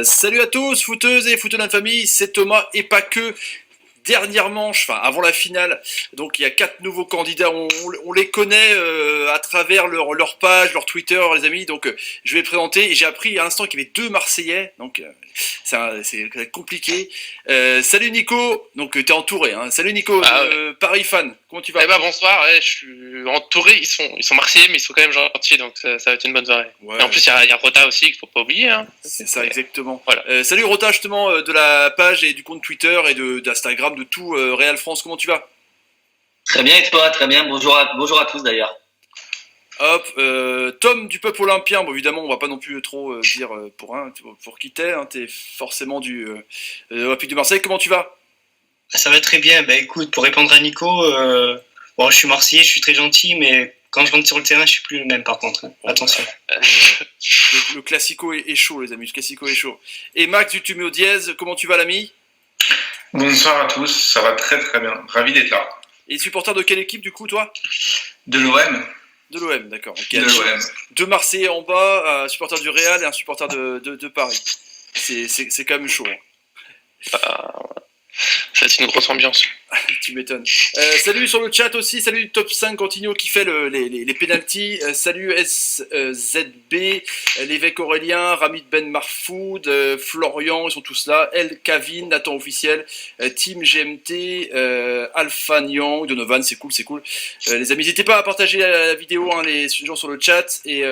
Salut à tous, footeuses et footeux de la famille, c'est Thomas et pas que. Dernière manche, enfin avant la finale, donc il y a 4 nouveaux candidats, on les connaît à travers leur page, leur Twitter, les amis, donc je vais les présenter. Et j'ai appris à l'instant qu'il y avait 2 Marseillais, donc c'est compliqué. Salut Nico, donc t'es entouré, hein. Salut Nico, Paris fan, comment tu vas? Eh ben bonsoir, ouais, je suis entouré, ils sont marseillais mais ils sont quand même gentils, donc ça va être une bonne soirée. Ouais. Et en plus il y a Rota aussi qu'il faut pas oublier, hein. C'est ça, exactement. Voilà. Salut Rota, justement, de la page et du compte Twitter et d'Instagram de tout Real France, comment tu vas? Très bien et toi, très bien. Bonjour à tous d'ailleurs. Hop, Tom du peuple olympien, bon évidemment on va pas non plus trop dire pour qui t'es, hein, t'es forcément du Olympique de Marseille, comment tu vas? Ça va très bien. Bah écoute, pour répondre à Nico, bon, je suis Marseillais, je suis très gentil, mais quand je rentre sur le terrain, je suis plus le même par contre. Hein. Attention. Le classico est chaud les amis, le classico est chaud. Et Max du Tuméo Diez, comment tu vas l'ami? Bonsoir à tous, ça va très très bien, ravi d'être là. Et supporter de quelle équipe du coup toi? De l'OM. De l'OM, d'accord. Okay. De l'OM. 2 Marseillais en bas, un supporter du Real et un supporter de Paris. C'est quand même chaud. Hein. Ça va être une grosse ambiance. Tu m'étonnes. Salut sur le chat aussi, salut Top 5 Continuo qui fait les pénaltys. Salut SZB, l'évêque Aurélien, Ramid Ben Marfoud, Florian, ils sont tous là. El Kavin, Nathan Officiel, Team GMT, Alpha Nyang, Donovan, c'est cool. Les amis, n'hésitez pas à partager la vidéo, hein, les gens sur le chat et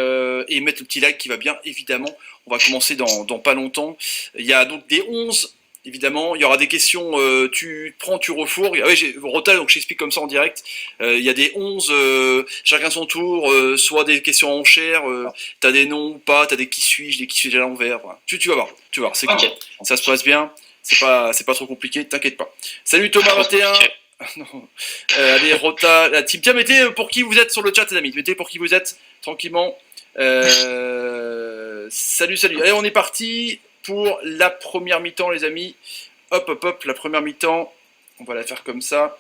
mettre le petit like qui va bien, évidemment. On va commencer dans pas longtemps. Il y a donc des 11. Évidemment, il y aura des questions, tu prends, tu refourgues. Ah oui, j'ai Rota, donc j'explique comme ça en direct. Il y a des 11, chacun son tour, soit des questions en enchères, t'as des noms ou pas, t'as des qui suis-je à l'envers. Voilà. Tu vas voir, c'est cool. Okay. Ça se passe bien, c'est pas trop compliqué, t'inquiète pas. Salut Thomas 21. Non. Allez, Rota, la team. Tiens, mettez pour qui vous êtes sur le chat, les amis. Mettez pour qui vous êtes, tranquillement. Salut. Allez, on est parti pour la première mi-temps, les amis. Hop, la première mi-temps. On va la faire comme ça.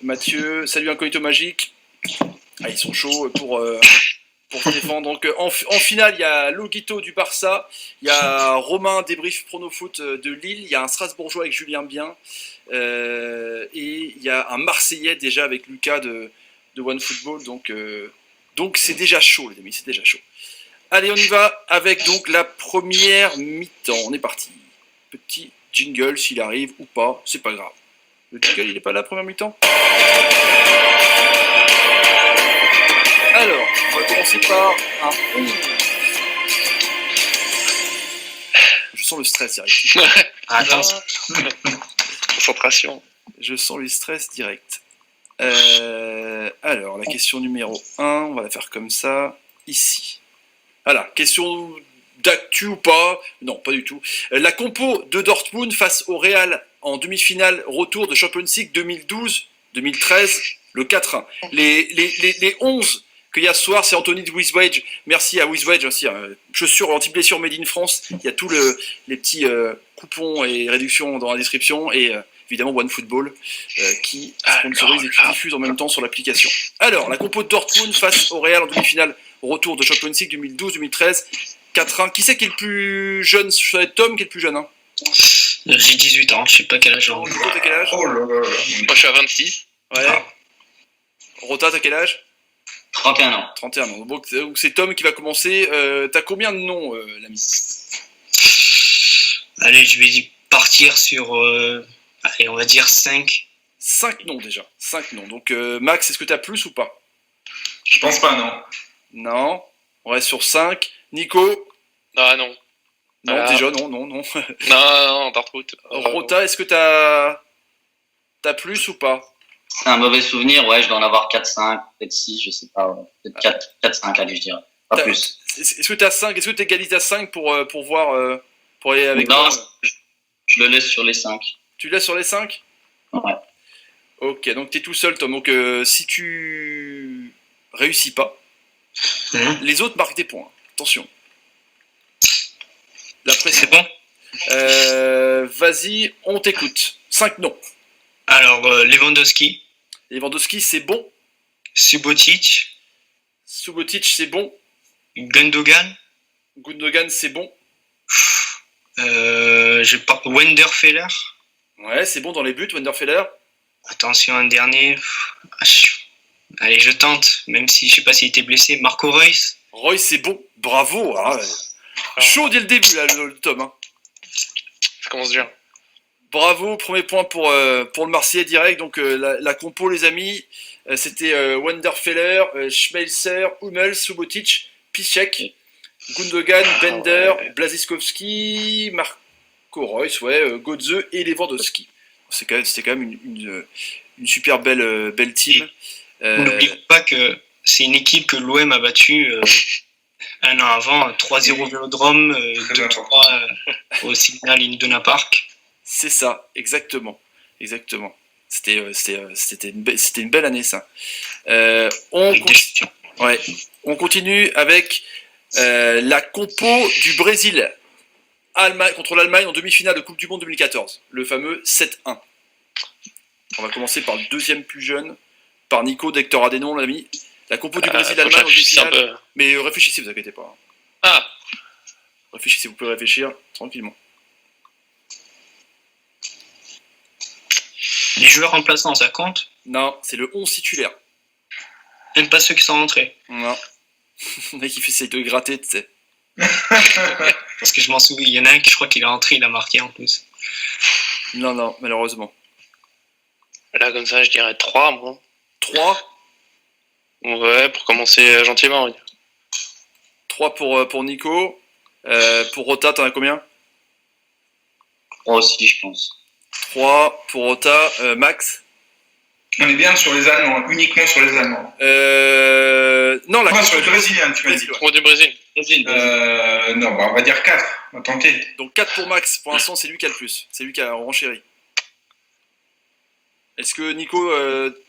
Mathieu, salut Incognito Magique. Ah, ils sont chauds pour se défendre. Donc, en finale, il y a Loguito du Barça. Il y a Romain, débrief pronofoot de Lille. Il y a un Strasbourgeois avec Julien Bien. Et il y a un Marseillais déjà avec Lucas de OneFootball. Donc, c'est déjà chaud, les amis. C'est déjà chaud. Allez, on y va avec donc la première mi-temps. On est parti. Petit jingle, s'il arrive ou pas, c'est pas grave. Le jingle, il est pas là, la première mi-temps. Alors, on va commencer par un 11. Je sens le stress direct. Attention. Concentration. Je sens le stress direct. Alors, la question numéro 1, on va la faire comme ça, ici. Voilà, question d'actu ou pas? Non, pas du tout. La compo de Dortmund face au Real en demi-finale retour de Champions League 2012-2013, le 4-1. Les 11 qu'il y a ce soir, c'est Anthony de Wiswage. Merci à Wiswage aussi. Chaussures anti-blessure made in France. Il y a tous les petits coupons et réductions dans la description. Et évidemment OneFootball qui sponsorise et qui diffuse en même temps sur l'application. Alors, la compo de Dortmund face au Real en demi-finale retour de Champions League 2012-2013, 4-1. Qui c'est qui est le plus jeune? Ça va être Tom qui est le plus jeune. Hein. J'ai 18 ans, je sais pas quel âge. Nico, t'as quel âge? Oh là là. Moi je suis à 26. Ouais. Rota, t'as quel âge? 31 ans. 31 ans. Donc c'est Tom qui va commencer. T'as combien de noms, l'ami? Allez, je vais partir sur, allez, on va dire 5. 5 noms déjà. 5 noms. Donc Max, est-ce que t'as plus ou pas? Je pense pas, non. Non. On reste sur 5. Nico? Ah non. Non, déjà, non. Non, Dortmund. Rota, est-ce que t'as plus ou pas? C'est un mauvais souvenir, ouais, je dois en avoir 4-5, peut-être 6, je sais pas, ouais. Peut-être 4-5, allez, je dirais. Pas plus. Est-ce que t'as 5? Est-ce que t'égalises à 5 pour voir, pour aller avec non, toi? je le laisse sur les 5. Tu laisses sur les 5? Ouais. Ok, donc t'es tout seul, Tom. Donc si tu réussis pas, les autres marquent des points. Attention. La pression. C'est bon. Vas-y, on t'écoute. 5 noms. Alors, Lewandowski. Lewandowski, c'est bon. Subotic. Subotic, c'est bon. Gundogan. Gundogan, c'est bon. Wenderfeller. Ouais, c'est bon dans les buts, Wenderfeller. Attention, un dernier. Allez, je tente, même si je sais pas s'il était blessé. Marco Reus. Royce, c'est bon. Bravo. Chaud dès le début, là, le Tom. Hein. Ça commence dur. Bravo, premier point pour le Marseillais direct. Donc la compo, les amis, c'était Wenderfeller, Schmelzer, Hummels, Subotic, Piszczek, Gundogan, Bender, Blazikowski, Marco Reus, Götze et Lewandowski. C'était quand même une super belle team. N'oublions pas que c'est une équipe que l'OM a battue un an avant, 3-0 Vélodrome, 2-3 au Signal Iduna Park. C'est ça, exactement. C'était une belle année, ça. On continue avec la compo du Brésil contre l'Allemagne en demi-finale de Coupe du Monde 2014, le fameux 7-1. On va commencer par le deuxième plus jeune, par Nico, dès que tu auras des noms, l'ami. La compo du Brésil-Allemagne en demi-finale. Mais réfléchissez, vous inquiétez pas. Réfléchissez, vous pouvez réfléchir tranquillement. Les joueurs remplaçants, ça compte? Non, c'est le 11 titulaire. Même pas ceux qui sont rentrés. Non. Le mec, il essaye de gratter, tu sais. Parce que je m'en souviens, il y en a un qui, je crois qu'il est rentré, il a marqué en plus. Non, malheureusement. Là, comme ça, je dirais 3, moi. 3 Ouais, pour commencer gentiment, on va dire. 3 pour Nico. Pour Rota, t'en as combien? 3 aussi, je pense. 3 pour Rota. Max? On est bien sur les Allemands, uniquement sur les Allemands. Non, la Pas sur les Brésiliens, tu m'as dit. Pour du Brésil. Non, on va dire 4. On va tenter. Donc 4 pour Max. Pour l'instant, c'est lui qui a le plus. C'est lui qui a renchéri. Est-ce que Nico,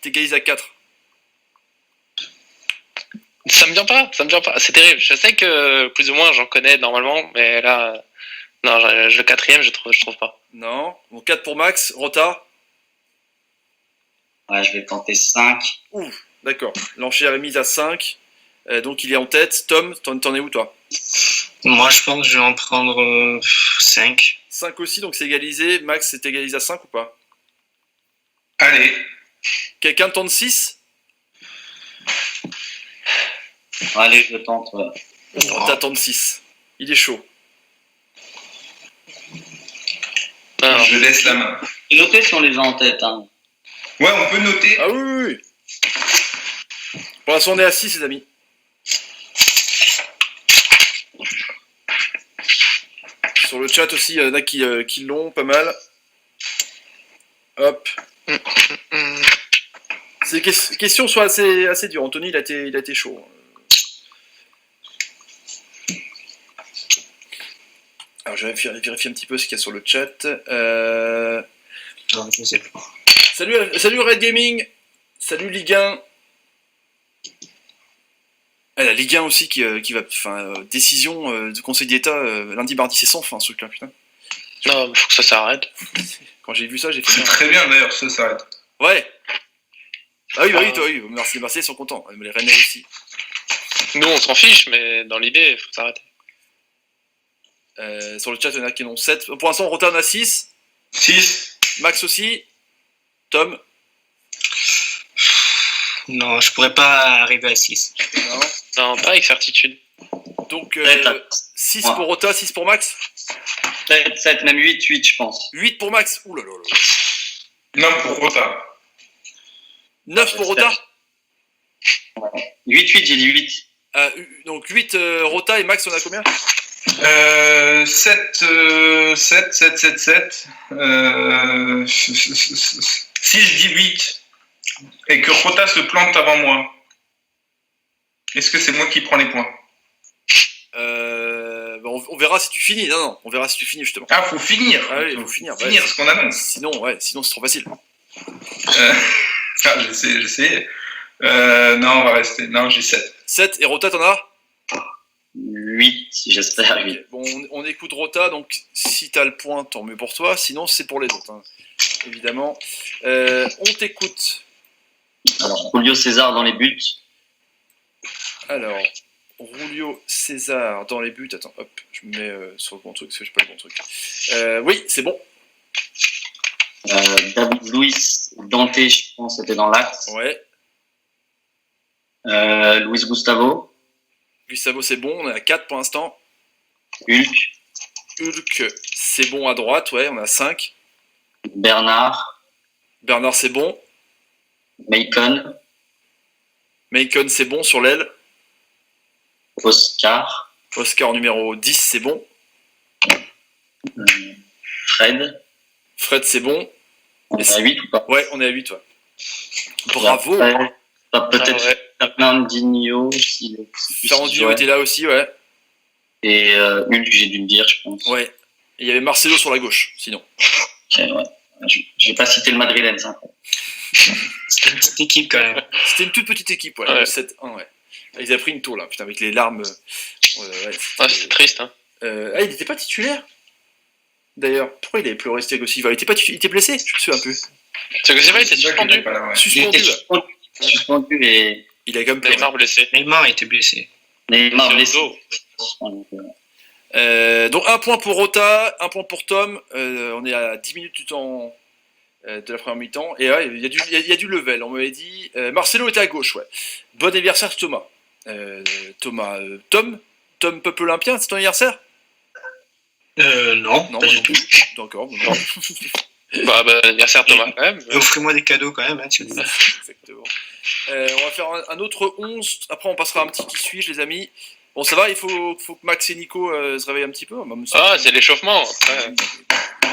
t'égalises à 4? Ça me vient pas. C'est terrible. Je sais que plus ou moins j'en connais normalement, mais là, non, le quatrième, je trouve pas. Non. Donc 4 pour Max. Rota? Ouais, je vais tenter 5. D'accord. L'enchère est mise à 5. Donc il est en tête. Tom, t'en es où toi? Moi, je pense que je vais en prendre 5. 5 aussi, donc c'est égalisé. Max, c'est égalisé à 5 ou pas? Allez. Quelqu'un tente 6? Allez, je tente. Rota tente 6. Il est chaud. Je laisse la main. Et notez si on les a en tête. Hein. Ouais, on peut noter. Ah oui. Pour l'instant, on est à 6, les amis. Sur le chat aussi, il y en a qui l'ont pas mal. Hop. Ces questions sont assez dures. Anthony, il a été chaud. Alors, je vais vérifier un petit peu ce qu'il y a sur le chat. Non, je sais pas. Salut Red Gaming. Salut Ligue 1. La Ligue 1 aussi qui va. Enfin, décision du Conseil d'État lundi, mardi, c'est sans fin ce truc-là, putain. Non, mais faut que ça s'arrête. Quand j'ai vu ça, j'ai fait. C'est très bien d'ailleurs, ça s'arrête. Ouais. Ah oui, toi, oui. Merci, les Marseillais sont contents. Mais les Rennais aussi. Nous, on s'en fiche, mais dans l'idée, faut s'arrêter. Sur le chat, il y en a qui en ont 7. Pour l'instant, on retourne à 6. 6. Max aussi. Tom. Non, je pourrais pas arriver à 6. Non. Non, pas avec certitude. Donc, Ouais, 6 pour Rota, 6 pour Max. 7, même 8, je pense. 8 pour Max. Ouh là là là. Non, pour Rota. 9 pour Rota. 8, j'ai dit 8. Donc 8 Rota et Max, on a combien? 7. Si je dis 8 et que Rota se plante avant moi, est-ce que c'est moi qui prends les points? On verra si tu finis. Non, on verra si tu finis justement. Ah, faut finir. Ah oui, il faut finir. Finir ce qu'on annonce. Sinon c'est trop facile. J'essaie. Non, on va rester. Non, j'ai 7. 7 et Rota, t'en as? 8, j'espère 8. Bon, on écoute Rota, donc si t'as le point, tant mieux pour toi. Sinon, c'est pour les autres, hein, évidemment. On t'écoute. Alors, Julio César dans les buts. Alors, Julio César dans les buts. Attends, hop, je me mets sur le bon truc parce que j'ai pas le bon truc. Oui, c'est bon. David Luiz, Dante, je pense, c'était dans l'axe. Ouais. Luis Gustavo, Gustavo, c'est bon. On est à 4 pour l'instant. Hulk, Hulk, c'est bon à droite. Ouais, on a 5. Bernard, Bernard, c'est bon. Macon, Macon, c'est bon sur l'aile. Oscar, Oscar numéro 10, c'est bon. Fred. Fred, c'est bon. On est à 8 ou pas? Ouais, on est à 8. Ouais. Bravo. Après, t'as peut-être ouais. Fernandinho, Ferrandino était là aussi, ouais. Et Hulk, j'ai dû le dire, je pense. Ouais. Et il y avait Marcelo sur la gauche, sinon. Ok, ouais. Je vais pas citer le Madrilène, ça. C'était une petite équipe quand même. C'était une toute petite équipe, ouais. Ouais. Le 7-1, ouais. Ils avaient pris une tour, là, putain, avec les larmes. Ouais, Ah, c'est triste, hein. il n'était pas titulaire. D'ailleurs, pourquoi il avait pleuré Thiago Silva? Il était blessé, je me souviens un peu. C'est que c'est vrai, il était C'est vrai qu'il suspendu. était pas là, ouais. Il Suspendu. était Ouais. suspendu et Il a quand même pleuré. Neymar blessé. Neymar était blessé. Neymar Sur le blessé. dos. Donc un point pour Rota, un point pour Tom. On est à 10 minutes du temps de la première mi-temps. Et ouais, il y a du level, on m'avait dit. Marcelo était à gauche, ouais. Bon anniversaire Thomas. Tom Peuple Olympien, c'est ton anniversaire? Non, Non, pas moi du non tout. plus. D'accord. Non. Bah, anniversaire Thomas, quand même. Et offrez-moi des cadeaux quand même, hein, si vous voulez. Exactement. On va faire un autre 11. Après, on passera un petit qui suis, les amis. Bon, ça va, il faut que Max et Nico se réveillent un petit peu. Ah, c'est l'échauffement. Après, nous,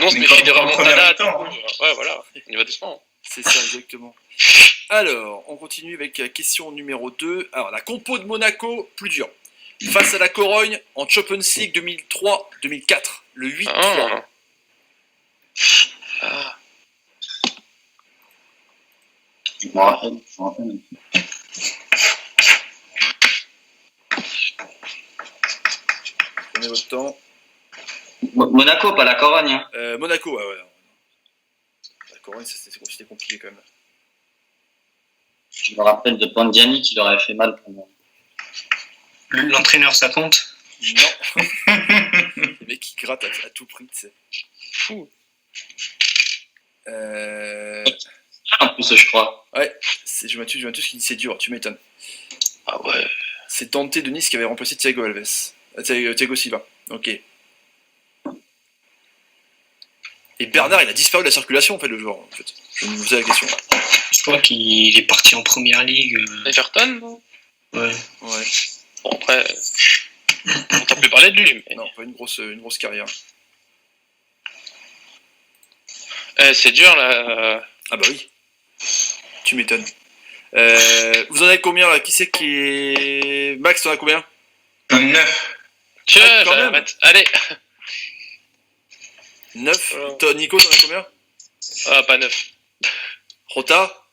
on se Mais méfie des comme en première remontadas. mi-temps, hein. Ouais, voilà. On y va doucement. C'est ça, exactement. Alors, on continue avec question numéro 2. Alors, la compo de Monaco, plus dur. Face à la Corogne en Champions League 2003-2004. Le 8-3. Ah. Ah. Je me rappelle. Prenez votre temps. Monaco, pas la Corogne. Hein. Monaco, ouais. La Corogne, c'était compliqué quand même. Je me rappelle de Pandiani qui leur avait fait mal pendant. L'entraîneur, ça compte? Non. Les mecs qui grattent à tout prix, tu sais. Fou. En plus, je crois. Je Juventus qui dit c'est dur, tu m'étonnes. Ah ouais. C'est Dante de Nice qui avait remplacé Thiago Alves. Thiago Silva. Ok. Et Bernard, il a disparu de la circulation, en fait, le joueur. En fait. Je me posais la question. Je crois qu'il est parti en première ligue. Everton, non? Ouais. Ouais. Bon, après, on n'entend plus parler de lui. Mais... Non, pas une grosse carrière. C'est dur, là. Ah bah oui. Tu m'étonnes. Vous en avez combien, là? Qui c'est qui est... Max, t'en as combien? 9. Tiens, Ah, quand j'allais même. mettre... Allez. 9. Alors. Toi, Nico, t'en as combien? Ah, pas 9. Rota?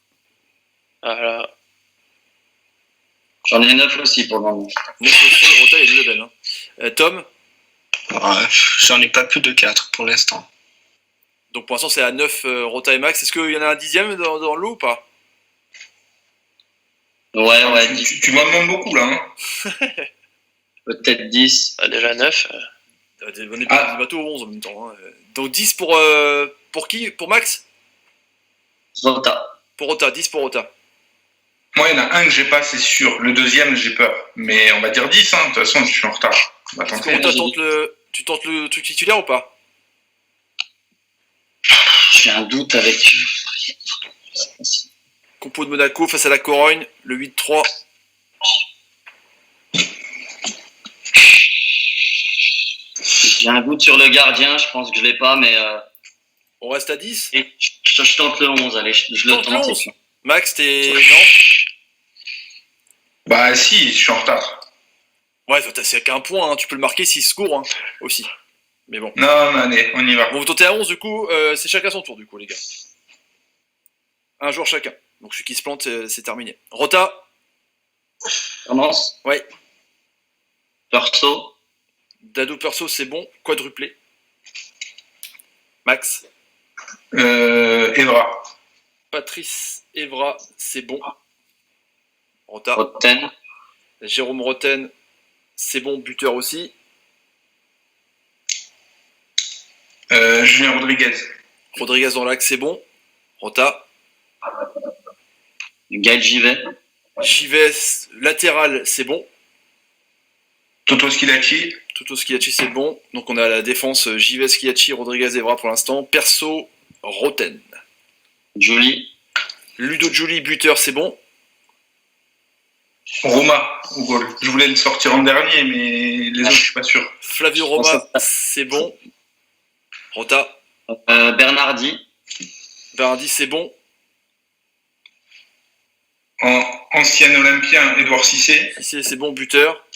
Voilà. J'en ai 9 aussi pour le moment. 9 aussi, Rota, il est 2 level. Hein. Tom? Ouais, j'en ai pas plus de 4 pour l'instant. Donc pour l'instant, c'est à 9 Rota et Max. Est-ce qu'il y en a un 10ème dans le lot ou pas? Ouais, 10. Tu m'en demandes beaucoup là. Hein. Peut-être 10. Ah, déjà 9. On est bateau 11 en même temps. Hein. Donc 10 pour qui? Pour Max? Rota. Pour Rota, 10 pour Rota. Moi, il y en a un que j'ai pas, c'est sûr. Le deuxième, j'ai peur. Mais on va dire 10, hein. De toute façon, je suis en retard. On va Est-ce tenter. que Rota tu tentes le truc titulaire ou pas? J'ai un doute avec. Compo de Monaco face à la Corogne, le 8-3. J'ai un doute sur le gardien, je pense que je l'ai pas, mais. On reste à 10. Et je tente le 11, allez, je le Tente le tente. 11. Max, t'es... Non? Bah si, je suis en retard. Ouais, c'est qu'un point, hein. Tu peux le marquer s'il se court, hein, aussi. Mais bon. Non, mais allez, on y va. Bon, vous tentez à 11, du coup, c'est chacun son tour, du coup, les gars. Un joueur chacun. Donc celui qui se plante, c'est terminé. Rota? Commence. Ouais. Perso. Dado Perso, c'est bon. Quadruplé. Max? Evra. Patrice Evra, c'est bon. Rota? Roten. Jérôme Roten, c'est bon. Buteur aussi. Julien Rodriguez. Rodriguez dans l'axe, c'est bon. Rota. Gaël Givet. Givet, latéral, c'est bon. Toto Schilacci. Toto Schillaci, c'est bon. Donc on a la défense Givet, Schillaci, Rodriguez, Evra pour l'instant. Perso, Roten. Jolie. Ludo Giuli, buteur, c'est bon. Roma au goal. Je voulais le sortir en dernier, mais les autres, je suis pas sûr. Flavio Roma, c'est bon. Rota. Bernardi. Bernardi, c'est bon. Ancien Olympien, Édouard Cissé. Cissé, c'est bon. Buteur.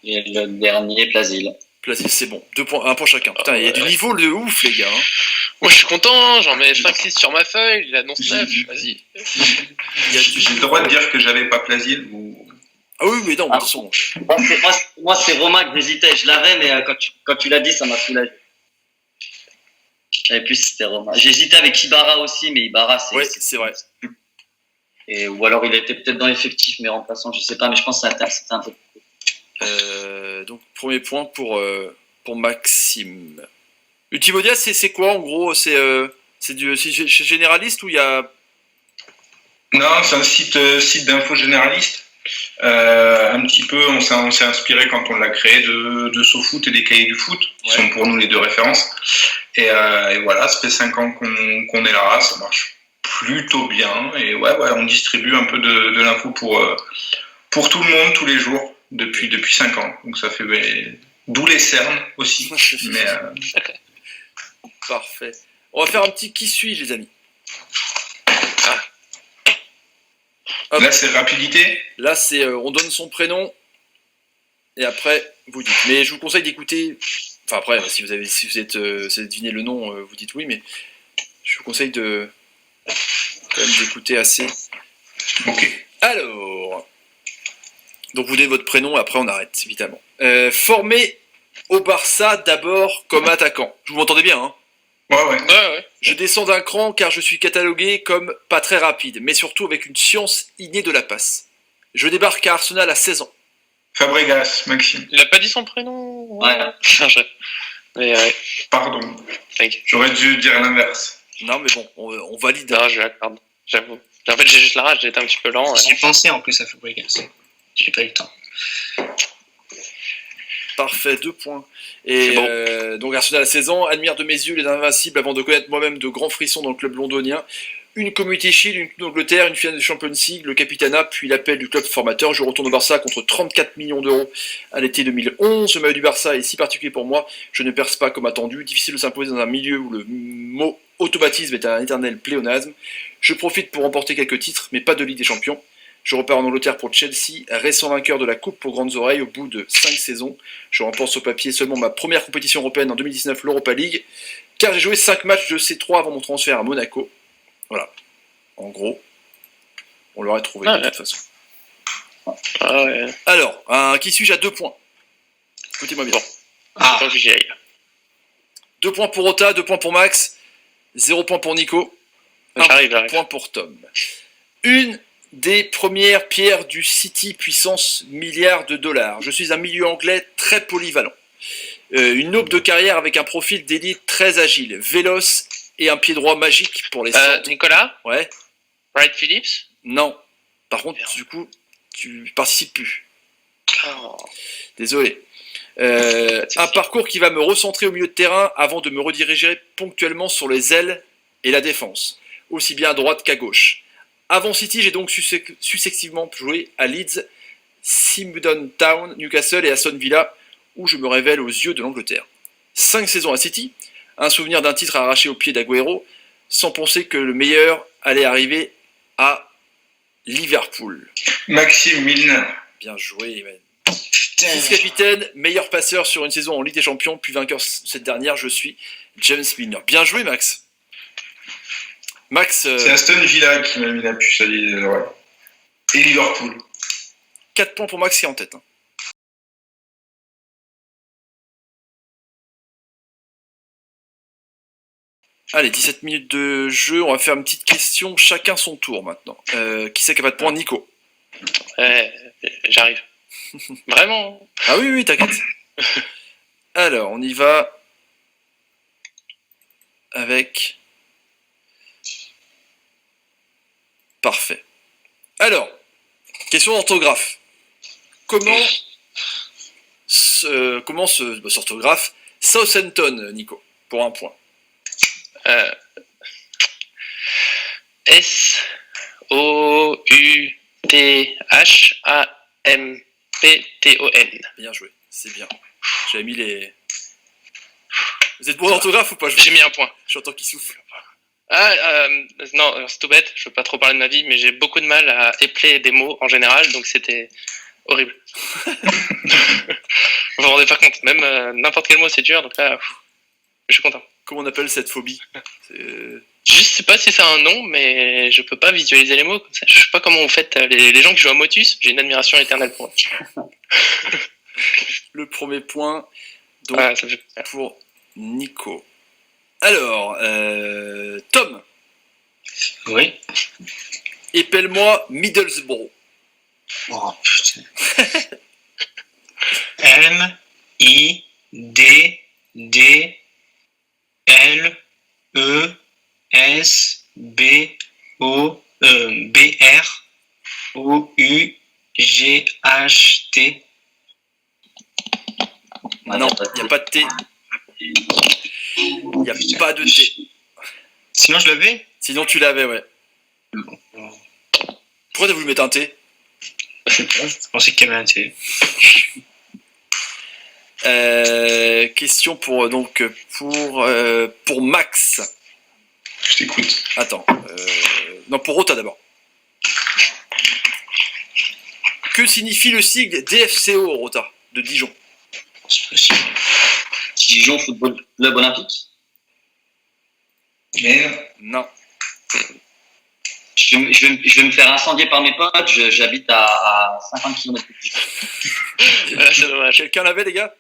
Et le dernier, Plasil. Placé, c'est bon. 2 points, 1 point chacun. Putain, il y a du niveau de ouf, les gars. Hein. Moi, je suis content, j'en mets 5-6 sur ma feuille, il annonce 9, vas-y. J'ai le droit de dire que j'avais pas Plasil ou... Ah oui, mais non, de toute façon. Moi, c'est Roma que j'hésitais. Je l'avais, mais quand tu l'as dit, ça m'a soulagé. Je savais plus si c'était Roma. J'hésitais avec Ibarra aussi, mais Ibarra, C'est vrai. Ou alors il était peut-être dans l'effectif, mais remplaçant, je sais pas, mais je pense que c'était un peu. Donc, premier point pour Maxime. Ultimodia, c'est quoi en gros? C'est généraliste ou il y a. Non, c'est un site d'info généraliste. Un petit peu, on s'est inspiré quand on l'a créé de SoFoot et des cahiers du foot, qui sont pour nous les deux références. Et voilà, ça fait 5 ans qu'on est là, ça marche plutôt bien. Et ouais, on distribue un peu de l'info pour tout le monde, tous les jours, depuis 5 ans. Donc ça fait d'où les cernes aussi. Mais, Parfait. On va faire un petit qui suis, les amis. Hop. Là, c'est rapidité. Là, c'est on donne son prénom et après vous dites. Mais je vous conseille d'écouter. Enfin après, si vous êtes deviné le nom, vous dites oui. Mais je vous conseille de quand même d'écouter assez. Ok. Alors, donc vous donnez votre prénom et après on arrête évidemment. Formé au Barça d'abord comme attaquant. Vous m'entendez bien, hein? Ouais. Je descends d'un cran car je suis catalogué comme pas très rapide, mais surtout avec une science innée de la passe. Je débarque à Arsenal à 16 ans. Fabregas, Maxime. Il a pas dit son prénom? Ouais. Mais ouais, Pardon. t'inquiète. J'aurais dû dire l'inverse. Non mais bon, on valide. Non, je l'accorde, j'avoue. En fait, j'ai juste la rage, j'ai été un petit peu lent. J'y pensais en plus à Fabregas. J'ai pas eu le temps. Parfait, 2 points. Et C'est donc Arsenal à 16 ans, admire de mes yeux les invincibles avant de connaître moi-même de grands frissons dans le club londonien. Une Community Shield, une Coupe d'Angleterre, une finale de Champions League, le Capitana, puis l'appel du club formateur. Je retourne au Barça contre 34 millions d'euros à l'été 2011. Le maillot du Barça est si particulier pour moi, je ne perce pas comme attendu. Difficile de s'imposer dans un milieu où le mot automatisme est un éternel pléonasme. Je profite pour remporter quelques titres, mais pas de Ligue des Champions. Je repars en Angleterre pour Chelsea, récent vainqueur de la Coupe pour Grandes Oreilles au bout de 5 saisons. Je remporte sur papier seulement ma première compétition européenne en 2019, l'Europa League, car j'ai joué 5 matchs de C3 avant mon transfert à Monaco. Voilà. En gros, on l'aurait trouvé de toute façon. Ah ouais. Alors, qui suis-je à 2 points? Écoutez-moi bien. Faut que j'y aille. 2 points pour Ota, 2 points pour Max, 0 points pour Nico, 1 J'arrive. point pour Tom. Une des premières pierres du City puissance milliards de dollars. Je suis un milieu anglais très polyvalent. Une aube de carrière avec un profil d'élite très agile, véloce et un pied droit magique pour les centres. Nicolas? Ouais. Wright Phillips? Non. Par contre, Merde. du coup, tu participes plus. Oh. Désolé. Un parcours qui va me recentrer au milieu de terrain avant de me rediriger ponctuellement sur les ailes et la défense, aussi bien à droite qu'à gauche. Avant City, j'ai donc successivement joué à Leeds, Swindon Town, Newcastle et Aston Villa, où je me révèle aux yeux de l'Angleterre. 5 saisons à City, un souvenir d'un titre arraché au pied d'Aguero, sans penser que le meilleur allait arriver à Liverpool. Maxime Milner. Bien joué, man. Vice-capitaine, meilleur passeur sur une saison en Ligue des Champions, puis vainqueur cette dernière, je suis James Milner. Bien joué, Max. Max, C'est Aston Villa qui m'a mis la puce à l'oreille. Et Liverpool. 4 points pour Max qui est en tête. Hein. Allez, 17 minutes de jeu, on va faire une petite question, chacun son tour maintenant. Qui c'est qui a pas de points? Nico. Ouais, j'arrive. Vraiment. Ah oui, oui, t'inquiète. Alors, on y va avec... Parfait. Alors, question d'orthographe. Comment s'orthographe Southampton, Nico, pour un point. Southampton. Bien joué, c'est bien. J'avais mis les... Vous êtes bon d'orthographe ou pas? J'ai mis un point. J'entends qu'il souffle. Non, c'est tout bête, je veux pas trop parler de ma vie, mais j'ai beaucoup de mal à épeler des mots en général, donc c'était horrible. Vous vous rendez pas compte, même n'importe quel mot c'est dur, donc là, je suis content. Comment on appelle cette phobie? Je sais pas si c'est un nom, mais je peux pas visualiser les mots comme ça. Je sais pas comment vous faites les gens qui jouent à Motus, j'ai une admiration éternelle pour eux. Le premier point, donc, Ah, ça me fait plaisir. pour Nico. Alors, Tom, Oui. épelle-moi Middlesbrough. Oh, putain. M-I-D-D-L-E-S-B-O-U-G-H-T. Non, il n'y a pas de T. Il n'y a pas de T. Sinon, je l'avais. Sinon, tu l'avais, ouais. Pourquoi t'as voulu mettre un T? Je sais pas, je pensais qu'il y avait un T. Question pour Max. Je t'écoute. Attends. Non, pour Rota d'abord. Que signifie le sigle DFCO, Rota, de Dijon? C'est possible. Dijon Football Club Olympique. Mais Non. Je vais me faire incendier par mes potes. J'habite à 50 km de Dijon. C'est dommage. Quelqu'un l'avait, les gars?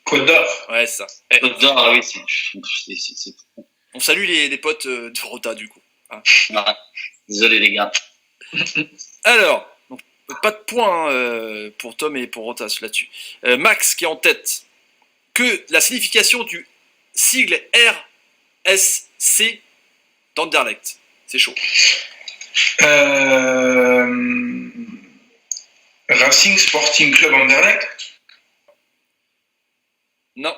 Côte d'Or. Ouais, c'est ça. Côte d'Or, ah oui, c'est. On salue les potes de Rota, du coup. Voilà. Désolé les gars. Alors, donc, pas de points pour Tom et pour Rota là-dessus. Max qui est en tête. Que la signification du sigle RSC d'Anderlecht. C'est chaud. Racing Sporting Club Anderlecht. Non.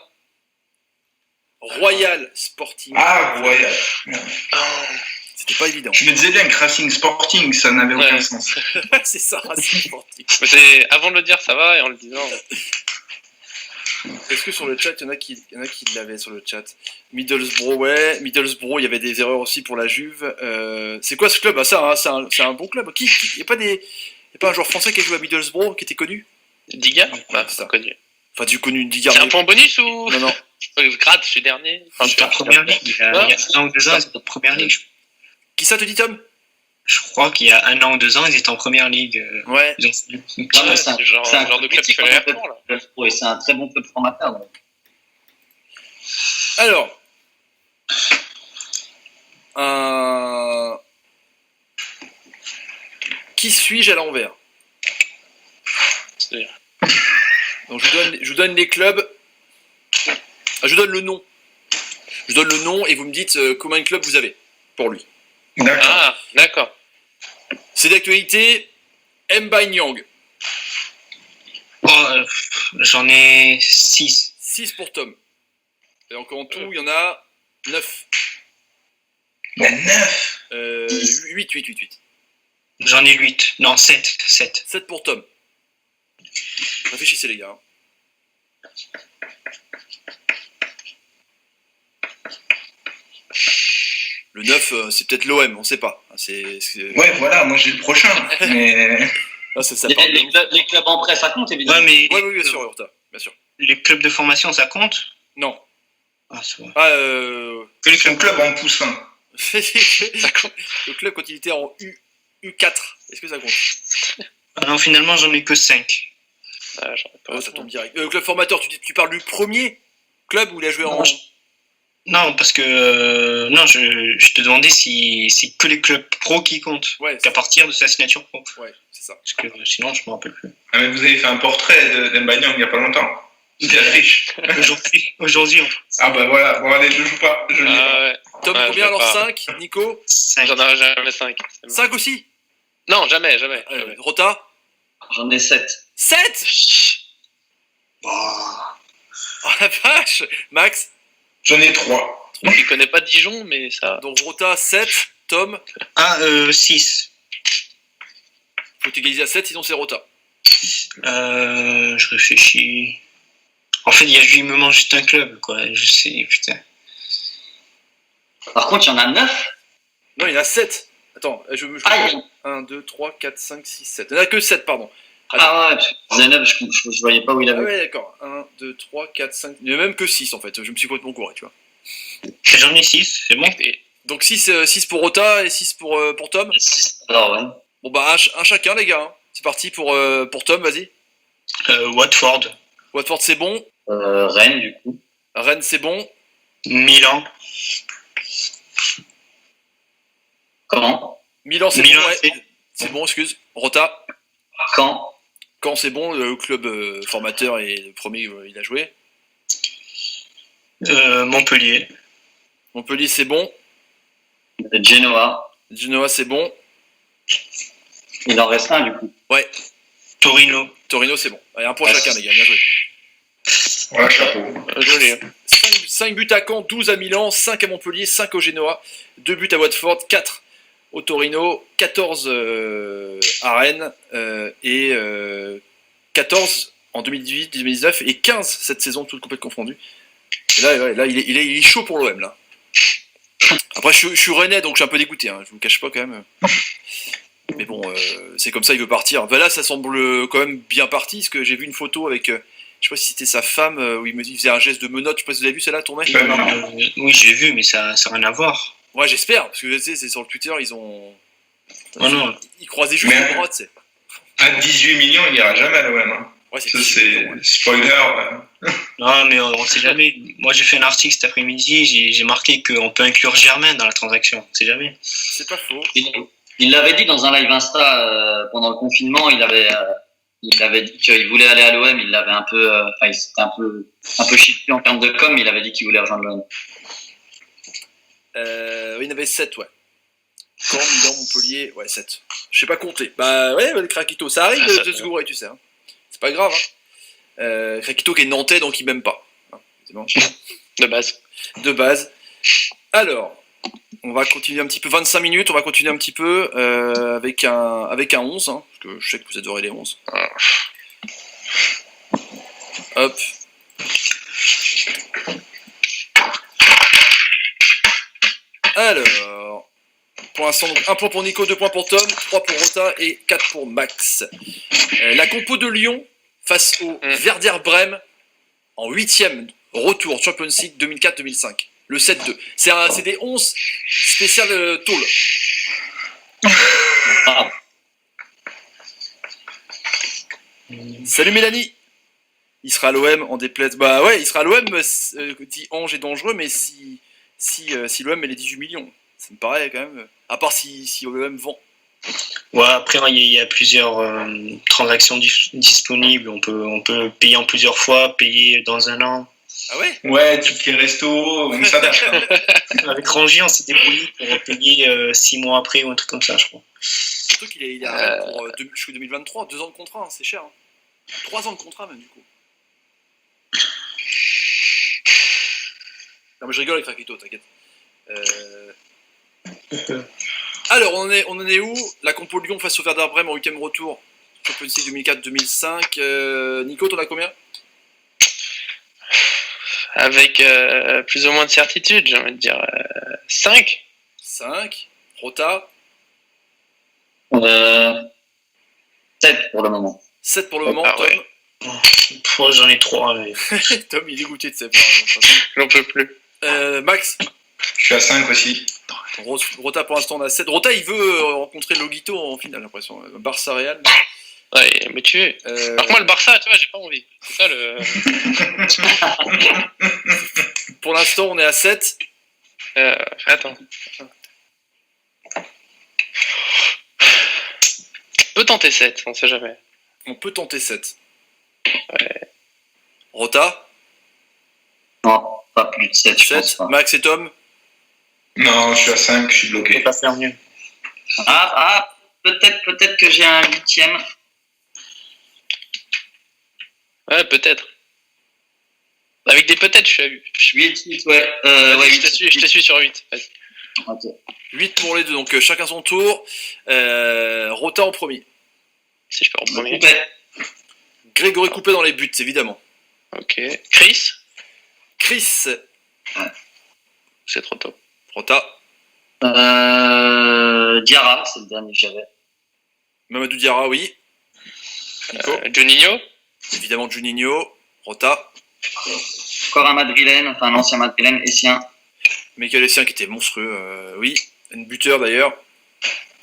Royal Sporting. Ah, Royal. C'était pas évident. Je me disais bien que Racing Sporting, ça n'avait aucun Ouais. sens. C'est ça, Racing Sporting. Mais c'est avant de le dire, ça va, et en le disant. Est-ce que sur le chat, il y en a qui l'avaient sur le chat? Middlesbrough, ouais. Middlesbrough, il y avait des erreurs aussi pour la Juve. C'est quoi ce club? Ah, ça, hein, c'est un bon club. Il n'y a pas un joueur français qui a joué à Middlesbrough qui était connu? Diga? Ouais, C'est ça. connu. Enfin, du connu, Diga. C'est un point bonus ou? Non, non. Je gratte, je suis dernier. Enfin, J'étais en première ligue. Il y a un an ou 2 ans, ils étaient en première ligue. Qui ça te dit, Tom? Je crois qu'il y a 1 an ou 2 ans, ils étaient en première ligue. Ouais. Ils ont fait une petite Ouais, passe. c'est c'est genre de club qui fait les retours, là. Et c'est un très bon club formateur. Donc. Alors. Qui suis-je à l'envers? C'est-à-dire. Donc, je vous donne les clubs. Je vous donne le nom. Je donne le nom et vous me dites combien de clubs vous avez pour lui. D'accord. Ah, d'accord. C'est d'actualité. Mbanyang. Oh, j'en ai 6. 6 pour Tom. Et encore en tout, il y en a 9. Il y a 9. 8. J'en ai 8. Non, 7. 7 pour Tom. Réfléchissez les gars. Le 9, c'est peut-être l'OM, on sait pas. Ouais, voilà, moi j'ai le prochain. Mais Ah, ça Les, parle les clubs, les clubs en prêt, ça compte évidemment. Ouais, mais Ouais, oui, bien sûr, Hurta, bien sûr. les clubs de formation, ça compte? Non. Ah, c'est vrai. Ah, Que les son clubs club en poussin. le club quand il était en U4, est-ce que ça compte? Ah non, finalement, j'en ai que 5. Ah, j'en ai pas Ça autant. tombe direct. Club formateur, tu parles du premier club où il a joué en. Non, parce que non, je te demandais si c'est que les clubs pro qui comptent, Ouais, qu'à partir de sa signature pro. ouais, c'est ça. Parce que sinon, je me rappelle plus. Ah, mais vous avez fait un portrait d'Mbanyang il n'y a pas longtemps. C'est riche. Aujourd'hui, Ah bah voilà, bon allez, je joue pas. Je l'ai pas. Ah ouais. Tom, Ouais, combien je alors? vais pas. 5, Nico? 5. J'en aurai jamais 5. 5 aussi? Non, jamais. Rota? J'en ai 7. 7? Bah, Oh la vache! Max? J'en ai 3. Je connais pas Dijon, mais ça. Donc Rota 7, Tom? 6. Faut égaliser à 7, sinon c'est Rota. Je réfléchis. En fait, il me manque juste un club, quoi. Je sais, putain. Par contre, il y en a 9. Non, il y en a 7. Attends, je Ah, il y 1, 2, 3, 4, 5, 6, 7. Il n'y en a que 7, pardon. Ah ouais, il y en a 9, je voyais pas où il Ah avait. ouais, d'accord. 1, 2, 3, 4, 5. Il n'y en a même que 6 en fait. Je me suis complètement couré, tu vois. J'en ai 6, c'est bon. Donc 6 pour Rota et 6 pour Tom. Alors, ouais. Bon bah un chacun les gars. Hein. C'est parti pour Tom, vas-y. Watford, Watford c'est bon. Rennes, du coup. Rennes c'est bon. Milan. Comment? Milan c'est Milan, bon, ouais. c'est- C'est bon, excuse. Rota. Quand? Caen c'est bon, le club formateur et le premier il a joué. Montpellier. Montpellier c'est bon. Genoa. Genoa c'est bon. Il en reste un, du coup. Torino. Torino c'est bon. Allez, un point chacun les gars, bien joué. Voilà, chapeau. Joli. 5 buts à Caen, 12 à Milan, 5 à Montpellier, 5 au Genoa, 2 buts à Watford, 4 au Torino, 14 à Rennes et 14 en 2018-2019 et 15 cette saison, toutes complètes confondues. Et là il est chaud pour l'OM là. Après je suis rennais donc je suis un peu dégoûté, hein, je vous le cache pas quand même. Mais bon, c'est comme ça, il veut partir. Ben là ça semble quand même bien parti, parce que j'ai vu une photo avec... je sais pas si c'était sa femme, où il faisait un geste de menotte, je sais pas si vous avez vu celle-là tourner. Oui, j'ai vu, mais ça n'a rien à voir. Ouais, j'espère, parce que tu sais, c'est sur le Twitter, ils ont. Oh non. Ils croisaient juste Mais- les bras, tu sais. À 18 millions, il n'ira jamais à l'OM. Hein. Ouais, Ça, 10 c'est millions, ouais. spoiler. Non, mais on sait jamais. Moi, j'ai fait un article cet après-midi, j'ai marqué qu'on peut inclure Germain dans la transaction. On sait jamais. C'est pas faux. Il l'avait dit dans un live Insta pendant le confinement, il avait dit qu'il voulait aller à l'OM, il l'avait un peu, il s'était un peu chiffré en termes de com, mais il avait dit qu'il voulait rejoindre l'OM. Il y en avait 7, ouais. Caen, Milan, Montpellier, ouais, 7. Je sais pas compter. Bah ouais, le Krakito, ça arrive de se gourer, tu sais. Hein. C'est pas grave. Hein. Krakito qui est nantais, donc il m'aime pas. Hein, c'est bon. De base. De base. Alors, on va continuer un petit peu, 25 minutes, on va continuer un petit peu avec un 11, hein, parce que je sais que vous adorez les 11. Hop. Alors, pour l'instant, donc, 1 point pour Nico, 2 points pour Tom, 3 pour Rota et 4 pour Max. La compo de Lyon face au Werder Bremen en 8e retour Champions League 2004-2005. Le 7-2. C'est des 11 spéciales tôle. Ah, Salut Mélanie. Il sera à l'OM en déplaise. Bah ouais, il sera à l'OM, dit Ange est dangereux, mais si l'OM met les 18 millions, ça me paraît quand même. À part si l'OM vend. Ouais, après, il y a plusieurs transactions disponibles. On peut payer en plusieurs fois, payer dans un an. Ah ouais? Ouais, tickets resto, on s'adapte. Hein. Avec Rangier, on s'est débrouillé pour payer 6 mois après ou un truc comme ça, je crois. Surtout qu'il est arrivé pour jusqu'en 2023, 2 ans de contrat, hein, c'est cher. Hein. 3 ans de contrat même du coup. Non mais je rigole avec Rakito, t'inquiète. Alors on en est où? La compo Lyon face au Werder Bremen en 8ème retour. Champions League 2004-2005. Nico, t'en as combien? Avec plus ou moins de certitude, j'ai envie de dire 5. 5. Rota. 7 pour le moment. 7 pour le moment. Ah Tom. ouais. J'en ai 3. Mais... Tom, il est dégoûté de ça. J'en peux plus. Max. Je suis à 5 aussi. Rota pour l'instant on a 7. Rota il veut rencontrer Logito en finale, j'ai l'impression. Barça Real. Ouais, il me tuer. Alors que moi, le Barça, tu vois, j'ai pas envie. C'est ça le. Pour l'instant, on est à 7. Attends. On peut tenter 7, on sait jamais. On peut tenter 7. Ouais. Rota, Non, pas plus de 7, je pense 7. pas. Max et Tom, Non, je suis à 5, je suis On peut bloqué. pas faire mieux. Peut-être que j'ai un 8e. Ouais, peut-être. Avec des peut-être, je suis à 8. 8, ouais. Vas-y, Ouais, je te suis sur 8. Vas-y. Ok. 8 pour les deux, donc chacun son tour. Rota en premier. Si je peux en premier. Coupé. Grégory Coupé dans les buts, évidemment. Ok. Chris, Chris, c'est trop tôt. Rota. Diarra, c'est le dernier que j'avais. Mamadou Diarra, oui. Nico, Juninho, évidemment Juninho. Rota. Encore un madrilène, enfin un ancien madrilène, Essien. Michael Essien qui était monstrueux, oui. Un buteur d'ailleurs.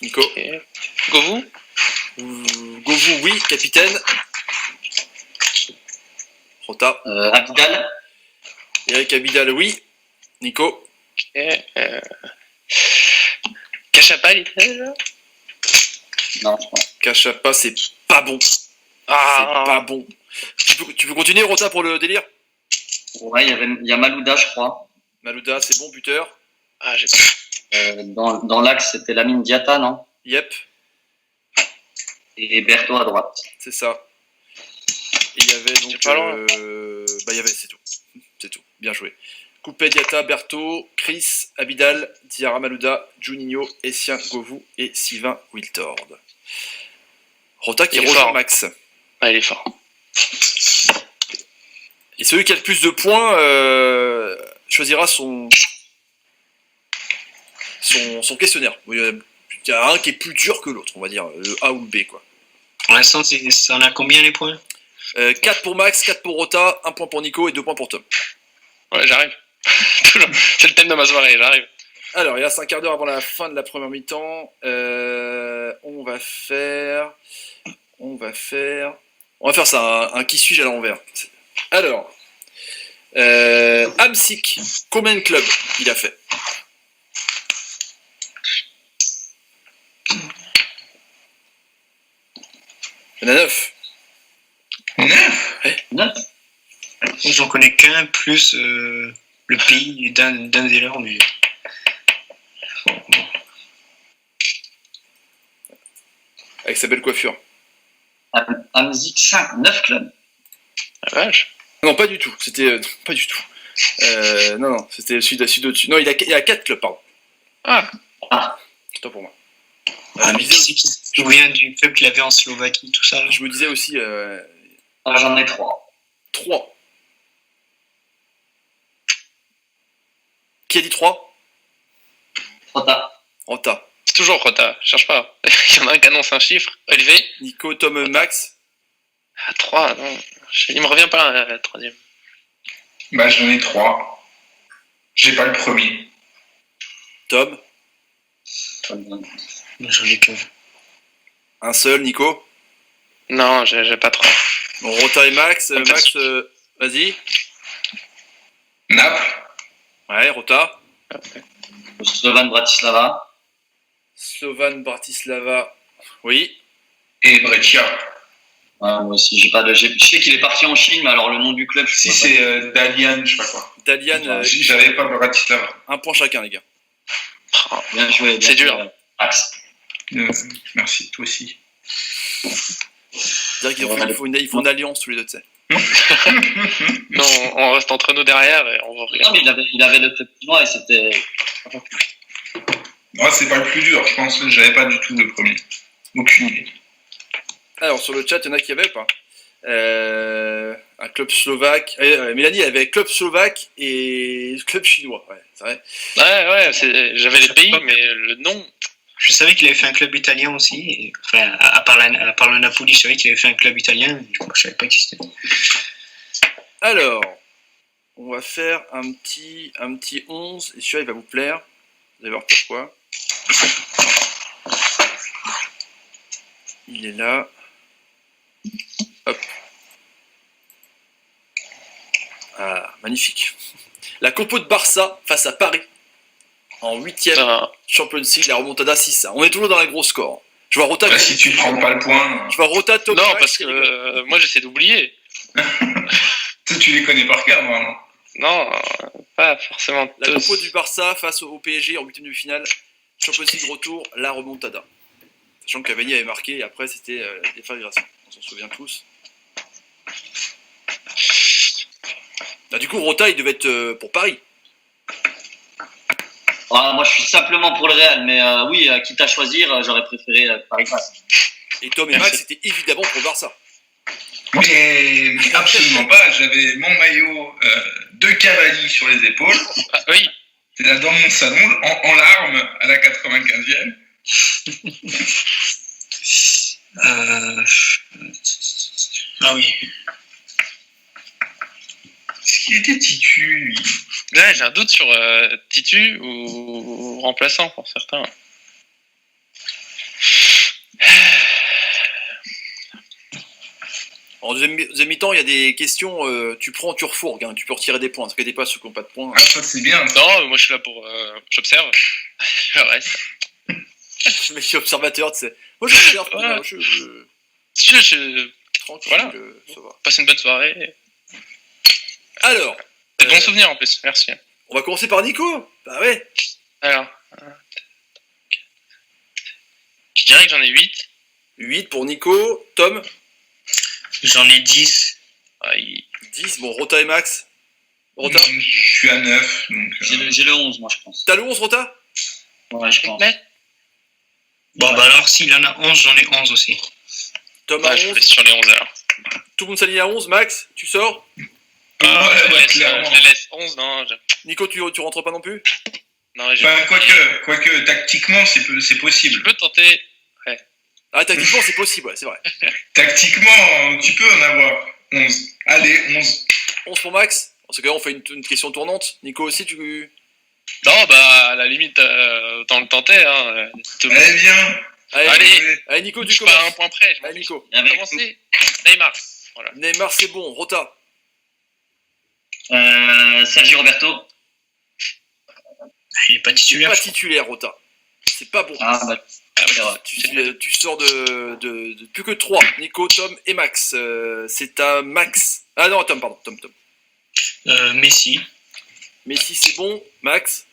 Nico. ok. Govou, Govou, oui. Capitaine. Rota. Abidal. Eric Abidal, oui. Nico. ok. Cachapa, il était là. Non, je pense. Cachapa, c'est pas bon. C'est pas bon. Tu peux continuer, Rota, pour le délire? Ouais, il y a Malouda, je crois. Malouda, c'est bon, buteur. Ah, j'ai Dans l'axe, c'était Lamine Diatta, non? Yep, Et Berto à droite. c'est ça. Et il y avait donc. C'est pas loin. Il y avait, c'est tout. C'est tout. Bien joué. Coupé, Diatta, Berto, Chris, Abidal, Diarra Malouda, Juninho, Essien, Govou et Sylvain Wiltord. Rota qui Il est rejoint fort. Max. Ah, il est fort. Et celui qui a le plus de points choisira son questionnaire. Il y a un qui est plus dur que l'autre, on va dire, le A ou le B, quoi. Pour l'instant, ça en a combien les points? 4 pour Max, 4 pour Rota, 1 point pour Nico et 2 points pour Tom. Ouais, j'arrive. Toujours. C'est le thème de ma soirée, j'arrive. Alors, il reste un quart d'heure avant la fin de la première mi-temps. On va faire ça, un qui suis-je à l'envers. Alors, Amsic, combien de clubs il a fait? Il y en a 9. 9. J'en connais qu'un, plus le pays d'un des leurs, mais. Avec sa belle coiffure. Amzik 5, 9 clubs. La vache. Non, pas du tout. C'était pas du tout. Non, c'était celui au-dessus. Non, il a 4 clubs, pardon. Ah, C'est pas pour moi. Ah, je, me mais disais, qui se souvient du club qu'il avait en Slovaquie, tout ça là. je me disais aussi J'en ai 3. 3. Qui a dit 3? Rota. Rota. c'est toujours Rota, cherche pas. Il y en a un qui annonce un chiffre élevé. Nico, Tom, Max. Ah, 3, non. Il me revient pas, la troisième. Bah, j'en ai 3. J'ai pas le premier. Tom. J'en ai qu'un. Un seul, Nico. Non, j'ai pas 3. Bon, Rota et Max. Max, vas-y. Naples. Ouais, Rota. Slovan Bratislava. Slovan Bratislava. Oui. Et Brescia. Ouais, moi aussi, j'ai pas de. Je sais qu'il est parti en Chine, mais alors le nom du club, je Si sais c'est Dalian, je sais pas quoi. Dalian, J'avais pas Bratislava. un point chacun, les gars. pas. Bien joué. C'est dur. Max. Merci, toi aussi. C'est-à-dire qu'il faut une alliance tous les deux, tu sais. Non, on reste entre nous derrière et on va Non, regarder. mais il avait le club chinois et c'était. Moi, c'est pas le plus dur. Je pense que j'avais pas du tout le premier. Aucune idée. Alors, sur le chat, il y en a qui avaient ou pas un club slovaque. Mélanie, elle avait club slovaque et club chinois. Ouais, c'est vrai. Ouais, j'avais les pays, mais le nom. Je savais qu'il avait fait un club italien aussi. Et, enfin, à part le Napoli, je savais qu'il avait fait un club italien, mais je savais pas qui c'était. Alors, on va faire un petit 11. Et celui-là, il va vous plaire. Vous allez voir pourquoi. Il est là. Hop. Ah, magnifique. La compo de Barça face à Paris. En 8ème Ah, Champions League, la remontada 6. On est toujours dans les gros scores. Je vois Rota. Bah, si tu prends pas le point, Je vois Rota top. non, Max, parce que moi j'essaie d'oublier. tu les connais par cœur, vraiment. Non, pas forcément La tous. compo du Barça face au PSG en 8ème de finale. Champions League retour, la remontada. Sachant que Cavani avait marqué et après c'était la déflagration. On s'en souvient tous. Bah, du coup, Rota il devait être pour Paris. Ah, moi, je suis simplement pour le Real, mais oui, quitte à choisir, j'aurais préféré Paris passe. Et Tom et Max c'était évidemment pour Barça. Mais absolument pas. J'avais mon maillot de Cavani sur les épaules. Ah, oui, C'est là dans mon salon, en larmes, à la 95e. Ah oui. Est-ce qu'il était titu, lui? là j'ai un doute sur Titu ou remplaçant pour certains. En deuxième mi-temps, il y a des questions. Tu prends, tu refourgues. Hein, tu peux retirer des points. Ne t'inquiète pas, ceux qui n'ont pas de points. Ah, ça, c'est bien. Non, moi je suis là pour. J'observe. Le reste. Le mec qui est observateur, tu sais. Moi, j'observe. Ouais. Moi, Je tranquille, Voilà. ça va. passe une bonne soirée. Alors, Et bon souvenir en plus, merci. on va commencer par Nico. Bah ouais. Alors. Je dirais que j'en ai 8. 8 pour Nico. Tom, J'en ai 10. Ah, 10. Bon, Rota et Max. Rota, Je suis à 9. Donc, J'ai le 11, moi, je pense. t'as le 11, Rota? Ouais, je pense. Bon, bah alors, s'il en a 11, j'en ai 11 aussi. Tom a je 11. laisse sur les 11 alors. Tout le monde s'aligne à 11. Max, tu sors. Ah, ouais, clairement. je les laisse. 11, non. Nico, tu rentres pas non plus? Non, je Enfin, quoique, tactiquement, c'est possible. peux tenter. Ah, tactiquement, c'est possible, ouais, c'est vrai. Tactiquement, tu peux en avoir 11. Allez, 11. 11 pour Max. Dans ce cas-là, on fait une question tournante. Nico aussi, tu. Non, bah, à la limite, autant le tenter. Hein. Tout le monde. Allez, viens. Allez, Nico, Je tu suis pas à un commences. point près. Je m'en Allez, fiche. Nico. Avec Commencer. Neymar. Voilà. Neymar, c'est bon. Rota. Sergio Roberto. Il est pas titulaire. Pas je crois. titulaire, Rota. C'est pas bon. Ah, bah, c'est vrai. Tu sors de plus que 3. Nico, Tom et Max. C'est à Max. Ah non, Tom, pardon. Tom. Messi. Messi, c'est bon. Max.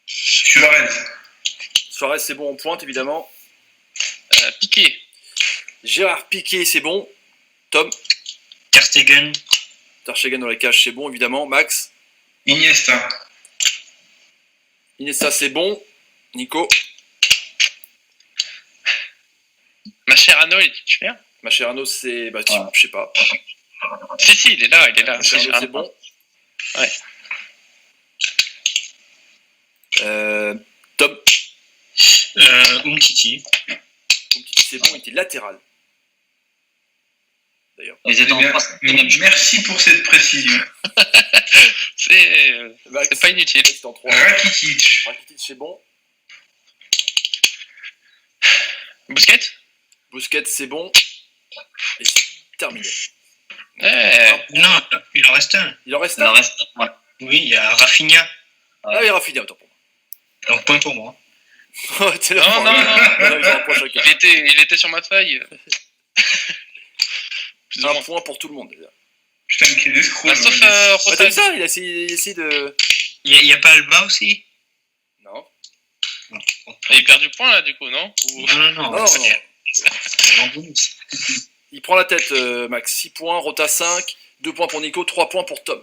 Suarez. Suarez, c'est bon en pointe, évidemment. Piqué. Gérard Piqué, c'est bon. Tom. Ter Stegen. Ter Stegen dans les cages, c'est bon, évidemment. Max. Iniesta. Iniesta, c'est bon. Nico. Mascherano, il est titulaire. Mascherano, c'est. Bah, Ouais. je sais pas. Si, il est là. Mascherano, c'est bon. Ouais. Tom. Umtiti. C'est bon, il était latéral. D'ailleurs. Ils étaient en Eh bien, 3, même chose. merci pour cette précision. Max. C'est pas inutile. C'est en 3. Rakitic. Rakitic, c'est bon. Busquets. Busquets, c'est bon. Et c'est terminé. Non, il en reste un. Il en reste Il en un. reste. Ouais. Oui, il y a Rafinha. Ah oui, Rafinha, autant pour Alors, point pour moi. moi. T'es là Non, pour- non, non. Non, ils ont un point chacun. Il était sur ma feuille. Plus ou Un moins. point pour tout le monde, déjà. Putain, quel escroc. Bah, sauf j'aurais dit. Ah, t'as vu Rotan. ça? Il a essayé de. Il y a pas Alba aussi. Non. Il perd du point là, du coup, non Ou- Non, Non, ça non. y est. En bonus. Il prend la tête, Max. 6 points, Rota 5, 2 points pour Nico, 3 points pour Tom.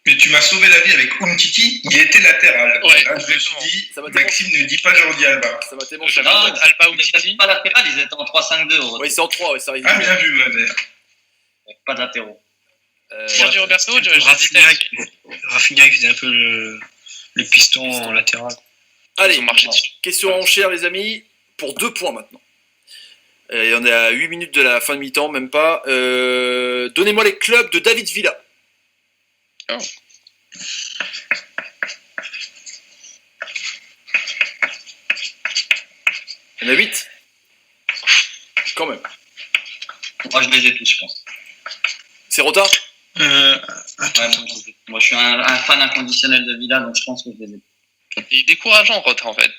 Mais tu m'as sauvé la vie avec Umtiti, il était latéral. Ouais, Là, je me suis exactement. dit, Ça m'a tellement- Maxime ne dit pas Jordi Alba. Ça m'a tellement J'avais choqué. un Non, doute, Alba ou Ils étaient Titi. pas latéral, ils étaient en 3-5-2. au Ouais, c'est en 3, ouais, ça arrive. Ah, bien vu, ouais, d'ailleurs. Pas de latéraux. Sergio Roberto, j'hésitais Rafinha, dessus. Rafinha, il faisait un peu le piston en latéral. Allez, Ils ont marché dessus. question en chair, les amis, pour 2 points maintenant. Et on est à 8 minutes de la fin de mi-temps, même pas. Donnez-moi les clubs de David Villa. Oh. Il y en a 8. Quand même. Moi, je les ai tous, je pense. C'est Rota? Attends, Ouais, moi, je suis un fan inconditionnel de Villa, donc je pense que je les ai. Il est décourageant, Rota, en fait.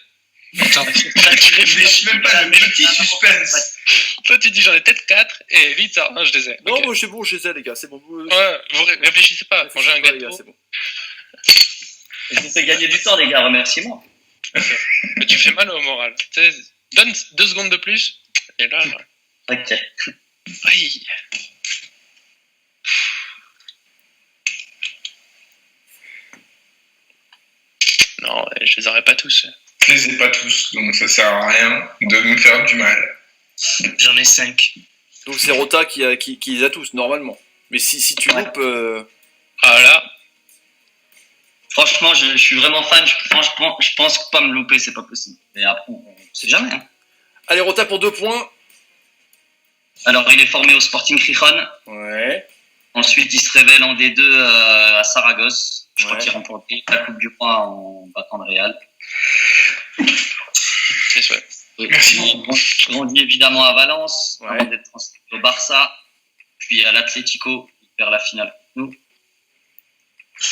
attends. Je réfléchis même pas, le petit suspense. Toi, tu dis j'en ai peut-être 4, et vite, ça, je les ai. Non, Ok. moi c'est bon, je les ai, les gars, c'est bon. Ouais, vous réfléchissez pas, mangez un Les gars, gâteau. c'est bon. Je vous fais gagner du temps, les gars, remerciez-moi. Mais tu fais mal au moral. Tu sais, donne 2 secondes de plus, et là, Ok. oui. Non, je les aurais pas tous. Je les ai pas tous, donc ça sert à rien de me faire du mal. J'en ai 5. Donc c'est Rota qui les a tous, normalement. Mais si tu Ouais. loupes... Ah là, Franchement, je suis vraiment fan. Je pense que pas me louper, c'est pas possible. Mais après, on sait jamais. Hein. Allez, Rota pour 2 points. Alors, il est formé au Sporting Gijón. Ouais. Ensuite, il se révèle en D2 à Saragosse. Je crois Ouais. qu'il remporte la Coupe du Roi en battant le Real. c'est souhait. Merci. Il grandit évidemment à Valence, Ouais. avant d'être transféré au Barça, puis à l'Atlético, il perd la finale contre nous.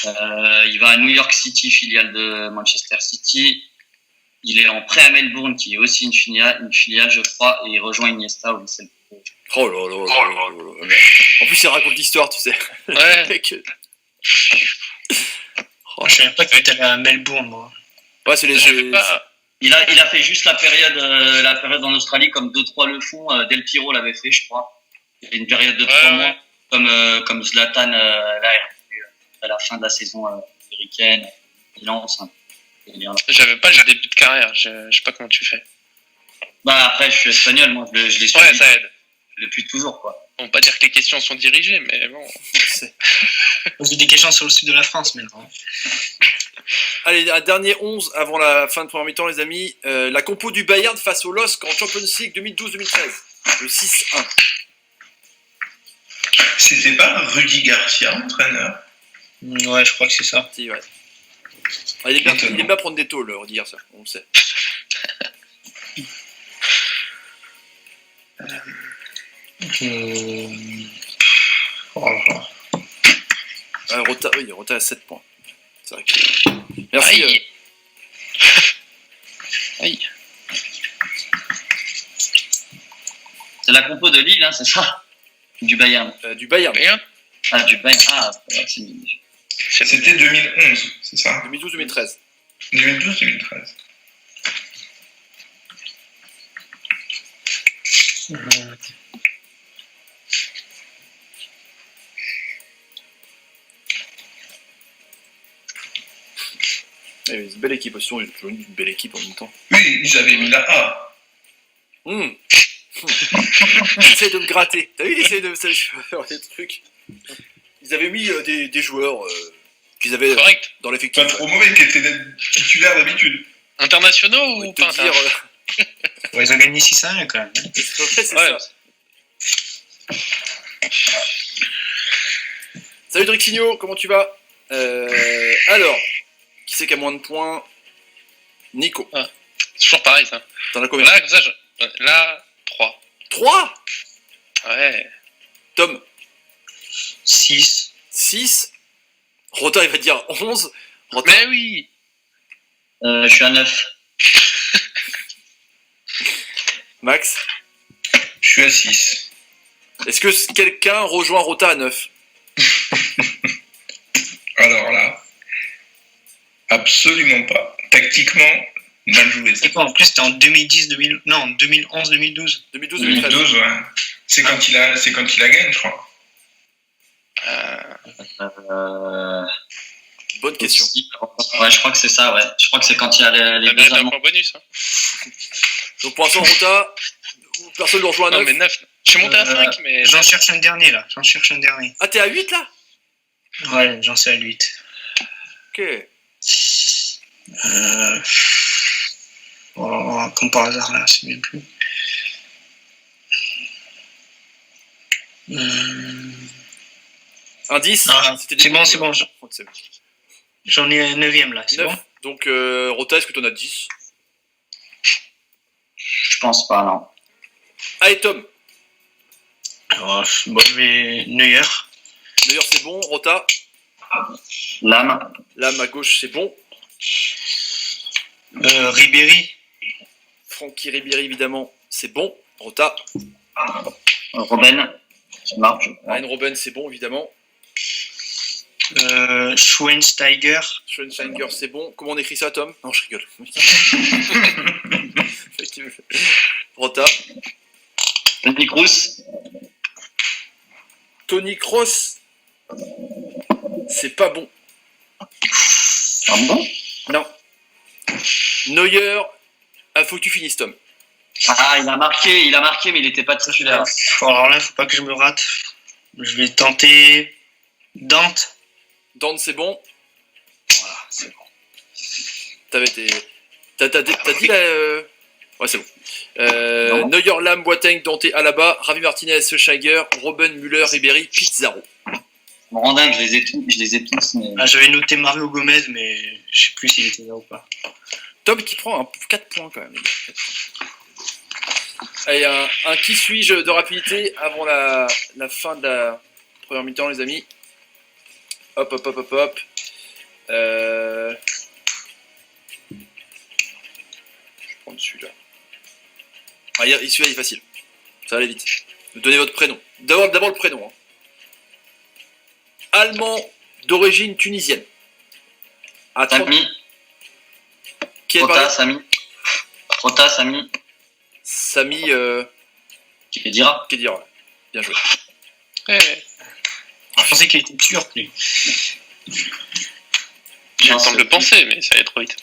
Il va à New York City, filiale de Manchester City. Il est en prêt à Melbourne, qui est aussi une filiale, je crois, et il rejoint Iniesta au lycée. Oh là là là là là là. En plus, il raconte l'histoire, tu sais. Ouais. Mec. Oh, je savais pas que t'allais à Melbourne, moi. Ouais, c'est les Je jeux. fais pas. Il a fait juste la période en Australie, comme 2-3 le font. Del Piro l'avait fait, je crois. Il y a une période de 3 Ouais, mois, ouais. comme Zlatan, là, à la fin de la saison américaine. Il lance. Hein. J'avais pas le début de carrière, je sais pas comment tu fais. Bah, après, je suis espagnol, moi, je l'ai suivi. Ouais, ça aide. Je l'ai depuis toujours, quoi. On va pas dire que les questions sont dirigées, mais bon. J'ai des questions sur le sud de la France maintenant. Allez, un dernier 11 avant la fin de première mi-temps, les amis. La compo du Bayern face au LOSC en Champions League 2012-2013. Le 6-1. C'était pas Rudy Garcia, entraîneur? Ouais, je crois que c'est ça. Si, ouais. Ah, il aime bien prendre des tôles, redire ça, on le sait. Oh là là. Rota, oui, Rota à 7 points. C'est vrai que... Merci. Aïe. Aïe. C'est la compo de Lille, hein, c'est ça? Du Bayern. Du Bayern. Rien. Ah, du Bayern. Ah, c'est mignon. C'était 2011, c'est ça? 2012-2013. 2012-2013. C'est une belle équipe, sinon ils ont toujours une belle équipe en même temps. Oui, ils avaient mis la A. Il essaie de me gratter. T'as vu, il essaie de faire des trucs. Ils avaient mis des joueurs qu'ils avaient Correct. dans Pas l'effectif. trop mauvais, qui étaient titulaires d'habitude. Internationaux Ouais, ou te pas dire, Ouais, ils ont gagné 6-1 quand même. c'est Ouais. ça. Salut Drixigno, comment tu vas? Alors, qui c'est qui a moins de points? Nico. C'est toujours pareil, ça. T'en as combien? Là, comme ça, là, 3. 3. Ouais. Tom, 6. 6. Rota, il va dire 11. Rota, Mais oui. Je suis à 9. Max. Je suis à 6. Est-ce que quelqu'un rejoint Rota à 9? Alors là, absolument pas. Tactiquement, mal joué. C'est quoi en plus? C'était en 2010, non, 2011, 2012. 2012-2013. 2012, ouais. C'est quand il a gagné, je crois. Bonne question. Ouais, je crois que c'est ça, ouais. Je crois que c'est quand il y a les Ça deux mérite un Allemands. point bonus. Hein. Donc pour l'instant, Rota, personne ne le rejoint à 9. Non, mais 9. Je suis monté à 5, mais. J'en cherche un dernier là. J'en cherche un dernier. Ah, t'es à 8 là? Ouais, j'en sais à 8. Ok. Oh, comme par hasard là, c'est même plus. Indice. Ah, C'était c'est des bon, c'est bon. Oh, c'est bon. J'en ai un 9ème là, c'est 9. bon? Donc Rota, est-ce que t'en as 10? Je pense pas, non. Allez Tom. Alors, bon, je vais Neuer. Neuer, c'est bon. Rota. Lame. Lame à gauche, c'est bon. Ribéry. Francky Ribéry, évidemment, c'est bon. Rota. Robben. Ça marche. Ryan Robben, c'est bon, évidemment. Schweinsteiger. Schweinsteiger, c'est bon. Comment on écrit ça, Tom? Non, je rigole. Rota. Tony Kroos. Tony Kroos, c'est pas bon. Ah bon? Non. Neuer, faut que tu finisses, Tom. Ah, il a marqué, mais il n'était pas titulaire. Alors là, faut pas que je me rate. Je vais tenter Dante. Dante, c'est bon. Voilà, c'est bon. T'as dit la. Ouais, c'est bon. Non. Neuer, Lam, Boateng, Dante, Alaba, Ravi Martinez, Scheiger, Robben, Müller, Ribéry, Pizarro. Mon randin, je les ai tous, mais. Ah, j'avais noté Mario Gomez, mais je sais plus s'il était là ou pas. Tom qui prend 4 points quand même, les gars. 4 points. Allez, un qui suis-je de rapidité avant la fin de la première mi-temps, les amis. Hop. Je vais prendre celui-là. Ah, celui-là il est facile. Ça va aller vite. Donnez votre prénom. D'abord le prénom. Hein. Allemand d'origine tunisienne. À 30... Sami. Qui est Rota, Sami. Rota, Sami. Sami Khedira. Khedira. Bien joué. Ouais. Je pensais qu'il était turc, lui. J'ai eu le temps de le penser, mais ça allait trop vite.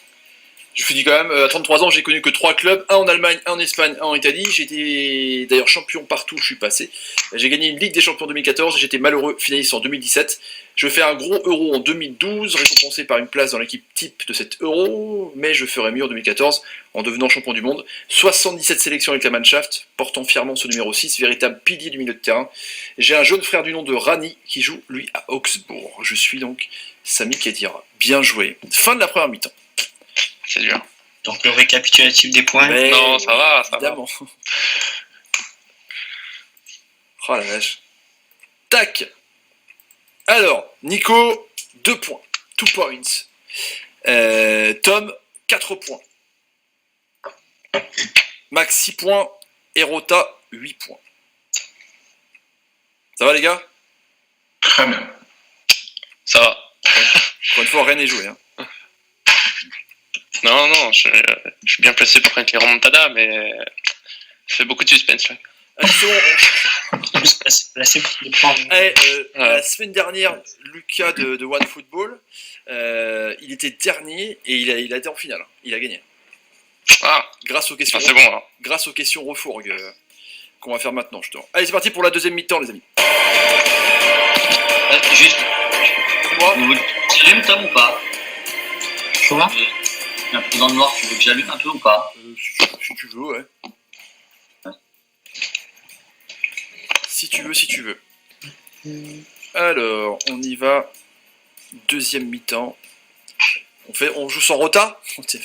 Je vous dis quand même, à 33 ans, j'ai connu que 3 clubs, un en Allemagne, un en Espagne, un en Italie. J'étais d'ailleurs champion partout où je suis passé. J'ai gagné une Ligue des Champions en 2014, j'étais malheureux finaliste en 2017. Je fais un gros Euro en 2012, récompensé par une place dans l'équipe type de cet Euro, mais je ferai mieux en 2014 en devenant champion du monde. 77 sélections avec la Mannschaft, portant fièrement ce numéro 6, véritable pilier du milieu de terrain. J'ai un jeune frère du nom de Rani qui joue, lui, à Augsbourg. Je suis donc Sami Khedira. Bien joué. Fin de la première mi-temps. C'est dur. Donc le récapitulatif des points. Mais Non, ça va. évidemment. Oh la vache. Tac. Alors, Nico, 2 points. 2 points. Tom, 4 points. Max, 6 points. Et Rota, 8 points. Ça va les gars? Très bien. Ça va. Encore une fois, rien n'est joué. Hein. Non, je suis bien placé pour prendre les remontadas, mais ça fait beaucoup de suspense là. Allez, c'est bon. Placé pour les prendre. Allez, la semaine dernière, Lucas de OneFootball, il était dernier et il a été en finale. Il a gagné. Ah, Grâce aux questions, c'est bon alors. grâce aux questions refourgues qu'on va faire maintenant, justement. Allez, c'est parti pour la deuxième mi-temps, les amis. Juste, Moi, j'allume Tom ou pas? Comment? Il y a un peu dans le noir, tu veux que j'allume un peu ou pas? si tu veux, ouais. Si tu veux. Alors, on y va. Deuxième mi-temps. On joue sans Rota? Ouais, c'est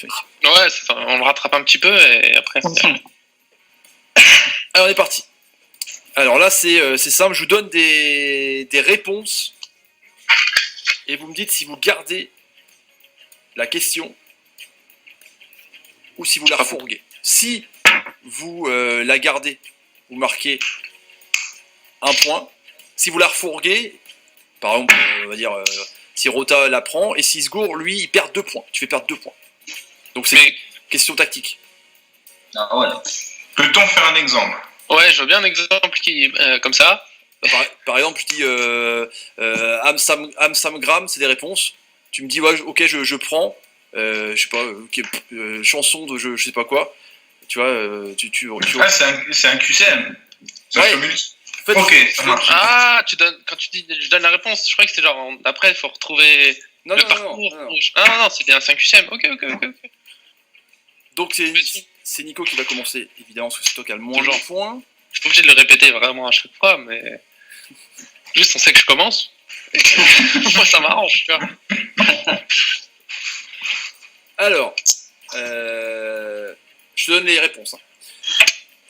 ça, on le rattrape un petit peu et après. Allez, on est parti. Alors là, c'est simple. Je vous donne des réponses. Et vous me dites si vous gardez la question ou si vous la refourguez. Si vous la gardez, vous marquez 1 point. Si vous la refourguez, par exemple, on va dire si Rota la prend, et si Sgour, lui, il perd 2 points. Tu fais perdre 2 points. Donc c'est question tactique. Ah ouais. Peut-on faire un exemple? Ouais, je veux bien un exemple qui comme ça. Par exemple, je dis Amsterdam, c'est des réponses. Tu me dis, ouais, ok, je prends, je sais pas, chanson de je sais pas quoi. Tu vois, Ah, c'est un QCM. C'est Ouais. un multi. En fait, Ok, ça marche. Ah, quand tu dis je donne la réponse, je crois que c'est genre après il faut retrouver non, le non, parcours. non. Non, c'est bien 5 QCM. Ok. Donc c'est Nico qui va commencer, évidemment, parce que c'est toi qui as le moins Toujours. de points. Je suis pas obligé de le répéter vraiment à chaque fois, mais juste on sait que je commence. Et que moi ça m'arrange, tu vois. Alors, je te donne les réponses. Hein.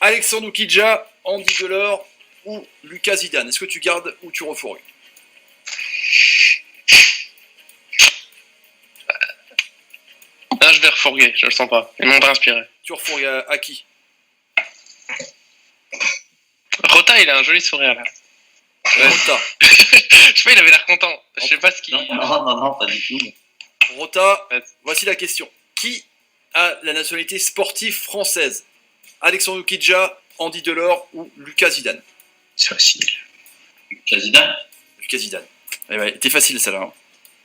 Alexandre Oukidja, Andy Delors ou Lucas Zidane. Est-ce que tu gardes ou tu refourgues? refourgué, je le sens pas. Et non pas inspiré. Tu refourgues à qui? Rota, il a un joli sourire là. Rota. Je sais pas, il avait l'air content. Je sais pas ce qu'il. Non, pas du tout. Rota, Ouais. voici la question. Qui a la nationalité sportive française? Alexandre Kidja, Andy Delors ou Lucas Zidane? C'est facile. Zidane. Lucas Zidane. Eh ouais, c'était facile celle-là. Hein.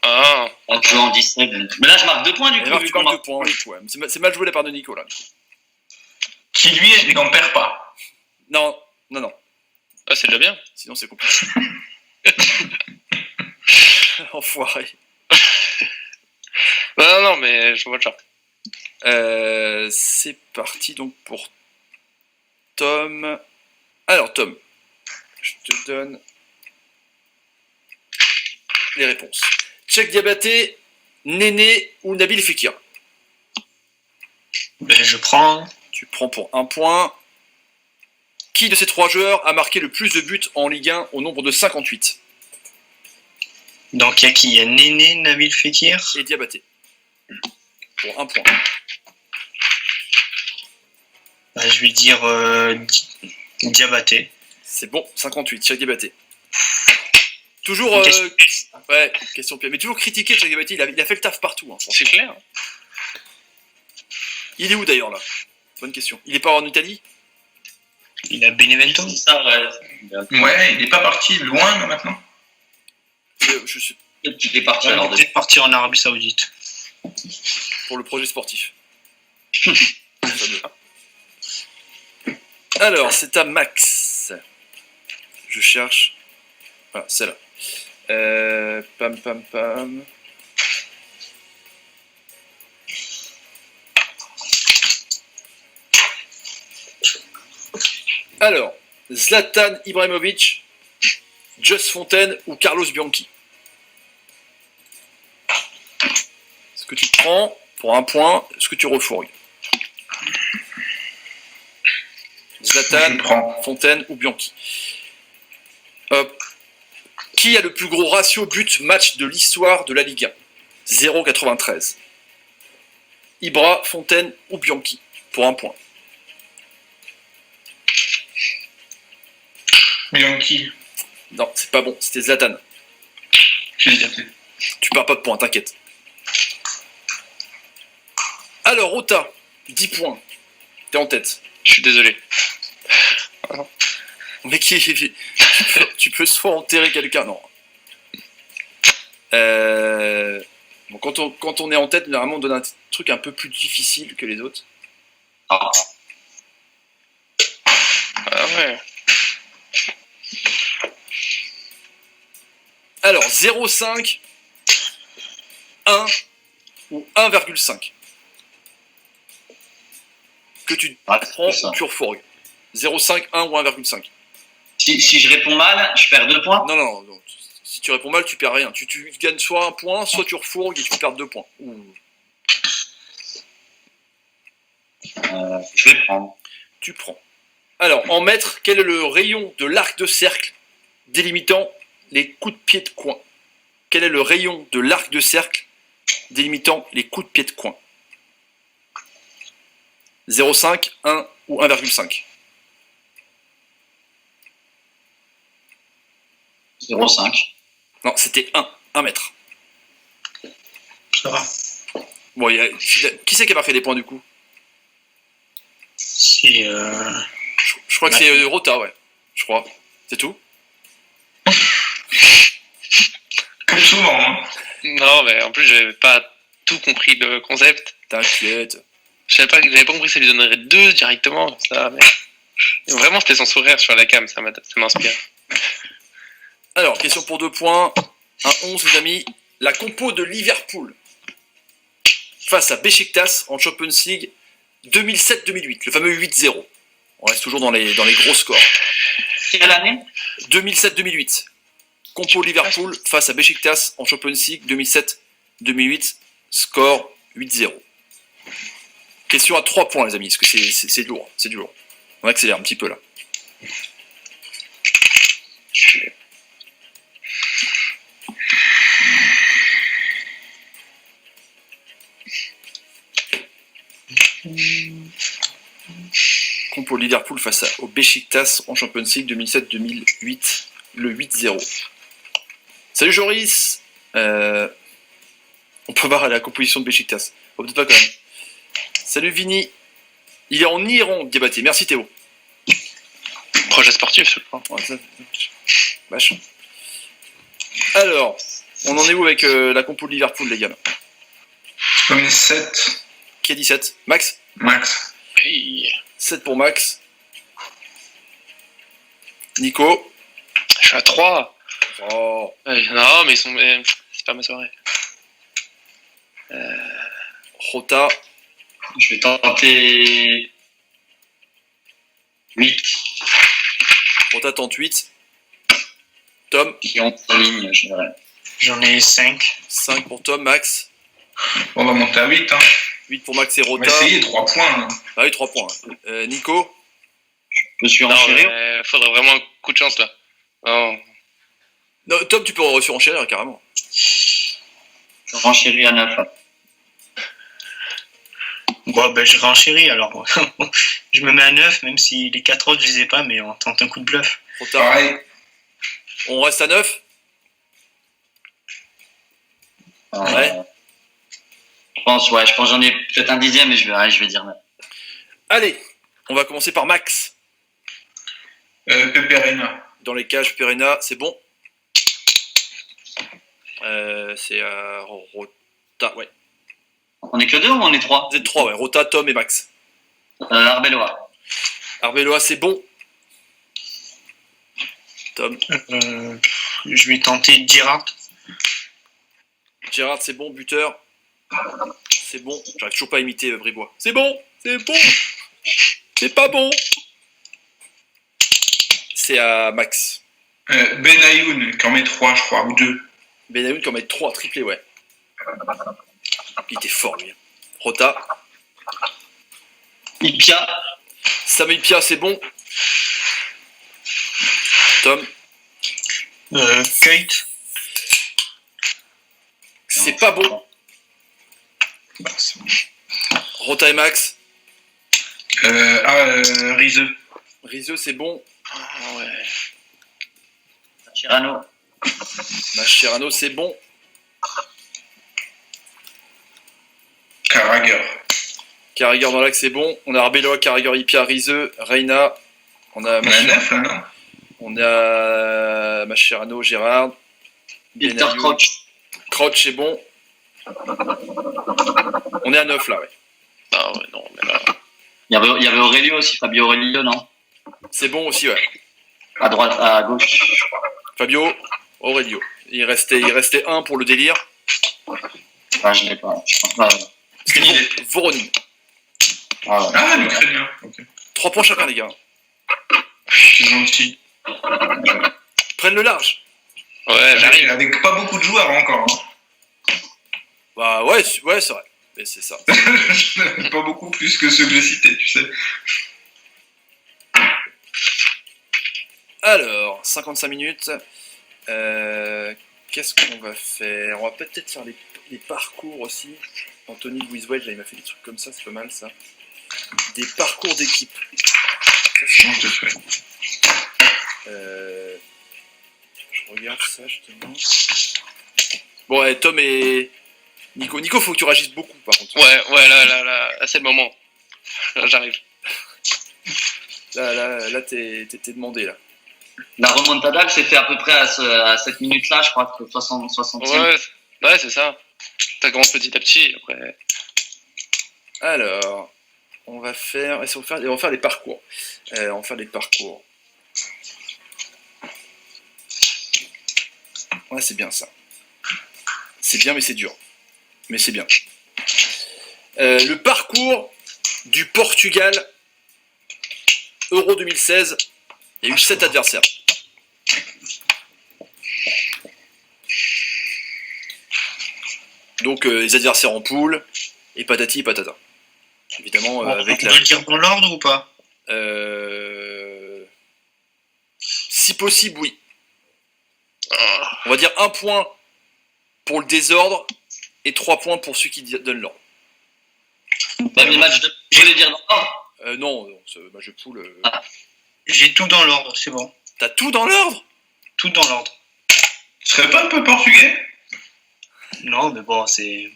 Ah, On joue en 17. Mais là, je marque 2 points du Et coup. Marc, vu tu qu'on marques marque- 2 points. Ouais. C'est mal joué de la part de Nico là. Qui lui n'en perd pas. Non. ah c'est déjà bien. Sinon c'est compliqué. Enfoiré. Non, mais je vois le genre. C'est parti donc pour Tom. Alors Tom, je te donne les réponses. Cheikh Diabaté, Néné ou Nabil Fekir? Ben, je prends. Tu prends pour 1 point. Qui de ces 3 joueurs a marqué le plus de buts en Ligue 1 au nombre de 58? Donc, il y a qui? Il y a Néné, Nabil Fekir. Et Diabaté. Pour 1 point. Ben, je vais dire Diabaté. C'est bon, 58, Cheikh Diabaté. Toujours. Une question. Ouais, question piège. Mais toujours critiqué, Cheikh Diabaté, il a fait le taf partout. Hein, C'est clair. Il est où d'ailleurs là? Bonne question. Il est pas en Italie? Il a Benevento. C'est ça, ouais. Ouais, il n'est pas parti loin là, maintenant. Je suis Tu es parti Il alors est de. peut-être parti en Arabie Saoudite. pour le projet sportif. Fameux. Alors, c'est à Max. Je cherche. Voilà, c'est là. Pam. Alors, Zlatan Ibrahimovic, Just Fontaine ou Carlos Bianchi? Est-ce que tu te prends pour 1 point? Est-ce que tu refourgues? Je Zlatan, prends. Fontaine ou Bianchi? Hop. Qui a le plus gros ratio but-match de l'histoire de la Ligue 1? 0,93. Ibra, Fontaine ou Bianchi? Pour 1 point. Bianchi. Non, c'est pas bon, c'était Zlatan. J'ai dit. Tu perds pas de points, t'inquiète. Alors, Ota, 10 points. T'es en tête. Je suis désolé. Mais tu peux soit enterrer quelqu'un, non. Bon, quand on est en tête, généralement on donne un truc un peu plus difficile que les autres. Ah, Ah ouais. Alors, 0,5, 1 ou 1,5. Que tu prends c'est ça. ou tu refourgues. 0,5, 1 ou 1,5. Si je réponds mal, je perds 2 points. Non. Si tu réponds mal, tu perds rien. Tu gagnes soit 1 point, soit tu refourgues et tu perds 2 points. Je vais prendre. Tu prends. Alors, en mètres, quel est le rayon de l'arc de cercle délimitant les coups de pied de coin? Quel est le rayon de l'arc de cercle délimitant les coups de pied de coin? 0,5, 1 ou 1,5? 0,5. Non, c'était 1 mètre. Ça va. Bon, qui c'est qui a marqué des points du coup? C'est. Je crois que c'est Rota, ouais. Je crois. C'est tout? Comme souvent. Hein. Non, mais en plus, j'avais pas tout compris le concept. T'inquiète. J'avais pas compris que ça lui donnerait 2 directement, comme ça, mais. Et vraiment, c'était son sourire sur la cam, ça m'inspire. Alors, question pour 2 points. Un 11, les amis. La compo de Liverpool face à Beşiktaş en Champions League 2007-2008, le fameux 8-0. On reste toujours dans les gros scores. Quelle année? 2007-2008. Compo Liverpool face à Beşiktaş en Champions League 2007-2008, score 8-0. Question à 3 points, les amis, parce que c'est lourd, c'est du lourd. On accélère un petit peu là. pour Liverpool face au Beşiktaş en Champions League 2007-2008, le 8-0. Salut Joris. On peut voir la composition de Beşiktaş. Oh, peut-être pas quand même. Salut Vini. Il est en Iran, Diabaté. Merci Théo. Projet sportif, je crois. Ouais, vache. Alors, on en est où avec la compo de Liverpool, les gars? On est 7. Qui a dit 7? Max? Max. Hey. 7 pour Max. Nico? Je suis à 3. Oh. Non, mais ils sont. C'est pas ma soirée. Rota? Je vais tenter 8. Rota tente 8. Tom? Qui ont en ligne, je dirais. J'en ai 5. 5 pour Tom. Max? On va monter à 8. Hein. 8 pour Max et On va Rota. essayer 3 points. Hein. Ah oui, 3 points. Nico? Je me suis Non, enchérir. faudrait vraiment un coup de chance là. Non. Non, Tom, tu peux surenchérir carrément. Je renchéris à 9. Bon, ben je renchéris alors. Je me mets à 9, même si les 4 autres je les ai pas, mais on tente un coup de bluff. Rota? Pareil. On reste à 9? Ouais. Je pense j'en ai peut-être un dixième, mais je vais dire 9. Allez, on va commencer par Max. Peperena. Dans les cages, Perena, c'est bon. C'est Rota, ouais. On est que 2 ou on est 3? Vous êtes 3, ouais. Rota, Tom et Max. Arbeloa. Arbeloa, c'est bon. Tom. Je vais tenter Girard. Gérard, c'est bon. Buteur. C'est bon. J'arrive toujours pas à imiter Bribois. C'est bon. C'est bon. C'est pas bon. C'est à Max. Benayoun, qui en met 3, je crois, ou 2. Benayoun qui en met 3, triplé, ouais. Il était fort, lui. Rota. Ipia. Sami Pia, c'est bon. Tom. Kate. C'est pas bon. Bah, c'est bon. Rota et Max. Rizeux. Rizeux, c'est bon. Ah ouais. Tirano. Mascherano, c'est bon. Carragher. Carragher dans l'axe, c'est bon. On a Arbeloa, Carragher, Ipia, Rizeux, Reina. On a On a 9 là, non? On a Mascherano, Gérard. Peter Benayoun. Crouch. Crouch, c'est bon. On est à 9 là, ouais. Ah ouais, non, mais là. Il y avait Aurelio aussi, Fabio Aurelio, non? C'est bon aussi, ouais. À droite, à gauche. Fabio, Aurelio. Il restait 1 pour le délire. Ah, je l'ai pas. Je pense pas. C'était Voronin. Ah, ouais. Ah, l'Ukrainien. Ok. 3 points chacun, les gars. C'est gentil. Prennent le large. Ouais, j'arrive. Avec pas beaucoup de joueurs encore. Hein. Bah ouais, c'est vrai. Mais c'est ça. Pas beaucoup plus que ceux que j'ai cités, tu sais. Alors, 55 minutes. Qu'est-ce qu'on va faire? On va peut-être faire les parcours aussi. Anthony Louiswell, là, il m'a fait des trucs comme ça, c'est pas mal ça. Des parcours d'équipe. Ça, c'est- Non, je te fais. Je regarde ça justement. Bon, ouais, Tom et Nico. Nico, faut que tu réagisses beaucoup par contre. Ouais, là, c'est le moment. Là, j'arrive. Là, t'es demandé là. La remontada, elle s'est fait à peu près à cette minute-là, je crois que 60. Ouais, c'est ça. Ça commence petit à petit, après. Alors, on va faire les parcours. On va faire les parcours. Ouais, c'est bien ça. C'est bien, mais c'est dur. Mais c'est bien. Le parcours du Portugal Euro 2016. Il y a eu 7 adversaires. Donc, les adversaires en poule, et patati et patata. Évidemment, avec On la. va le dire dans l'ordre ou pas? Si possible, oui. On va dire 1 point pour le désordre et 3 points pour celui qui donne l'ordre. Même les matchs de. Je voulais dire non. Non, ce match de poule. J'ai tout dans l'ordre, c'est bon. T'as tout dans l'ordre? Tout dans l'ordre. Tu serais pas un peu portugais? Non, mais bon, c'est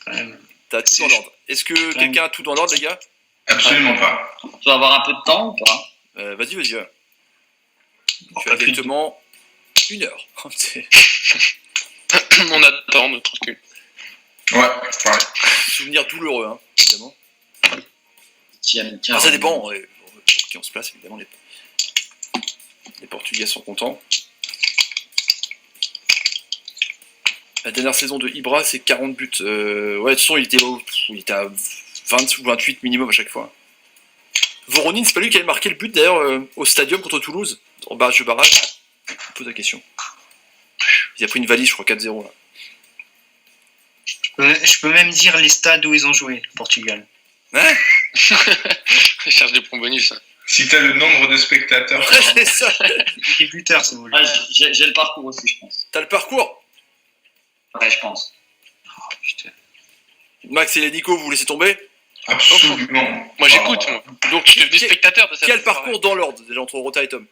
quand même. T'as tout dans l'ordre. Est-ce que quelqu'un a tout dans l'ordre, les gars? Absolument pas. Tu vas avoir un peu de temps ou pas? Vas-y, ouais. Bon, Tu as pas plus de- exactement 1 heure. C'est On attend, nous, tranquille. Ouais. souvenir douloureux, hein, évidemment. Tiens, Enfin, ça dépend. Pour qui on se place, évidemment, les Portugais sont contents. La dernière saison de Ibra, c'est 40 buts. Ouais, de toute façon, il était à 20 ou 28 minimum à chaque fois. Voronin, c'est pas lui qui avait marqué le but d'ailleurs au stadium contre Toulouse, en barrage de barrage. Je pose la question. Il a pris une valise, je crois, 4-0 là. Je peux même dire les stades où ils ont joué, le Portugal. Hein? Je cherche des points bonus. Hein. Si t'as le nombre de spectateurs. Ouais, c'est ça. Les buteurs, si vous voulez. Ah, j'ai le parcours aussi, je pense. T'as le parcours. Ouais, je pense. Oh, putain. Max et Nico, vous vous laissez tomber? Absolument. Moi, j'écoute, moi. Donc, Je suis devenu spectateur de cette quel soirée. parcours dans l'ordre, déjà, entre Rota et Tom?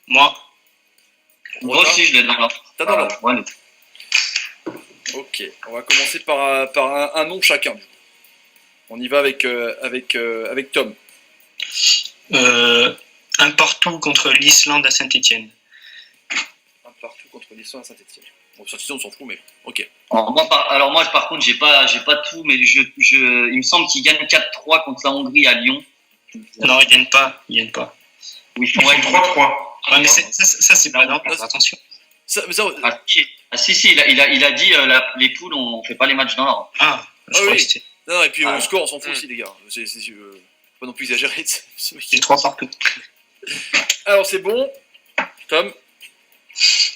Moi, Moi aussi, je l'ai dans l'ordre. T'as dans l'ordre. Ouais, Ok, on va commencer par un nom chacun. On y va avec Tom. un partout contre l'Islande à Saint-Etienne. Un partout contre l'Islande à Saint-Etienne. Bon, Saint-Etienne, on s'en fout, mais ok. Alors moi, par contre, j'ai pas tout, mais il me semble qu'ils gagnent 4-3 contre la Hongrie à Lyon. Non, ils gagnent pas. Oui, Ils sont 3-3. Ouais, mais ça c'est pas dans l'ordre, attention. Ça, Si, il a dit les poules, on fait pas les matchs dans l'ordre. Ah, je Ah crois oui. que c'était non, et puis Ah. au score, on s'en fout aussi, les gars. C'est pas non plus exagéré. les 3 partout. Alors, c'est bon. Tom,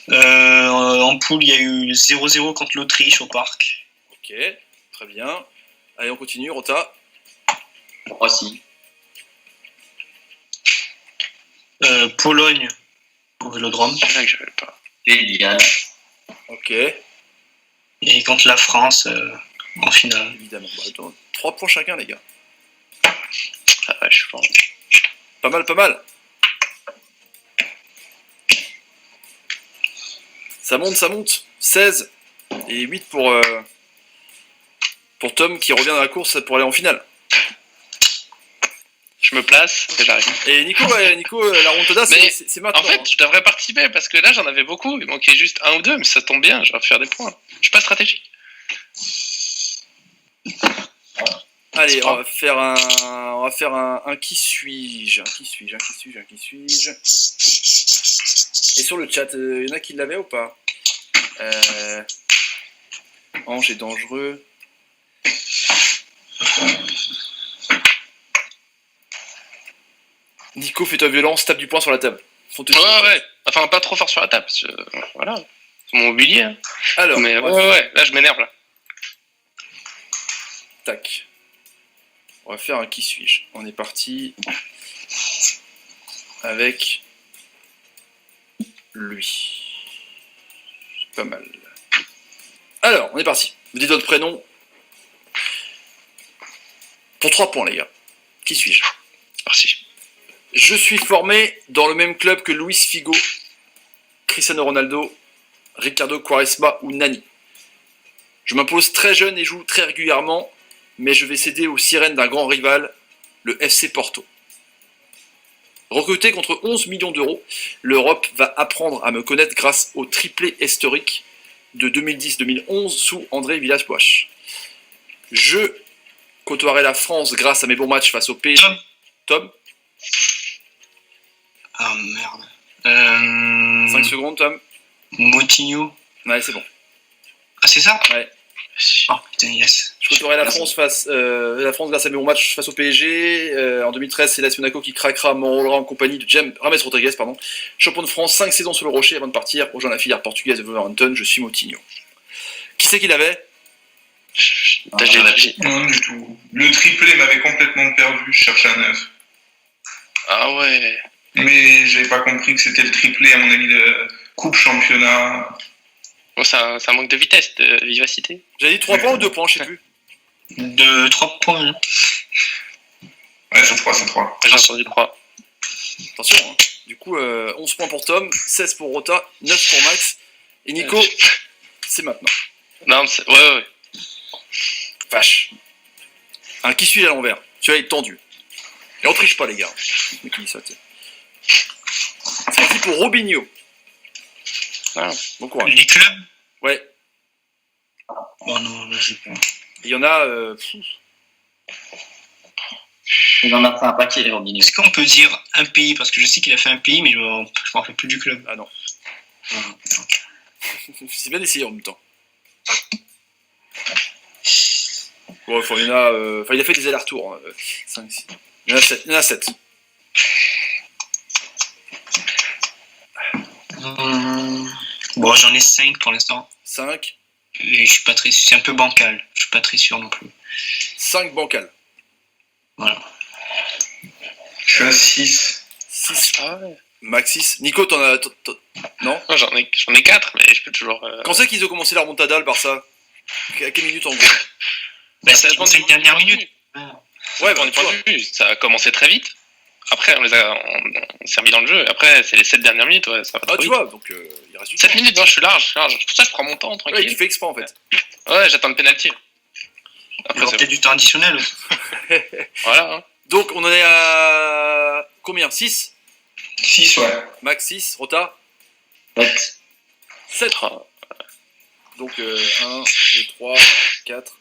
En poule, il y a eu 0-0 contre l'Autriche au parc. ok, très bien. Allez, on continue. Rota, Aussi. Pologne au Vélodrome. C'est vrai que j'avais pas. Légal. ok, Et contre la France en finale. évidemment. Bah, attends, 3 points chacun, les gars. Ah ouais, je suis fort. Pas mal, pas mal. Ça monte. 16 et 8 pour Tom qui revient dans la course pour aller en finale. Je me place et j'arrive. Et Nico, la remontada, Mais, c'est maintenant. En fait, je devrais participer parce que là, j'en avais beaucoup. Il manquait juste 1 ou 2, mais ça tombe bien, je vais faire des points. Je suis pas stratégique. Allez, c'est on va faire un qui suis-je. Et sur le chat, il y en a qui l'avaient ou pas? Ange est dangereux. Nico, fais-toi violence, tape du poing sur la table. Ouais. Enfin, pas trop fort sur la table. Parce que, voilà. C'est mon mobilier. Hein. Alors, Mais ouais. Là, je m'énerve, là. tac. On va faire un qui suis-je. On est parti avec lui. Pas mal. Alors, on est parti. Vous dites votre prénom. Pour 3 points, les gars. Qui suis-je? Merci. Je suis formé dans le même club que Luis Figo, Cristiano Ronaldo, Ricardo Quaresma ou Nani. Je m'impose très jeune et joue très régulièrement, mais je vais céder aux sirènes d'un grand rival, le FC Porto. Recruté contre 11 millions d'euros, l'Europe va apprendre à me connaître grâce au triplé historique de 2010-2011 sous André Villas-Boas. Je côtoierai la France grâce à mes bons matchs face au PSG. Tom, Ah merde. 5 secondes, Tom. Moutinho. Ouais, c'est bon. Ah, c'est ça? Ouais. Oh putain, yes. Je côtoierai la France grâce à mes bons matchs face au PSG. En 2013, c'est l'AS Monaco qui craquera, m'enrôlera en compagnie de James Rodriguez, champion de France, 5 saisons sur le rocher avant de partir, rejoint la filière portugaise de Wolverhampton. Je suis Moutinho. Qui c'est qu'il avait? Non, du tout. Le triplé m'avait complètement perdu. Je cherchais un 9. Ah ouais. Mais j'avais pas compris que c'était le triplé, à mon avis, de Coupe Championnat. Bon, c'est un manque de vitesse, de vivacité. J'avais dit 3 points ou 2 points, je sais plus. 3 points. Hein. Ouais, c'est 3, c'est 3. J'ai entendu 3. Attention, hein. Du coup, 11 points pour Tom, 16 pour Rota, 9 pour Max. Et Nico, c'est maintenant. Non, ouais. Vache. Un qui suit à l'envers. Tu vas être tendu. Et on triche pas, les gars. Mais qui dit ça, t'sais. C'est parti pour Robinho. Ah. Bon courage. Les clubs? Ouais. Bon, non, je sais pas. Il y en a. Il en a fait un paquet, les Robinho. Est-ce qu'on peut dire un pays? Parce que je sais qu'il a fait un pays, mais je m'en rappelle plus du club. Ah non. C'est bien d'essayer en même temps. Bon, il y en a. Enfin, il a fait des allers-retours. Hein. 5, 6. Il y en a 7. Il y en a 7. Bon, j'en ai 5 pour l'instant. 5. Et je suis pas très. C'est un peu bancal. Je suis pas très sûr non plus. 5 bancales. Voilà. Je suis à 6. 6. Ah ouais. Max 6. Nico, t'en as. Non? Moi, j'en ai 4, mais je peux toujours. Quand c'est qu'ils ont commencé la remontada, le Barça? À quelle minute en gros? Bah, Ça c'est dépend les du 5 dernières point de minutes. vue. Ouais, Point bah, de point de vue, ça a commencé très vite. Après, on s'est remis dans le jeu. Après, c'est les 7 dernières minutes, ouais, ça va ah, trop tu vite. vois, donc il reste du temps. 7 minutes, non, je suis large. C'est pour ça que je prends mon temps, Ouais, tranquille. tu fais exprès en fait. Ouais, j'attends le penalty. Il y Après, aura c'est peut-être du temps additionnel aussi. bon. Voilà. Hein. Donc, on en est à. Combien? 6? 6, ouais. Max 6, Rota 7. 7. Ah. Donc 1, 2, 3, 4,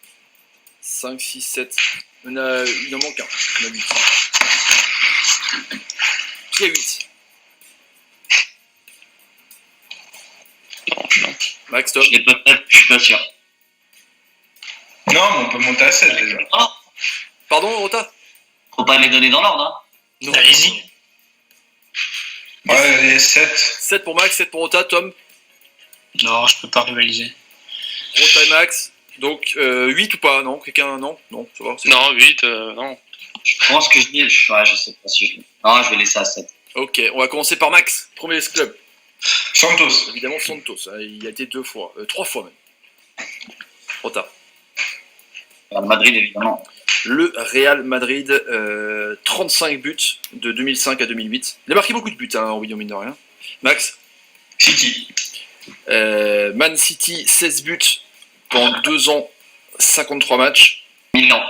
5, 6, 7. Il en manque un. On a 8. Qui a 8? Non. Max, Tom. Je l'ai peut-être, je suis pas sûr. Non, mais on peut monter à 7 déjà. Pardon, Rota? Faut pas les donner dans l'ordre, hein. Non. Allez-y. Ouais, allez, 7. 7 pour Max, 7 pour Rota, Tom. Non, je peux pas rivaliser. Rota et Max. Donc 8 ou pas? Non, quelqu'un? Non, non, ça va. Non, 8, non. Je pense que je dis, ouais, je sais pas si je l'ai. Non, je vais laisser à 7. Ok, on va commencer par Max. Premier club. Santos. Évidemment, Santos. Hein, il a été 2 fois. 3 fois même. Rota. Madrid, évidemment. Le Real Madrid, 35 buts de 2005 à 2008. Il a marqué beaucoup de buts, hein, Robinho, mine de rien. Max. City. Man City, 16 buts pendant 2 ans, 53 matchs. Milan.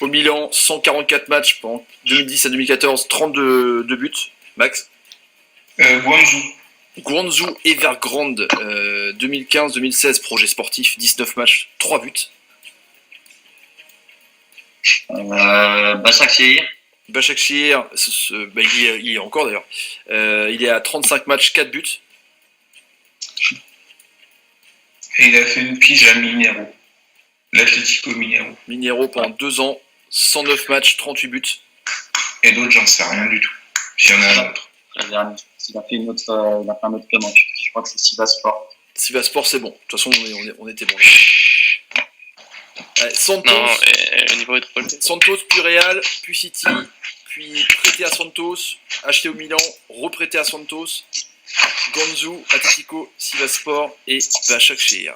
Au Milan, 144 matchs pendant 2010 à 2014, 32 buts. Max. Guangzhou. Guangzhou Evergrande, 2015-2016, projet sportif, 19 matchs, 3 buts. Başakşehir. Başakşehir, bah, il y est encore d'ailleurs. Il est à 35 matchs, 4 buts. Et il a fait une pige à Minero. L'Atlético Minero. Minero pendant 2 ans, 109 matchs, 38 buts. Et d'autres, j'en sais rien du tout. S'il y en a un autre. Le dernier. Il a fait il a fait un autre club en Turquie. Je crois que c'est Sivasspor. Sivaspor, c'est bon. De toute façon, on était bon. Allez, Santos. Non, le niveau est trop élevé. Santos, puis Real, puis City, puis prêté à Santos, acheté au Milan, reprêté à Santos, Guangzhou, Atletico, Sivaspor et Başakşehir.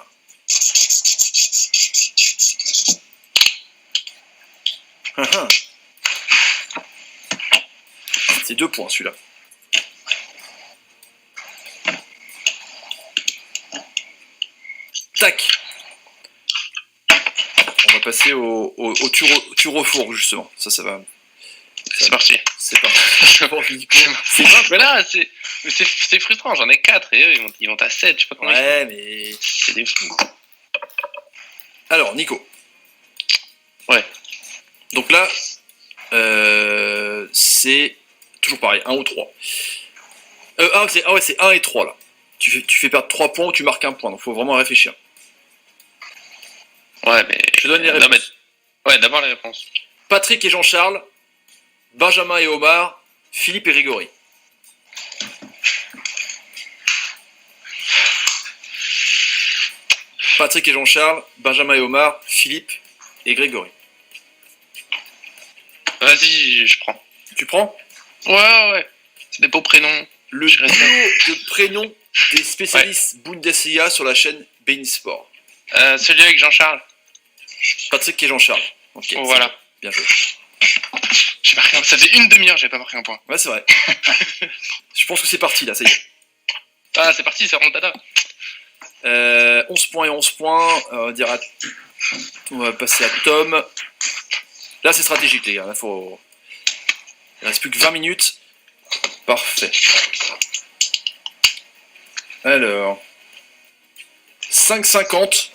C'est 2 points celui-là. Tac. On va passer au Turofour justement. Ça va. C'est parti. C'est parti. Bon, Nico, c'est pas. Mais là, c'est frustrant, j'en ai 4 et eux, ils montent à 7, je sais pas comment Ouais, mais. c'est des fous. Alors, Nico. Ouais. Donc là, c'est toujours pareil, 1 ou 3. C'est 1 et 3 là. Tu fais perdre 3 points ou tu marques 1 point, donc faut vraiment réfléchir. Ouais, mais. Je te donne les Non, réponses. mais... Ouais, d'abord les réponses. Patrick et Jean-Charles, Benjamin et Omar, Philippe et Grégory. Patrick et Jean-Charles, Benjamin et Omar, Philippe et Grégory. Vas-y, je prends. Tu prends? Ouais. C'est des beaux prénoms. Le Je duo reste de prénoms des spécialistes Bundesliga sur la chaîne Bein Sport. Celui avec Jean-Charles. Patrick et Jean-Charles. Ok, Voilà. Bien joué. J'ai marqué ça faisait une demi-heure, j'avais pas marqué un point. Ouais, c'est vrai. Je pense que c'est parti, là, ça y est. Ah, c'est parti, c'est remontada. 11 points et 11 points. On va passer à Tom. Là, c'est stratégique, les gars. Là, il reste plus que 20 minutes. Parfait. Alors. 5,50.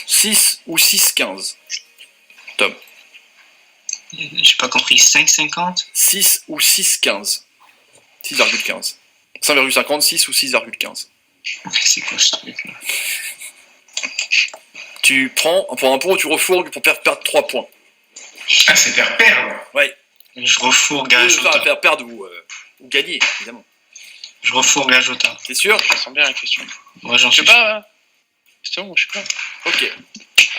6 ou 6,15. Tom. J'ai pas compris. 5,50 6 ou 6,15. 6,15. 5,50, 6 ou 6,15. C'est quoi ce truc? Tu prends pour un point ou tu refourgues pour perdre 3 points. Ah, c'est faire perdre. Je refourgue à Jota. Faire perdre ou gagner, évidemment. Je refourgue à Jota. T'es sûr? Je sens bien la question. Moi, j'en Je sais suis sûr. pas. Question, je sais pas. Ok.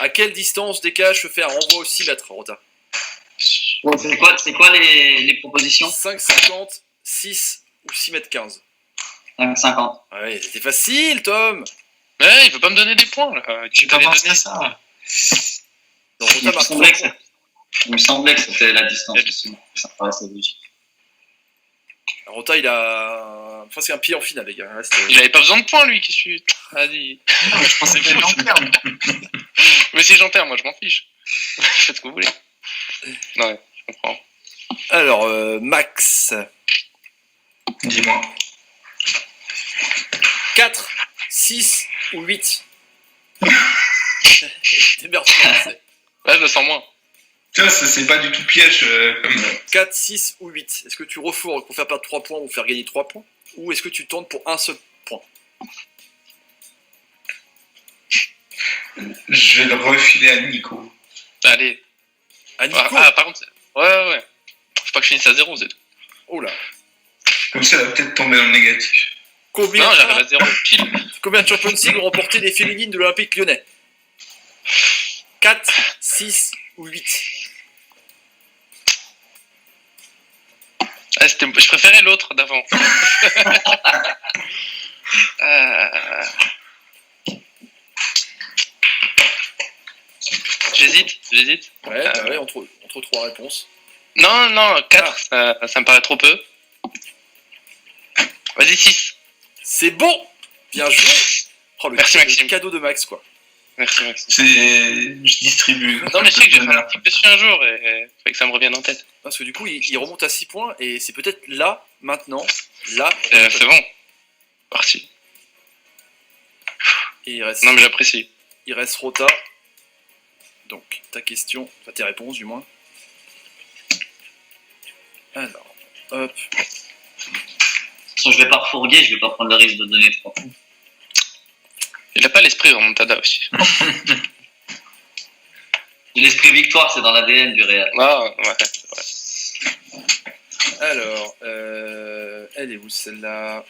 À quelle distance d'écart je fais un renvoi au 6 mètres, Rota? C'est quoi les propositions? 5,50, 6 ou 6 mètres 15. 5,50. Ouais, c'était facile, Tom. Ouais, il veut pas me donner des points là. J'ai pas pensé à ça. Donc, Rota marque 3 points. Il me semblait que c'était la distance aussi. Ça paraissait logique. Rota, il a presque un pied en finale, les gars. Là, Il avait pas besoin de points lui, qu'est-ce que tu. Vas-y. Je pensais que j'en perdre. Mais si j'en perds, moi je m'en fiche. Faites ce que vous voulez. Ouais, je comprends. Alors, Max. Dis-moi. 4, 6 ou 8. T'es bien, c'est Là, je le sens moins. Tu vois, c'est pas du tout piège. 4, 6 ou 8. Est-ce que tu refourgues pour faire perdre 3 points ou faire gagner 3 points? Ou est-ce que tu tentes pour un seul point? Je vais le refiler à Nico. Allez. À Nico? Par contre. Ouais. Faut pas que je finisse à 0, c'est tout. Oh là. Comme ça, elle va peut-être tomber dans le négatif. Combien, Non, j'arrive à 0 pile. combien de Champions League ont remporté les féminines de l'Olympique lyonnais? 4, 6 ou 8? Ah, je préférais l'autre d'avant. J'hésite. Ouais, entre 3 réponses. Non, 4, ça me paraît trop peu. Vas-y, 6. C'est bon! Bien joué! Oh, Merci, le Maxime. cadeau de Max, quoi. Merci. Je distribue. Non, mais je sais que j'ai fait un petit peu dessus un jour et faut que ça me revienne en tête. Parce que du coup, il remonte à 6 points et c'est peut-être là, maintenant, là. C'est bon. Parti. Et il reste, Non, mais j'apprécie. il reste Rota. Donc, ta question, enfin tes réponses du moins. Alors, hop. De toute façon, je vais pas refourguer, je vais pas prendre le risque de donner 3 points. Il a pas l'esprit remontada aussi. L'esprit victoire, c'est dans l'ADN du Real. Ah, ouais. Alors, elle est où celle-là?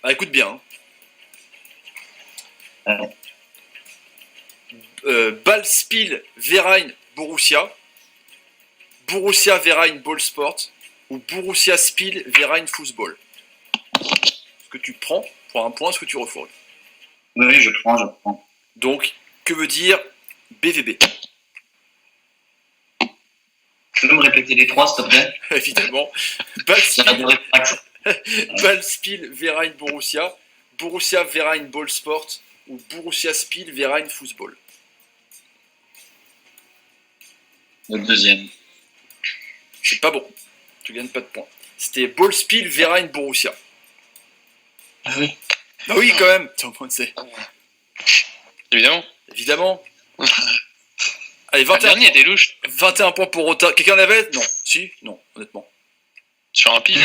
Ah, écoute bien. Ballspiel Verein Borussia, Borussia Verein Ballsport ou Borussia Spiel Verein Fußball. Est-ce que tu prends pour un point, est-ce que tu refourgues? Oui, je prends. Donc, que veut dire BVB? Tu peux me répéter les 3, s'il te plaît? Évidemment. J'ai adoré Max. Ballspiel Verein Borussia, Borussia Verein Ballsport ou Borussia Spiel Verein Fußball. Le deuxième. C'est pas bon. Tu gagnes pas de points. C'était Ballspiel Verein Borussia. Ah oui. Ah oui, quand même. Tiens, on sait. Évidemment. Évidemment. Allez, Le 21 dernier était louche. 21 points pour Rota. Quelqu'un l'avait? Non. Si? Non, honnêtement. Sur un pif.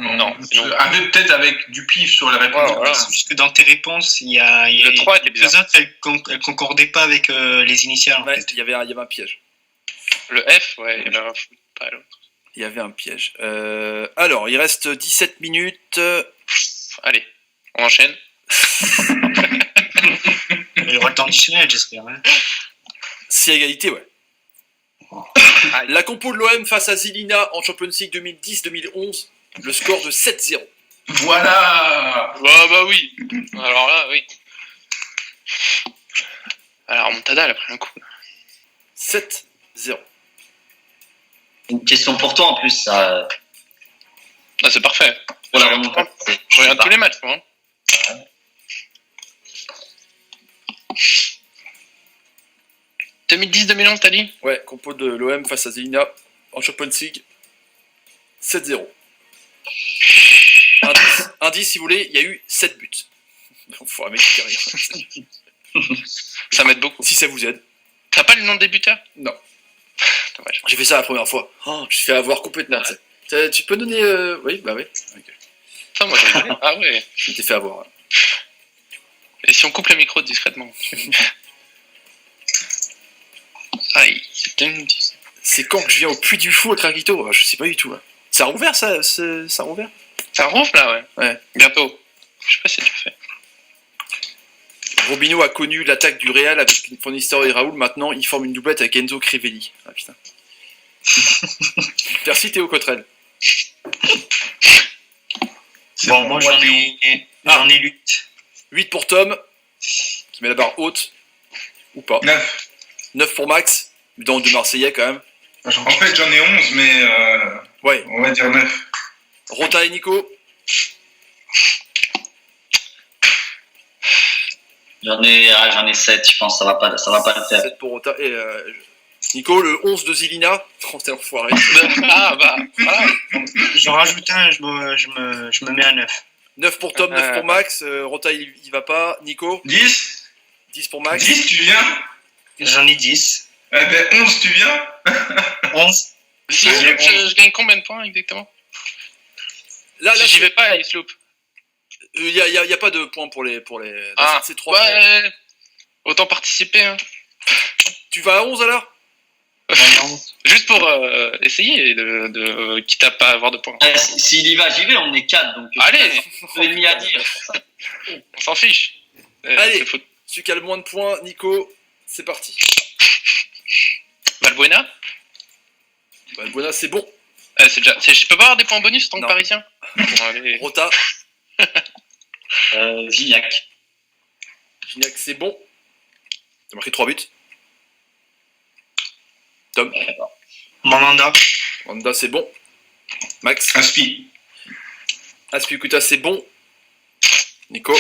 Non. Peut-être avec du pif sur les réponses. Voilà. C'est juste que dans tes réponses, il y a Le 3 était bizarre. quelques-uns, elles concordaient pas avec les initiales. En Ouais, fait. il y avait un piège. Le F, ouais, il y avait un foot, pas l'autre. Il y avait un piège. Alors, il reste 17 minutes. Allez, on enchaîne. Il y aura le temps additionnel, j'espère. Hein. C'est égalité, ouais. La compo de l'OM face à Zilina en Champions League 2010-2011. Le score de 7-0. Voilà. Bah oui. Alors là, oui. Alors, Montada, elle a pris un coup. 7-0. Une question pour toi en plus, ça, Ah, c'est parfait. pour la remontade. Je regarde tous les matchs, moi. Hein. 2010-2011, t'as dit? Ouais, compo de l'OM face à Zelina en Champions League. 7-0. Indice, si vous voulez, il y a eu 7 buts. Donc, faut un mec qui dit rien. Ça m'aide beaucoup. Si ça vous aide. T'as pas le nom de débuteur? Non. Dommage. J'ai fait ça la première fois. Oh, je me suis fait avoir complètement. Tu peux donner. Oui, bah oui. Okay. Ça, moi, j'ai rigolé. Ah ouais. Je m'étais fait avoir. Et si on coupe le micro discrètement? Aïe, c'est 2010. C'est quand que je viens au Puy du Fou à Krakito? Je sais pas du tout. Là. Ça a rouvert ça a rouvert? Ça rouvre là, ouais. Ouais. Bientôt. Je sais pas si tu fait. Robinho a connu l'attaque du Real avec Van Nistelrooy et Raoul. Maintenant, il forme une doublette avec Enzo Crivelli. Ah putain. Merci Théo Cotrel. Bon, moi j'en ai 8. 8 pour Tom, qui met la barre haute. Ou pas. 9. 9 pour Max, dans de Marseillais quand même. En fait, j'en ai 11, mais Ouais. on va dire 9. Rota et Nico. J'en ai 7, je pense, ça va pas le faire. 7 pour Rota. Et Nico, le 11 de Zilina. Oh, t'es enfoiré. Ah bah, voilà. J'en rajoute un, je me mets à 9. 9 pour Tom, 9 pour Max. Rota, il va pas. Nico, 10. 10 pour Max. 10, tu viens. J'en ai 10. Eh ben, 11, tu viens. 11. Si je gagne combien de points exactement? Là, Si j'y vais pas, il se loupe. il y a pas de points pour les. Ah, c'est 3 points. ouais. Autant participer, hein. Tu vas à 11 alors? Juste pour essayer de quitte à pas avoir de points. S'il y va, j'y vais, on est 4, donc Allez, 2,5 à dire. on s'en fiche. Allez. C'est foot. Celui qui a le moins de points, Nico, c'est parti. Valbuena, Valbuena, c'est bon. je peux pas avoir des points bonus en tant que Non. parisien. Bon, allez. Rota, Gignac. Gignac, c'est bon. T'as marqué 3 buts. Tom, Mandanda. Wanda, c'est bon. Max, Aspi. Aspikuta, c'est bon. Nico.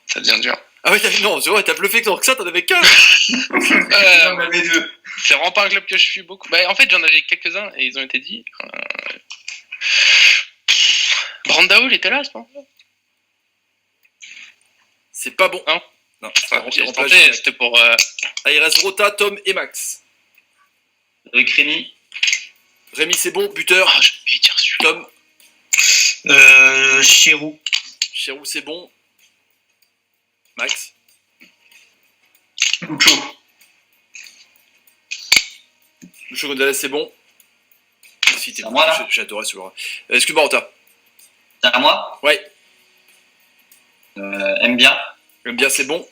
Ça devient dur. Ah ouais, non, c'est vrai, t'as bluffé que ça, t'en avais qu'un. J'en avais 2. C'est vraiment pas un club que je suis beaucoup. Bah, en fait, j'en avais quelques-uns et ils ont été dit. Brandao, il était là à ce moment-là. C'est pas bon. Non. Non, J'ai remplacé. tenté, c'était pour. Ah, il reste Rota, Tom et Max. Ricrini. Rémi, c'est bon. Buteur, Ah, je vais dire celui-là. Tom. Chirou. Chérou, c'est bon. Max. Lucho. Lucho Gonzalez, c'est bon. Si, t'es C'est à bon. moi, là J'adorais celui-là. Excuse-moi, Rota. C'est à moi. Ouais. Mbia. J'aime bien, c'est bon.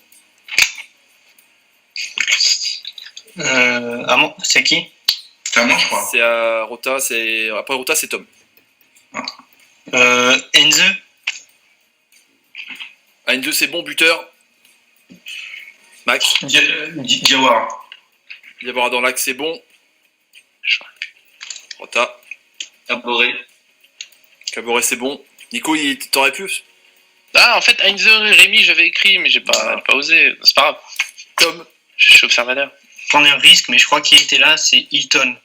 C'est qui? C'est à moi, je crois. C'est à Rota. Après Rota, c'est Tom. Enze. À N2, c'est bon. Buteur. Max. Diawara. Diabora dans l'axe, c'est bon. Rota. Caboret. Caboret, c'est bon. Nico, t'aurais pu. Ah, en fait, Heinze et Rémi, j'avais écrit, mais j'ai pas osé. C'est pas grave. Tom. Je suis observateur. Prendre un risque, mais je crois qu'il était là, c'est Hilton.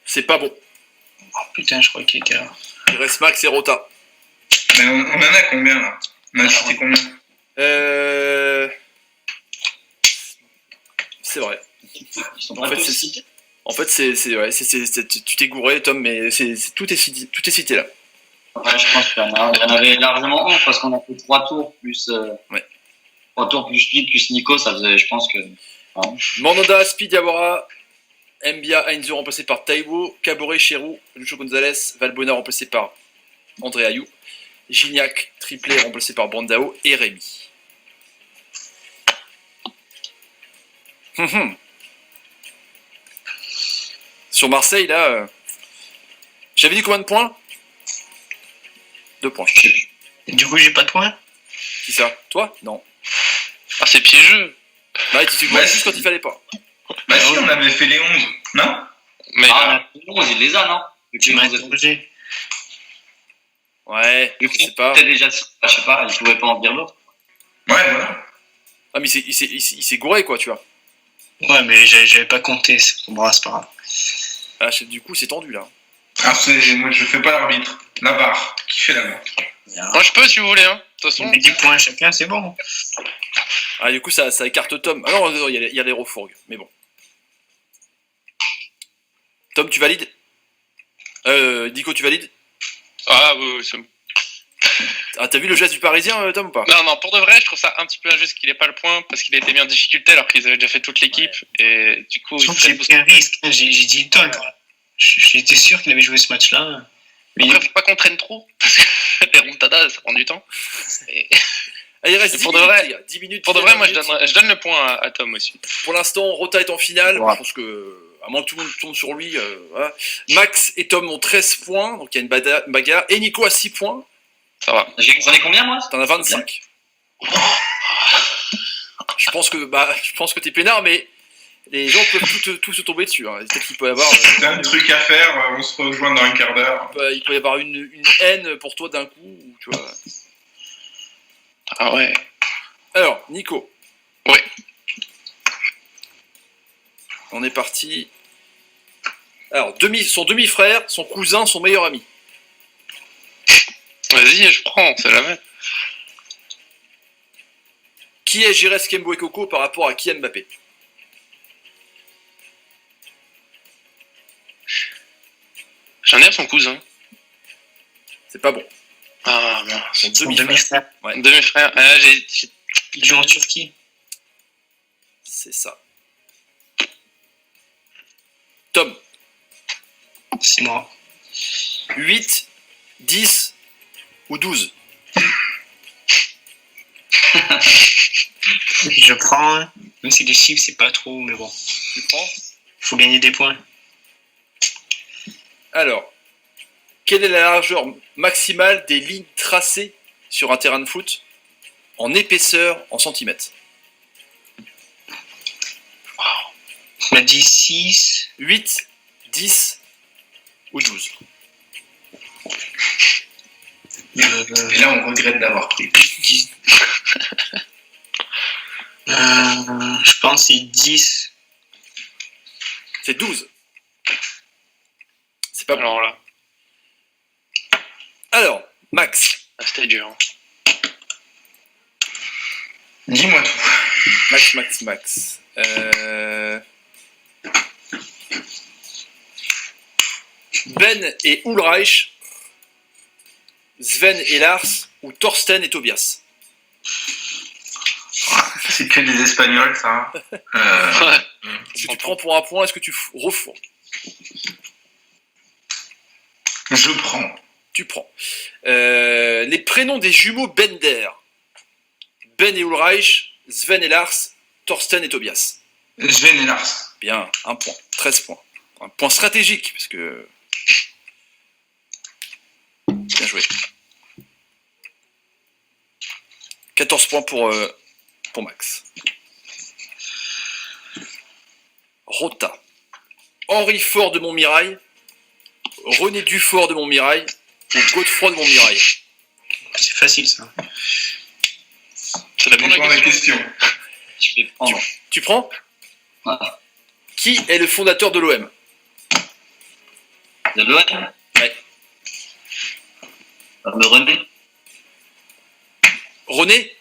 C'est pas bon. Oh putain, je crois qu'il était là. Il reste Max et Rota. Mais on en a combien là? On a cité combien? C'est vrai. Ils sont En pas fait, tous c'est- cités. En fait, tu t'es gouré, Tom, mais tout est cité là. Ouais, je pense qu'il y en avait largement 11 parce qu'on a fait 3 tours plus. Ouais. 3 tours plus lui, plus Nico, ça faisait, je pense que. Enfin, Mandanda, Aspi, Diawara, Mbia, Heinze remplacé par Taiwo, Caboret, Chérou, Lucho Gonzalez, Valbuena remplacé par André Ayou, Gignac, triplé remplacé par Brandao et Rémi. Sur Marseille, là, j'avais dit combien de points? 2 points. Du coup, j'ai pas de points. Qui ça? Toi? Non. Ah, c'est piégeux. Bah, tu Bah, juste quand il fallait pas. Bah si, on avait fait les 11, non? Mais Ah, la 11, il les a, non? Tu m'as Depuis 11, interrogé. Ouais, je sais pas. Peut-être déjà, je sais pas, il pouvait pas en dire d'autres. Ouais, voilà. Ah, mais il s'est gouré, quoi, tu vois. Ouais, mais j'avais pas compté. Bon, c'est pas grave. Ah, du coup, c'est tendu, là. Ah, moi, je fais pas l'arbitre. La barre, qui fait la main. moi, je peux si vous voulez. Hein. De toute façon, On met 10 points chacun, c'est bon. Ah, du coup, ça écarte Tom. Ah non, il y a les refourgues, mais bon. Tom, tu valides Nico, tu valides ah oui, c'est bon. Ah, t'as vu le geste du Parisien, Tom, ou pas? Non, pour de vrai, je trouve ça un petit peu injuste qu'il ait pas le point parce qu'il a été mis en difficulté alors qu'ils avaient déjà fait toute l'équipe et du coup. Sauf que j'ai pris un risque. J'ai dit le Tom. J'étais sûr qu'il avait joué ce match-là. Mais Après, faut pas qu'on traîne trop parce que les remontadas, ça prend du temps. Et Ah, il reste Et 10 pour de minutes, vrai- les gars, 10 minutes. pour de 10 vrai, moi, minutes. je donne le point à Tom aussi. Pour l'instant, Rota est en finale. Ouais. Je pense que, à moins que tout le monde tombe sur lui, voilà. Max et Tom ont 13 points, donc il y a une bagarre. Et Nico a 6 points. Ça va. J'en ai combien, moi? T'en as 25. Je pense que t'es peinard, mais les gens peuvent tous se tomber dessus. Hein. Peut-être qu'il peut y avoir, T'as un truc à faire, on se rejoint dans un quart d'heure. il peut y avoir une haine pour toi d'un coup. Ou, tu vois. Ah ouais. Alors, Nico. Ouais. On est parti. Alors, son demi-frère, son cousin, son meilleur ami. Vas-y, je prends, c'est la même. Qui est Jires Kembo et Coco par rapport à Kylian Mbappé? J'en ai un son cousin. C'est pas bon. Ah mince. Son Son demi-frère. demi-frère. Ouais. Demi-frère. Il joue en Turquie. C'est ça. Tom. C'est moi. 8, 10 ou 12? Je prends. Hein. Même si les chiffres, c'est pas trop, mais bon. Tu prends? Faut gagner des points. Alors, quelle est la largeur maximale des lignes tracées sur un terrain de foot en épaisseur en centimètres? On a dit 6. 8, 10 ou 12? Et là, on regrette d'avoir pris. Je pense que c'est 10. C'est 12. C'est pas bon. Alors là, Alors, Max. c'était dur. Hein. Dis-moi tout. Max. Ben et Ulreich, Sven et Lars, ou Thorsten et Tobias? C'est que des Espagnols, ça. Ouais. Est-ce que tu prends pour un point? Est-ce que tu refourgues? Je prends. Tu prends. Les prénoms des jumeaux Bender. Ben et Ulreich, Sven et Lars, Thorsten et Tobias. Sven et Lars. Bien, un point. 13 points. Un point stratégique, parce que... Bien joué. 14 points pour Max. Rota. Henri Fort de Montmirail, René Dufort de Montmirail ou Godefroy de Montmirail? C'est facile, ça. Ça dépend de Dépend de la la question. question. Je vais prendre. Tu prends? Ouais. Qui est le fondateur de l'OM? De l'OM? Ouais. De René? René?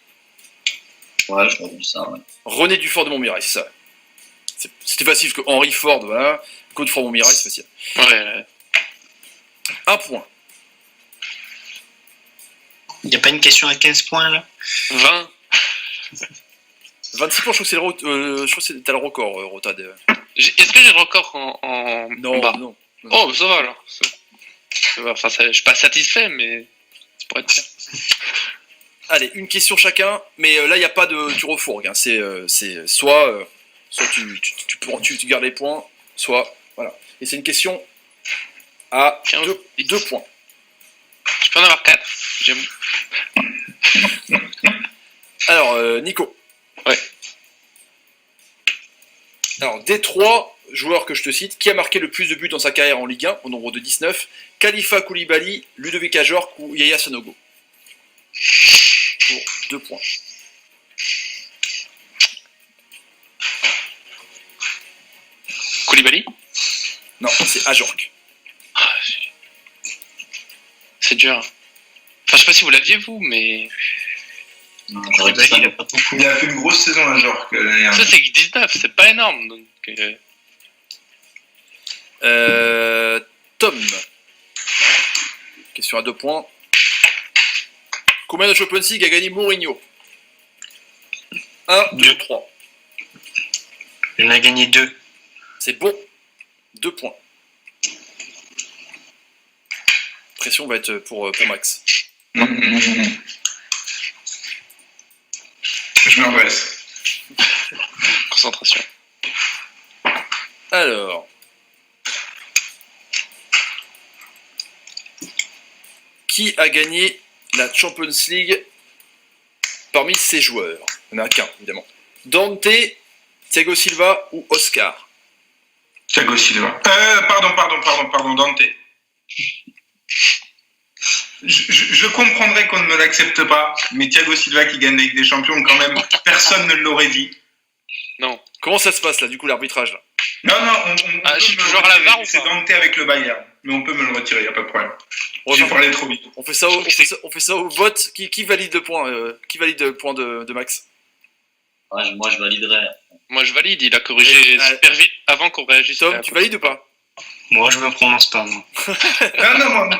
Ouais, j'aurais dit ça, ouais. René Dufort de Montmirail, c'est ça. C'était facile, parce que Henri Ford, voilà. Godefroy de Montmirail, c'est facile. Ouais. Un point. Il n'y a pas une question à 15 points, là? 20. 26 points, je crois que c'est je crois que t'as le record, Rota. Est-ce que j'ai le record en Non, bas? non. Oh, bah ça va alors. Ça va. Enfin, je suis pas satisfait, mais ça pourrait être bien. Allez, une question chacun, mais là, il n'y a pas de... Tu refourgues, hein. C'est soit tu gardes les points, soit... Voilà. Et c'est une question à 2 points. Je peux en avoir 4. J'aime. Alors, Nico. Ouais. Alors, des 3 joueurs que je te cite, qui a marqué le plus de buts dans sa carrière en Ligue 1, au nombre de 19, Khalifa Koulibaly, Ludovic Ajorc ou Yaya Sanogo. Pour 2 points. Koulibaly. Non, c'est Ajorc. C'est dur. Enfin, je sais pas si vous l'aviez, vous, mais... Non, j'aurais dit ça. Il a pas beaucoup. Il a fait une grosse saison à genre. Ça, c'est 19, c'est pas énorme. Donc, Tom. Question à 2 points. Combien de Champions League a gagné Mourinho? 1, 2, 3. Il en a gagné 2. C'est bon. 2 points. Pression va être pour Max. Je me redresse. concentration. Alors. Qui a gagné la Champions League parmi ces joueurs? Il n'y en a qu'un, évidemment. Dante, Thiago Silva ou Oscar? Thiago Silva. Pardon, Dante. Je comprendrais qu'on ne me l'accepte pas, mais Thiago Silva qui gagne la Ligue des Champions, quand même, personne ne l'aurait dit. Non. Comment ça se passe là, du coup, l'arbitrage là? Non, on Je peut suis me le toujours à la retirer. VAR ou C'est pas Dante avec le Bayern, mais on peut me le retirer, il n'y a pas de problème. J'ai parlé trop vite. On fait ça au vote. Qui valide le point Qui valide le point de Max? Ouais, moi, je validerais. Moi, je valide. Il a corrigé Ouais. super vite avant qu'on réagisse. Tom, tu valides ou pas? Moi, je me prononce pas, moi.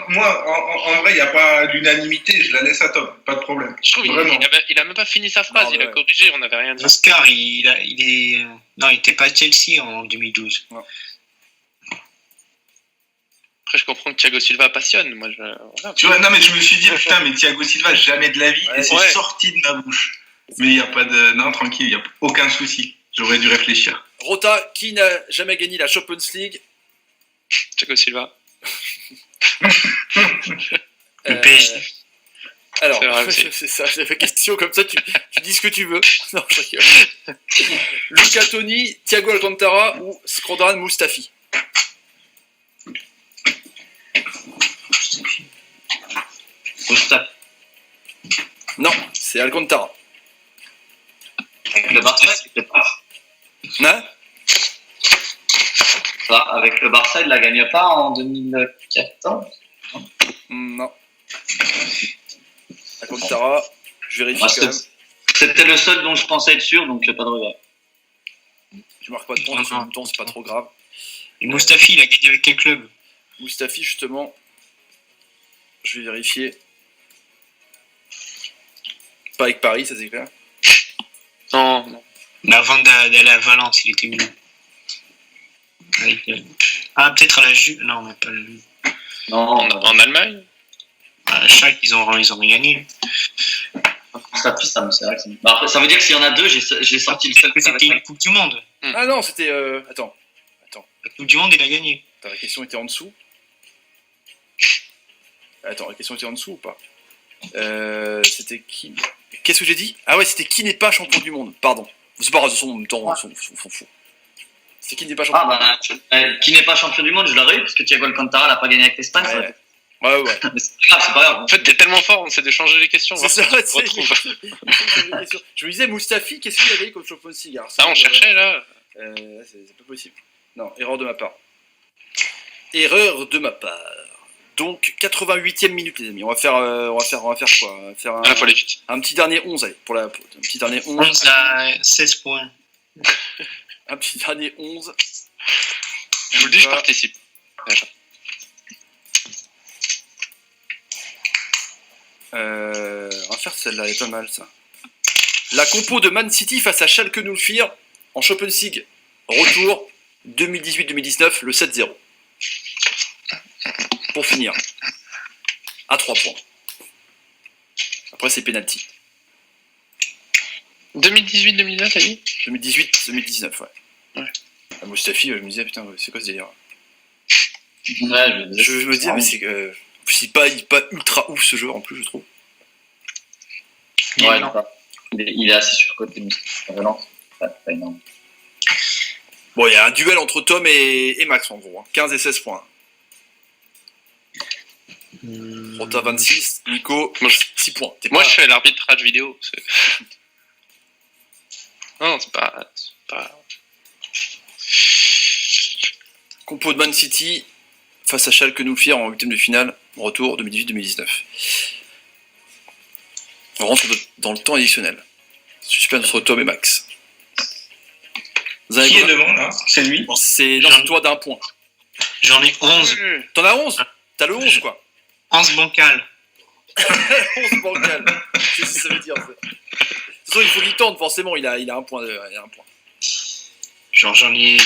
Moi, en vrai, il n'y a pas d'unanimité, je la laisse à Tom, pas de problème. Je trouve Vraiment. il a même pas fini sa phrase. Non, il a ouais. corrigé. On n'avait rien dit. Oscar, non, il était pas à Chelsea en 2012. Après, je comprends que Thiago Silva passionne. Moi, voilà. Tu vois, non, mais je me suis dit, putain, mais Thiago Silva, jamais de la vie, Ouais, et c'est ouais. sorti de ma bouche. Mais il n'y a pas de. Non, tranquille, il n'y a aucun souci. J'aurais dû réfléchir. Rota, qui n'a jamais gagné la Champions League? Thiago Silva. Le PSG. Alors, C'est vrai aussi. c'est ça, j'ai fait question comme ça, tu dis ce que tu veux. Non, je rigole. Luca Toni, Thiago Alcantara ou Skrodan Mustafi? Mustafi. Non, c'est Alcantara. Avec le Barça, il pas. Hein? Avec le Barça, il la gagne pas en 2014. Non. Alcantara, je vérifie Ouais, quand même. C'était le seul dont je pensais être sûr, donc pas de regret. Tu marques pas de points, en même temps, c'est pas trop grave. Et Mustafi, il a gagné avec quel club? Mustafi, justement, je vais vérifier. Pas avec Paris, ça c'est clair. Non. Mais avant d'aller à Valence, il était où? Ah, peut-être à la Juve. Non, mais pas la Juve. Non, En Allemagne. À Schalke, ils ont rien gagné. Mustafi, c'est vrai que c'est... Bah, après, ça veut dire que s'il y en a deux, j'ai sorti le seul que ça C'était une Coupe du Monde. Ah non, c'était... Attends, La Coupe du Monde, il a gagné. la question était en dessous. Attends, la question était en dessous ou pas? C'était qui? Qu'est-ce que j'ai dit? Ah ouais, c'était qui n'est pas champion du monde. Pardon. C'est pas grave, de toute façon, en même temps, on s'en fout. C'est qui n'est pas champion Ah, bah, qui n'est pas champion du monde, je l'aurais eu, parce que Thiago Alcantara n'a pas gagné avec l'Espagne. du monde. ça. Ouais. Mais c'est pas grave, c'est pas grave. En fait, t'es tellement fort, on essaie de changer les questions. C'est ça, voir si c'est... on retrouve. Je me disais, Mustafi, qu'est-ce qu'il a gagné comme champion de cigare? Ah, on cherchait là. C'est pas possible. Non, erreur de ma part. Erreur de ma part. Donc, 88e minute, les amis. On va faire quoi? On va faire À la fois les vite. un petit dernier 11, allez, un petit dernier 11. 11 à 16 points. Un petit dernier 11. Je vous le dis, je participe. Déjà. On va faire celle-là, elle est pas mal, ça. La compo de Man City face à Schalke 04 en Champions League. Retour 2018-2019, le 7-0. Pour finir. À 3 points. Après, c'est penalty. 2018-2019, t'as dit? 2018-2019, ouais. Ouais. Ah, Mustafi, je me disais, putain, c'est quoi ce délire? Ouais, Je me disais, mais c'est pas ultra ouf ce jeu en plus, je trouve. Ouais, non. Il est assez surcoté, mais c'est pas violent. Pas énorme. Bon, il y a un duel entre Tom et Max en gros. 15 et 16 points. Rota 26, Nico, 6 points. Moi, je fais l'arbitrage vidéo. Non, c'est pas... Compo de Man City face à Schalke 04 en 8ème de finale, retour 2018-2019. On rentre dans le temps additionnel. Suspense entre Tom et Max. Qui est devant là? C'est lui? C'est toi d'un point. J'en ai 11. T'en as 11? T'as le 11 quoi? 11 bancal. 11 bancal. Qu'est-ce que ça veut dire ça? De toute façon, il faut qu'il tente, forcément, il a un point. Genre, j'en ai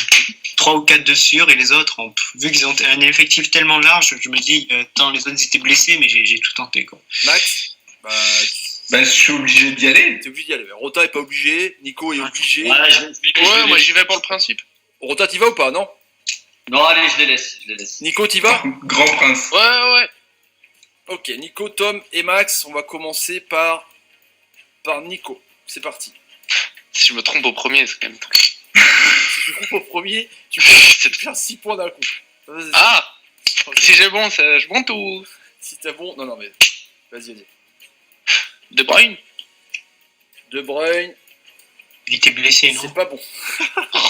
3 ou 4 de sûr, et les autres, vu qu'ils ont un effectif tellement large, je me dis, tant les autres étaient blessés, mais j'ai tout tenté, quoi. Max, je suis obligé d'y aller. t'es obligé d'y aller. Rota est pas obligé, Nico est obligé. Ouais, moi j'y vais pour le principe. Rota, t'y vas ou pas, non? Non, allez, je les laisse. Nico, t'y vas? Grand prince. Ouais. Ok, Nico, Tom et Max, on va commencer par Nico. C'est parti. Si je me trompe au premier, c'est quand même... Si tu coupes au premier, tu peux faire 6 points d'un coup. Vas-y. Ah Ok. Si j'ai bon, je monte ou... Si t'as bon... Non, mais... Vas-y. De Bruyne. De Bruyne, Il était blessé, non? c'est pas bon.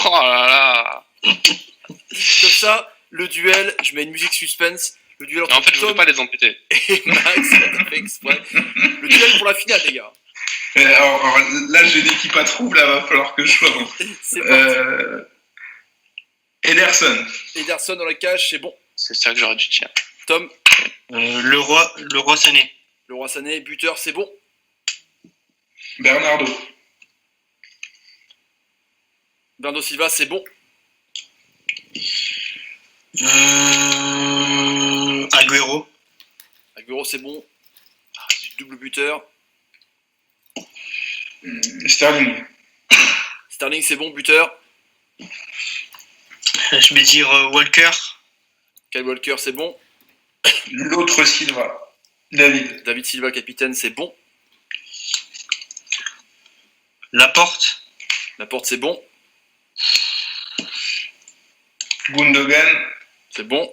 Oh là là. Comme ça, le duel, je mets une musique suspense. Le duel entre En fait, je voulais Tom pas les amputer. et Max, ça fait exprès. Le duel pour la finale, les gars. Alors, là, j'ai une équipe à trouble, là, va falloir que je sois bon. C'est parti. Ederson. Ederson dans la cage, c'est bon. C'est ça que j'aurais dû tirer. Tom, Le roi Sané. le roi Sané, buteur, c'est bon. Bernardo. Bernardo Silva, c'est bon. Agüero. Agüero, c'est bon. Double buteur. Sterling. Sterling, c'est bon, buteur. Je vais dire Walker. Kyle Walker, c'est bon. L'autre Silva. David. David Silva, capitaine, c'est bon. Laporte. Laporte, c'est bon. Gundogan. C'est bon.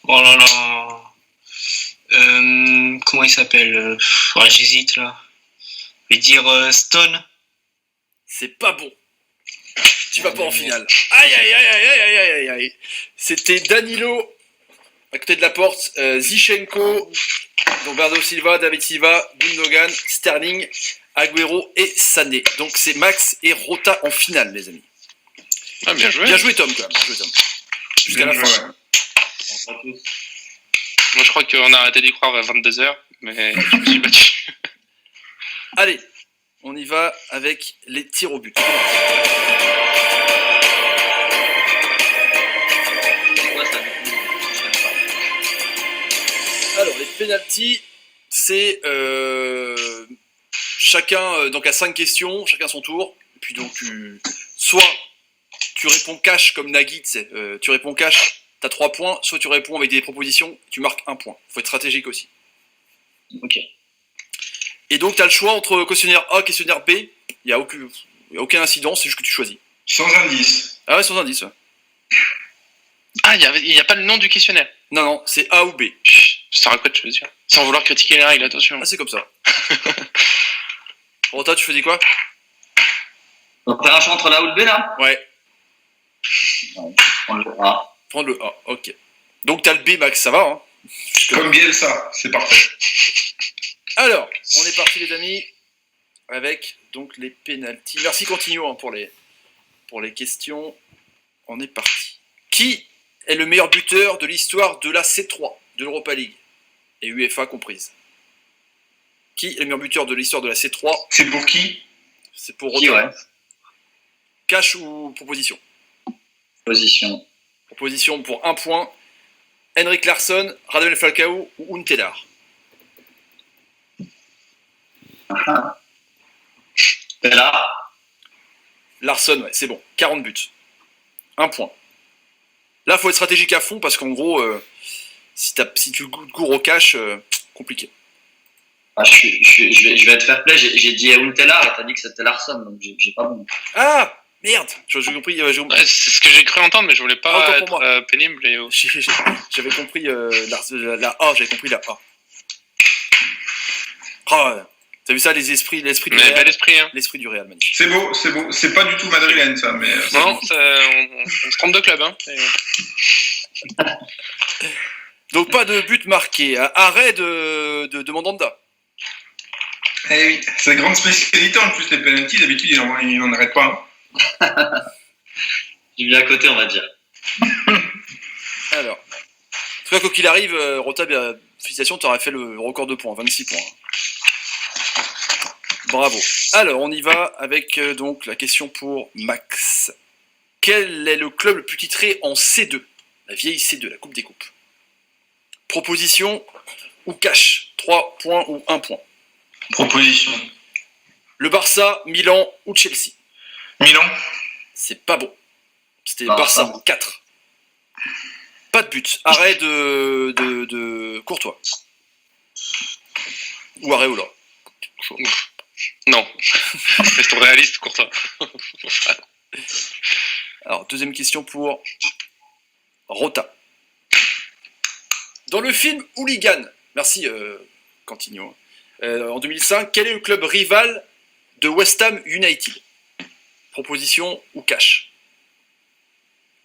Oh là là. Comment il s'appelle? J'hésite là. Je vais dire Stone. C'est pas bon. Tu vas pas en finale. Aïe, aïe, aïe, aïe, aïe, aïe, aïe, aïe. C'était Danilo, à côté de la porte, Zichenko, donc Bernardo Silva, David Silva, Gundogan, Sterling, Agüero et Sané. Donc c'est Max et Rota en finale, les amis. Ah, bien joué. Bien joué, Tom, quand même. Bien joué, Tom. Jusqu'à la fin. Moi, je crois qu'on a arrêté d'y croire à 22h, mais je me suis battu. Allez, on y va avec les tirs au but. Alors, les pénaltys, c'est chacun donc à 5 questions, chacun son tour. Et puis donc, soit tu réponds cash comme Nagui, tu réponds cash, t'as 3 points, soit tu réponds avec des propositions, tu marques 1 point. Faut être stratégique aussi. Ok. Et donc, tu as le choix entre questionnaire A et questionnaire B. Il n'y a aucun incident, c'est juste que tu choisis. Sans indice. Ah ouais, sans indice. Ouais. Ah, il n'y a pas le nom du questionnaire. Non, c'est A ou B. Je saurais quoi te choisir. Sans vouloir critiquer les règles, attention. Ah, c'est comme ça. Rota, tu choisis quoi? On va faire un choix entre la ou le B là? Ouais, Prendre le A. prendre le A, ok. Donc, tu as le B, Max, ça va, hein? Comme Bielsa, c'est parfait. Alors, on est parti, les amis, avec donc les pénaltys. Merci, continuons pour les questions. On est parti. Qui est le meilleur buteur de l'histoire de la C3, de l'Europa League, et UEFA comprise? Qui est le meilleur buteur de l'histoire de la C3? C'est pour qui? C'est pour Qui, Rota. ouais. Cash ou proposition? Position. Proposition pour 1 point. Henrik Larsson, Radamel Falcao ou Huntelaar? C'est là. Larsson, ouais, c'est bon. 40 buts. 1 point. Là, faut être stratégique à fond parce qu'en gros, si tu cours au cash, compliqué. Ah, je vais être fair play. J'ai dit Huntelaar et t'as dit que c'était Larsson, donc j'ai pas bon. Ah Merde, j'ai compris. Ouais, c'est ce que j'ai cru entendre, mais je voulais Ah, pas autant pour être pénible. J'avais compris la A, j'avais compris la A. Oh, t'as vu ça, l'esprit du Mais Real. bel esprit, hein. L'esprit du Real, magnifique. C'est beau. C'est pas du tout madrilène, ça, mais. Non, on se trompe de club, hein. Donc pas de but marqué. Arrêt de Mandanda. Eh oui, c'est la grande spécialité en plus, les penalties. D'habitude, il en arrête pas. Hein. Il est à côté, on va dire. Alors, en tout cas, quoi qu'il arrive, Rota, félicitations, t'aurais fait le record de points, 26 points. Bravo. Alors, on y va avec donc la question pour Max. Quel est le club le plus titré en C2? La vieille C2, la Coupe des Coupes. Proposition ou cash? 3 points ou 1 point. Proposition. Le Barça, Milan ou Chelsea? Milan. C'est pas bon. C'était Barça. Barça, 4. Pas de but. Arrêt de Courtois. Ou Areola. Non. Restons réalistes, Courtois. Alors, deuxième question pour Rota. Dans le film Hooligan, merci Cantigno, en 2005, quel est le club rival de West Ham United? Proposition ou cash?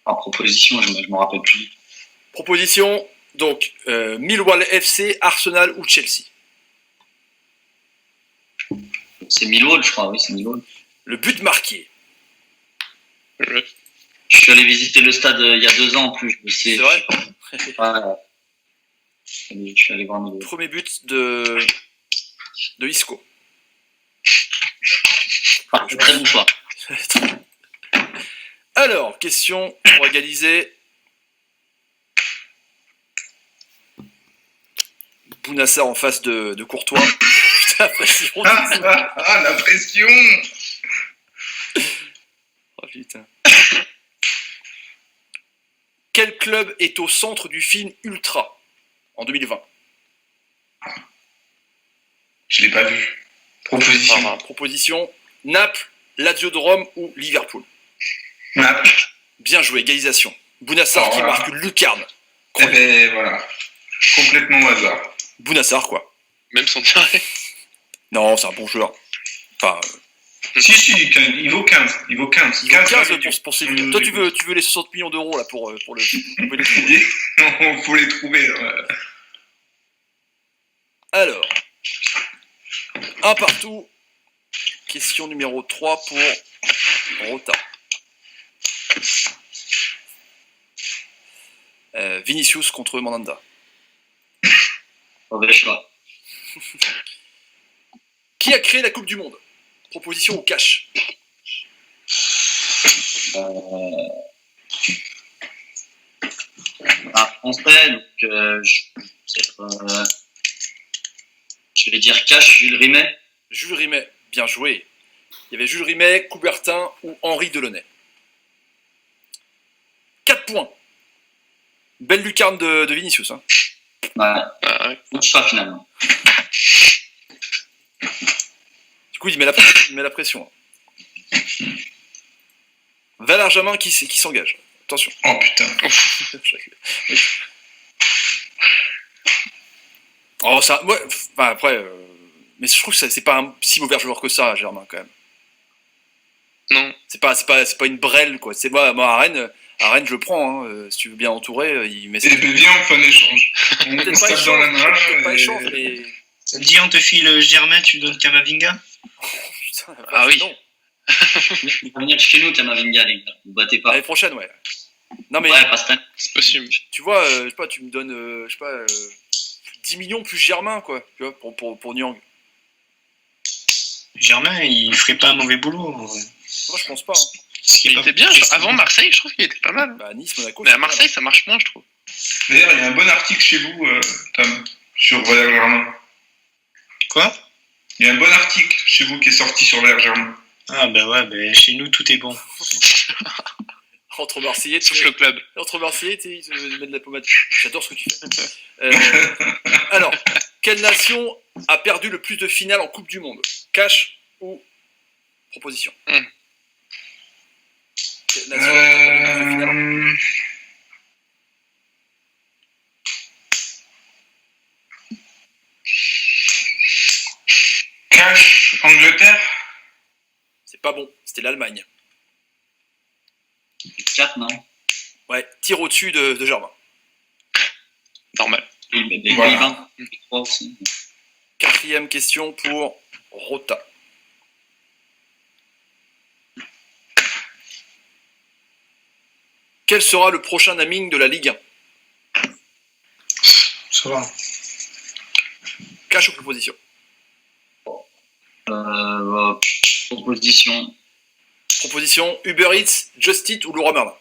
En proposition, je m'en rappelle plus. Proposition, donc Millwall FC, Arsenal ou Chelsea? C'est Millwall, je crois, oui, c'est Millwall. Le but marqué. Je suis allé visiter le stade il y a 2 ans en plus, je sais. C'est vrai? Ouais. Je suis allé voir Millwall. Premier but de Isco. Ah, très bon choix. Alors, question pour égaliser. Bounassar en face de Courtois. Putain, pression. La pression. Oh putain. Quel club est au centre du film Ultra en 2020? Je l'ai pas vu. Proposition. Enfin, proposition, Naples, Lazio de Rome ou Liverpool? Naples. Bien joué, égalisation. Bounassar qui Voilà. marque une lucarne. Eh ben voilà. Complètement au hasard. Bounassar, quoi. Même son tiré. Non, c'est un bon joueur. Enfin, Si, il vaut 15. Il vaut 15. il vaut 15 15 pour Séville. Toi, tu veux les 60 millions d'euros là pour le. faut les trouver. Alors, un partout. Question numéro 3 pour Rota. Vinicius contre Mandanda. Mauvais choix. Qui a créé la Coupe du Monde? Proposition ou cash? Un français, donc je vais dire cash, Jules Rimet. Jules Rimet, bien joué. Il y avait Jules Rimet, Coubertin ou Henri Delaunay. 4 points. Belle lucarne de Vinicius. Hein. Ouais, Ah, ouais. bon choix finalement. Du coup, il met la pression. Valère Jamin qui s'engage. Attention. Oh putain. Oh, ça, ouais, enfin, après, mais je trouve que c'est pas un si mauvais joueur que ça, Germain, quand même. Non. C'est pas une brêle, quoi. C'est moi à Rennes, je le prends. Hein. Si tu veux bien entourer, il met ça. Eh ben viens, on fait un échange. On Peut-être se pas tape dans la main. échange, pas et- échange, mais Ça te dit, on te file Germain, tu donnes Kamavinga? putain, la Ah vache, oui. non. Il va venir chez nous, Kamavinga, les gars. Vous battez pas. L'année prochaine, ouais. Non mais Ouais, pas cette année. C'est possible. tu vois, je sais pas, tu me donnes, 10 millions plus Germain, quoi. Tu vois, pour Nyang. Germain, il ferait pas un mauvais boulot. Moi, je pense pas. Hein. Il était bien. Avant Marseille, je trouve qu'il était pas mal. Bah, Nice, Monaco. Mais à c'est pas mal. Marseille, ça marche moins, je trouve. D'ailleurs, il y a un bon article chez vous, Tom, sur Valère Germain. Quoi? Il y a un bon article chez vous qui est sorti sur Valère Germain. Ah bah ouais, bah, chez nous, tout est bon. Entre Marseillais, Sauf le club. Entre Marseillais, ils te mettent de la pommade. J'adore ce que tu fais. Alors, quelle nation a perdu le plus de finales en Coupe du Monde? Cash ou proposition? finale. Cash, Angleterre. C'est pas bon, c'était l'Allemagne. 4, non? Ouais, tir au-dessus de Germain. Normal. Les Voilà. Pays-Bas, 3 aussi. 4e question pour Rota. Quel sera le prochain naming de la Ligue 1? Ça va. Cash ou proposition? Proposition. Proposition Uber Eats, Just Eat ou Leroy Merlin?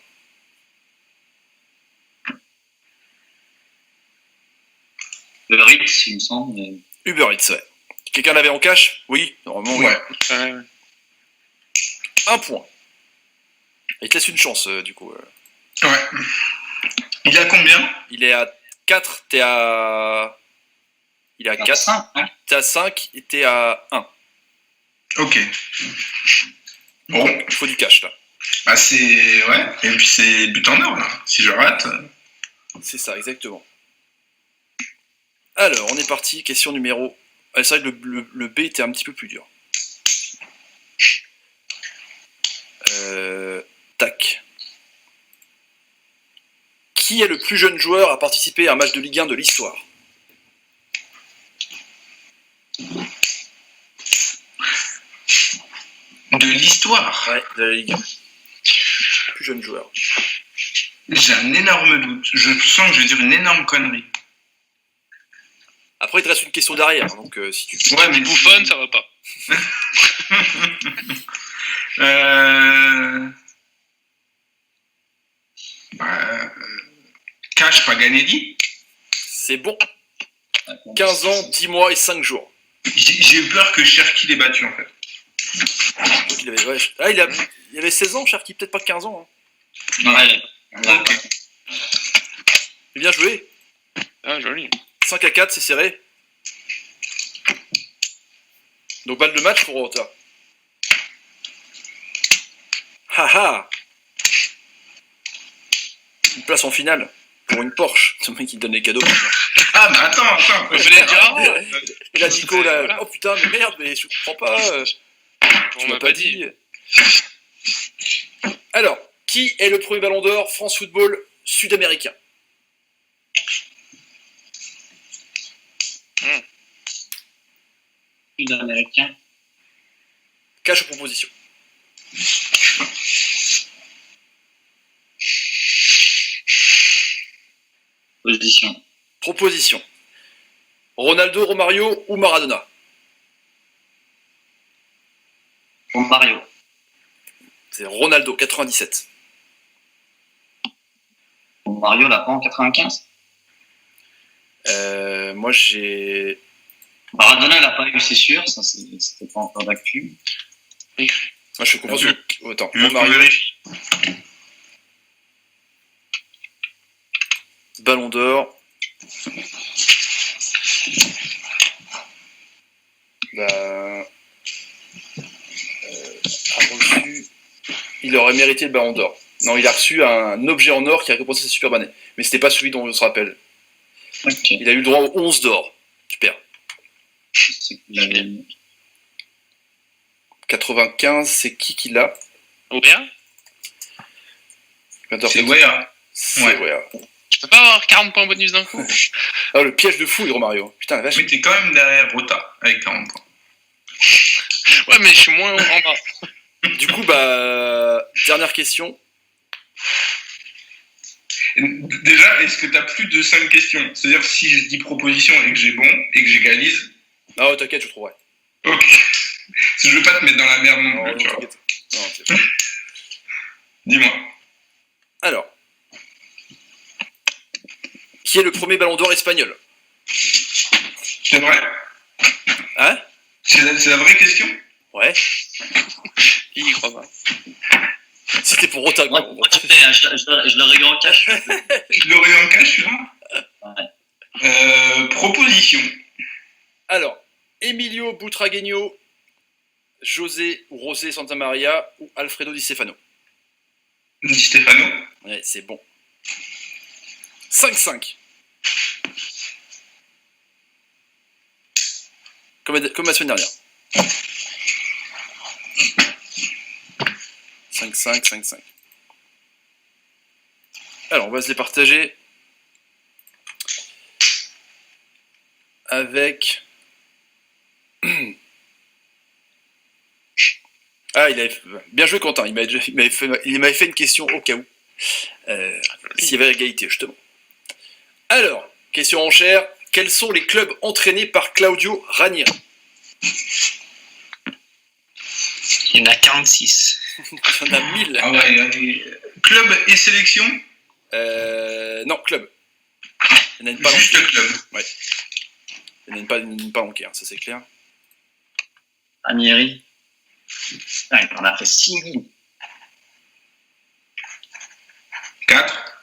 Le Ritz, il me semble. Mais... Uber Eats, ouais. Quelqu'un l'avait en cash? Oui, normalement, oui. Ouais. Un point. Il te laisse une chance, du coup. Ouais. Il a combien? Il est à 4, t'es à... Il est à 4, 5, hein? t'es à 5 et t'es à 1. Ok. Bon, Il faut du cash, là. bah c'est... Ouais, et puis c'est but en or, là. Si je rate... C'est ça, exactement. Alors, on est parti. Question numéro... Ah, c'est vrai que le B était un petit peu plus dur. Tac. Qui est le plus jeune joueur à participer à un match de Ligue 1 de l'histoire? De l'histoire. Ouais, de la Ligue 1. Plus jeune joueur. J'ai un énorme doute. Je sens que je vais dire une énorme connerie. Après, il te reste une question derrière, donc si tu... Ouais, mais Bouffonne, ça va pas. Cash Paganelli. C'est bon. 15 ans, 10 mois et 5 jours. J'ai eu peur que Cherki l'ait battu, en fait. Donc, il avait, ouais, il avait 16 ans, Cherki, peut-être pas 15 ans. Hein. Ouais, Ok. Mais bien joué. Ah, joli. 5 à 4, c'est serré. Donc balle de match pour Rota. Haha. Une place en finale pour une Porsche. C'est le mec qui te donne les cadeaux. Ah, mais attends. Je voulais dire avant. Et là, Nico, là, Voilà. oh putain, mais merde, mais je comprends pas. On Tu m'a m'as pas dit. Alors, qui est le premier ballon d'or France Football sud-américain? Sud-américain. Cache aux propositions. Position. Proposition. Ronaldo, Romario ou Maradona? Pour Mario. C'est Ronaldo, 97. Pour Mario, l'a pas en 95. Moi, j'ai... Maradona, l'a pas eu, c'est sûr. Ça, c'était pas encore d'actu. Moi, je suis confiant sur... Attends, Tu veux qu'on Romario, vérifie? ballon d'or. A reçu... Il aurait mérité le ballon d'or. Non, il a reçu un objet en or qui a récompensé sa superbe année. Mais c'était pas celui dont on se rappelle. Ok. Il a eu le droit aux 11 d'or. Super. C'est qu'il avait- 95, c'est qui l'a? Ou bien C'est Wea. C'est Ouais. ouais. Je peux pas avoir 40 points bonus d'un coup. Ah, le piège de fouille, Romario. Putain, la vache. Mais t'es quand même derrière Rota avec 40 points. Ouais, mais je suis moins en bas. Du coup, bah, dernière question. Déjà, est-ce que t'as plus de 5 questions? C'est-à-dire si je dis proposition et que j'ai bon et que j'égalise. Ah ouais, t'inquiète, je trouverai. Ok. Je veux pas te mettre dans la merde non Non, plus, non, tu vois. t'inquiète. Non, c'est- Dis-moi. Alors. Qui est le premier ballon d'or espagnol? C'est vrai? Hein? C'est la vraie question? Ouais. Il y croit pas. C'était pour Rota. Moi, je l'aurais eu en cash. Je l'aurais en cash, celui-là. Proposition. Alors, Emilio Butragueño, José ou José Santamaria ou Alfredo Di Stefano? Di Stefano. Ouais, c'est bon. 5-5. Comme la semaine dernière. 5-5, 5-5. Alors, on va se les partager avec... Ah, bien joué Quentin, il m'avait fait une question au cas où. S'il y avait égalité, justement. Alors, question en chair. Quels sont les clubs entraînés par Claudio Ranieri? Il y en a 46. Il y en a 1000. Ah ouais, club et sélection. Non, club. Il y en a une pas Juste manquée. club. Ouais. Il y en a une pas manquée, hein, ça c'est clair. Ranieri. Putain, il en a fait 6 000. 4.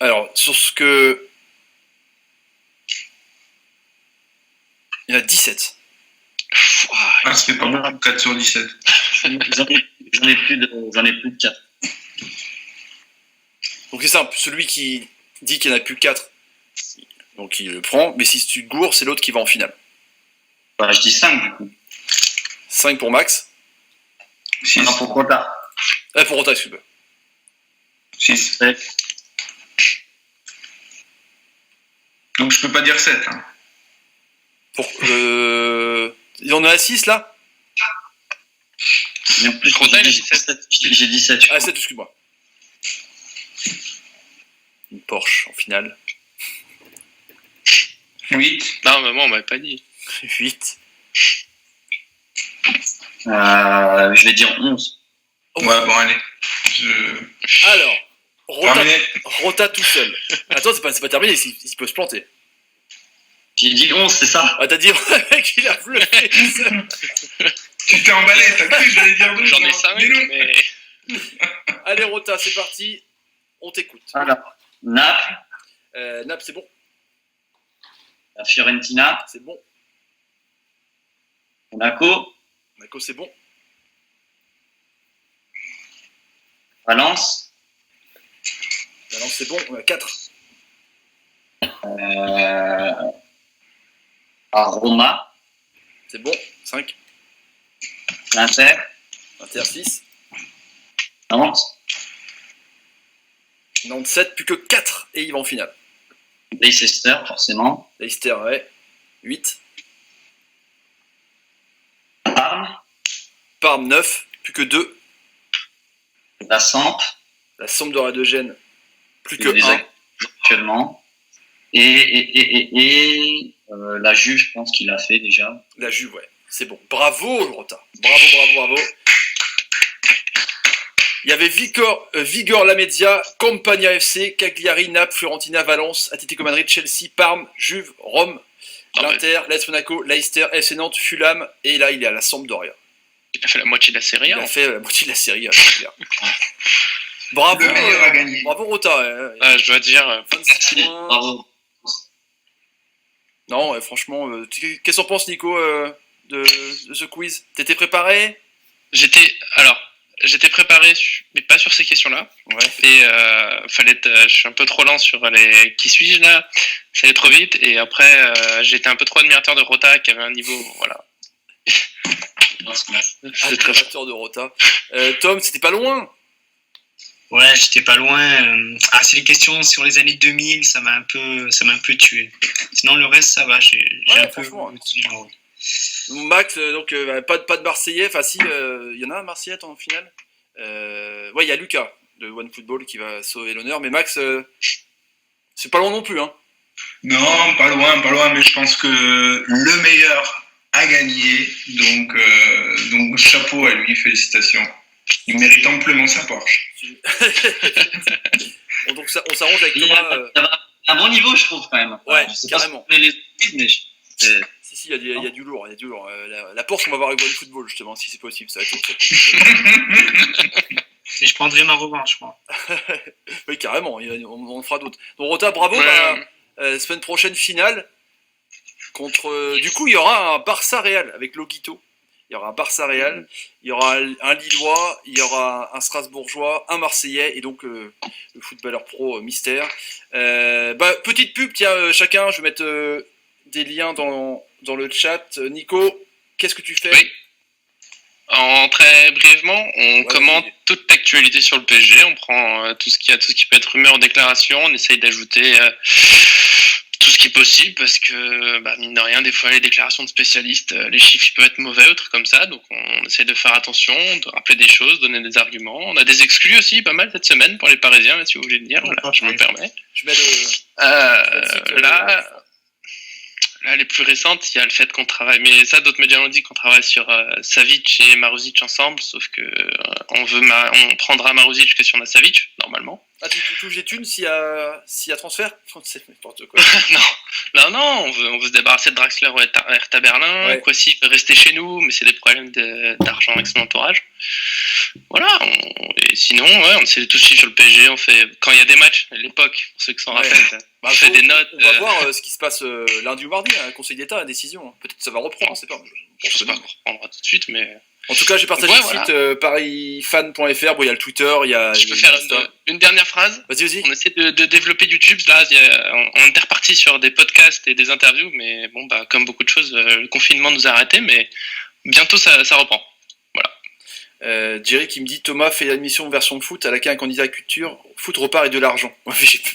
Alors, sur ce que... Il y en a 17. Ah, ça fait pas beaucoup, 4 sur 17. J'en ai plus de 4. Donc c'est simple, celui qui dit qu'il n'y en a plus que 4, donc il le prend, mais si tu te gourres, c'est l'autre qui va en finale. Bah, je dis 5 du coup. 5 pour Max. 6. Non, pour Rota. Pour Rota, excuse-moi. 6. Ouais. Donc je peux pas dire 7. Hein. Il en a 6 là? Mais en plus, Rota, il a j'ai 17. J'ai 17. Ah, 7, excuse-moi. Une Porsche en finale. 8. Non, maman, on m'avait pas dit. 8. Je vais dire 11. Oh. Ouais, bon, allez. Alors, Terminé. Rota tout seul. Attends, c'est pas terminé, il peut se planter. J'ai dit 11, c'est ça? Ah, t'as dit, le mec, il a bluffé. Tu t'es emballé, t'as cru que j'allais dire 12. J'en ai 5, Mais non. mais. Allez, Rota, c'est parti. On t'écoute. Alors, Naples, Naples, c'est bon. la Fiorentina, C'est bon. Monaco, Monaco, c'est bon. Valence, Valence, c'est bon. On a 4. à Roma, C'est bon. 5. l'Inter, Inter 6. Nantes, Nantes 7, plus que 4 et il va en finale. Leicester, forcément, Leicester, ouais. 8. Parme, Parme 9, plus que 2. la Samp, La Sampdoria de Gênes, plus que les 1. actuellement, et la Juve, je pense qu'il l'a fait déjà. La Juve, ouais. C'est bon. Bravo, Rota. Bravo. Il y avait Vigor Lamezia, Campania FC, Cagliari, Naples, Fiorentina, Valence, Atlético Madrid, Chelsea, Parme, Juve, Rome, l'Inter, l'AS Monaco, Leicester, FC Nantes, Fulham, et là il est à la Sampdoria. Il a fait la moitié de la série. Il a fait la moitié de la série, c'est clair. Bravo, Le meilleur a gagné. bravo Rota. Je dois dire. 26 Merci, points. bravo. Non, franchement, qu'est-ce que t'en penses, Nico, de ce quiz? T'étais préparé? J'étais préparé, mais pas sur ces questions-là. Ouais. Et je suis un peu trop lent sur les qui suis-je là. Ça allait trop vite. Et après, j'étais un peu trop admirateur de Rota qui avait un niveau. Voilà. C'est très fort. Admirateur de Rota. Tom, c'était pas loin. Ouais, j'étais pas loin. C'est les questions sur les années 2000, ça m'a un peu tué. Sinon, le reste, ça va. J'ai Ouais, un peu. franchement. Max, donc pas de Marseillais. Enfin, si, il y en a un Marseillais en finale. Ouais, il y a Lucas de OneFootball qui va sauver l'honneur. Mais Max, c'est pas loin non plus. Hein. Non, pas loin, mais je pense que le meilleur a gagné. Donc chapeau à lui, félicitations. Il mérite amplement sa Porsche. Bon, donc on s'arrange avec Il y Thomas. avait un bon niveau, je trouve, quand même. Ouais, Je sais carrément. pas si vous connaissez les mais Si, il y a du lourd. La Porsche, on va voir avec OneFootball, justement, si c'est possible. Ça va être Mais je prendrai ma revanche, moi. Oui, carrément, on fera d'autres. Donc Rota, bravo. Ouais. Semaine prochaine, finale. Du coup, il y aura un Barça Real avec Loguito. il y aura un Barça-Real, il y aura un Lillois, il y aura un Strasbourgeois, un Marseillais et donc le footballeur pro mystère. Petite pub, tiens, chacun, je vais mettre des liens dans le chat. Nico, qu'est-ce que tu fais? Oui. Très brièvement, on commente toute l'actualité sur le PSG, on prend tout ce qui peut être rumeur, déclaration, on essaye d'ajouter tout ce qui est possible parce que mine de rien, des fois les déclarations de spécialistes, les chiffres ils peuvent être mauvais ou trucs comme ça, donc on essaye de faire attention, de rappeler des choses, donner des arguments. On a des exclus aussi, pas mal cette semaine pour les Parisiens, là, si vous voulez le dire, voilà, je me permets. Je mets le Là, les plus récentes, il y a le fait qu'on travaille, mais ça, d'autres médias ont dit qu'on travaille sur Savic et Maruzic ensemble, sauf que on prendra Maruzic que si on a Savic, normalement. Ah, tu touches des thunes s'il y a transfert? C'est n'importe quoi. non, on veut se débarrasser de Draxler ou Hertha Berlin, Ouais. Kwasi peut rester chez nous, mais c'est des problèmes d'argent avec son entourage. Voilà, et sinon, on essaie de tout suivre sur le PSG, on fait, quand il y a des matchs, à l'époque, pour ceux qui s'en rappellent, on fait des notes. On va voir ce qui se passe lundi ou mardi, un Conseil d'État, la décision. Peut-être que ça va reprendre, on sait pas. Je sais pas qu'on reprendra tout de suite, mais... En tout cas, j'ai partagé le site parisfan.fr. Bon, il y a le Twitter, il y a. Je peux faire une dernière phrase. Vas-y. On essaie de développer YouTube. Là, on est reparti sur des podcasts et des interviews, mais bon, comme beaucoup de choses, le confinement nous a arrêtés, mais bientôt ça reprend. Voilà. Jerry qui me dit Thomas fait l'admission version foot à laquelle un candidat à culture foot repart et de l'argent.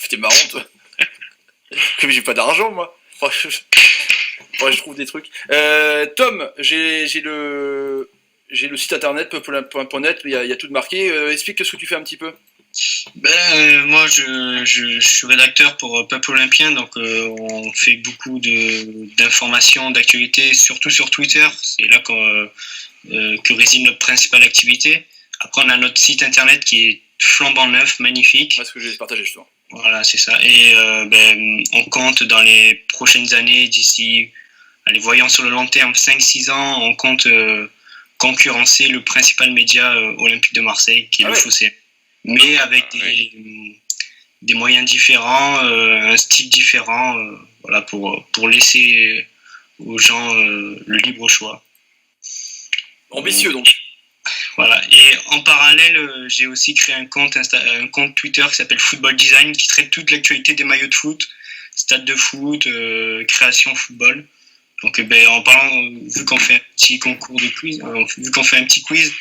T'es marrant, toi. Comme j'ai pas d'argent, moi. Je trouve des trucs. Tom, j'ai le site internet peuple.net, il y a tout de marqué. Explique ce que tu fais un petit peu. Moi, je suis rédacteur pour Peuple Olympien, donc on fait beaucoup d'informations, d'actualités, surtout sur Twitter. C'est là que réside notre principale activité. Après, on a notre site internet qui est flambant neuf, magnifique. C'est ce que j'ai partagé justement. Voilà, c'est ça. Et on compte dans les prochaines années, d'ici, voyons sur le long terme, 5-6 ans, on compte concurrencer le principal média olympique de Marseille, qui est le Phocéen. Mais avec des moyens différents, un style différent, voilà, pour laisser aux gens le libre choix. Ambitieux donc. Voilà. Et en parallèle, j'ai aussi créé un compte Twitter qui s'appelle Football Design, qui traite toute l'actualité des maillots de foot, stade de foot, création football. Donc, en parlant, vu qu'on fait un petit concours de quiz, vu qu'on fait un petit quiz,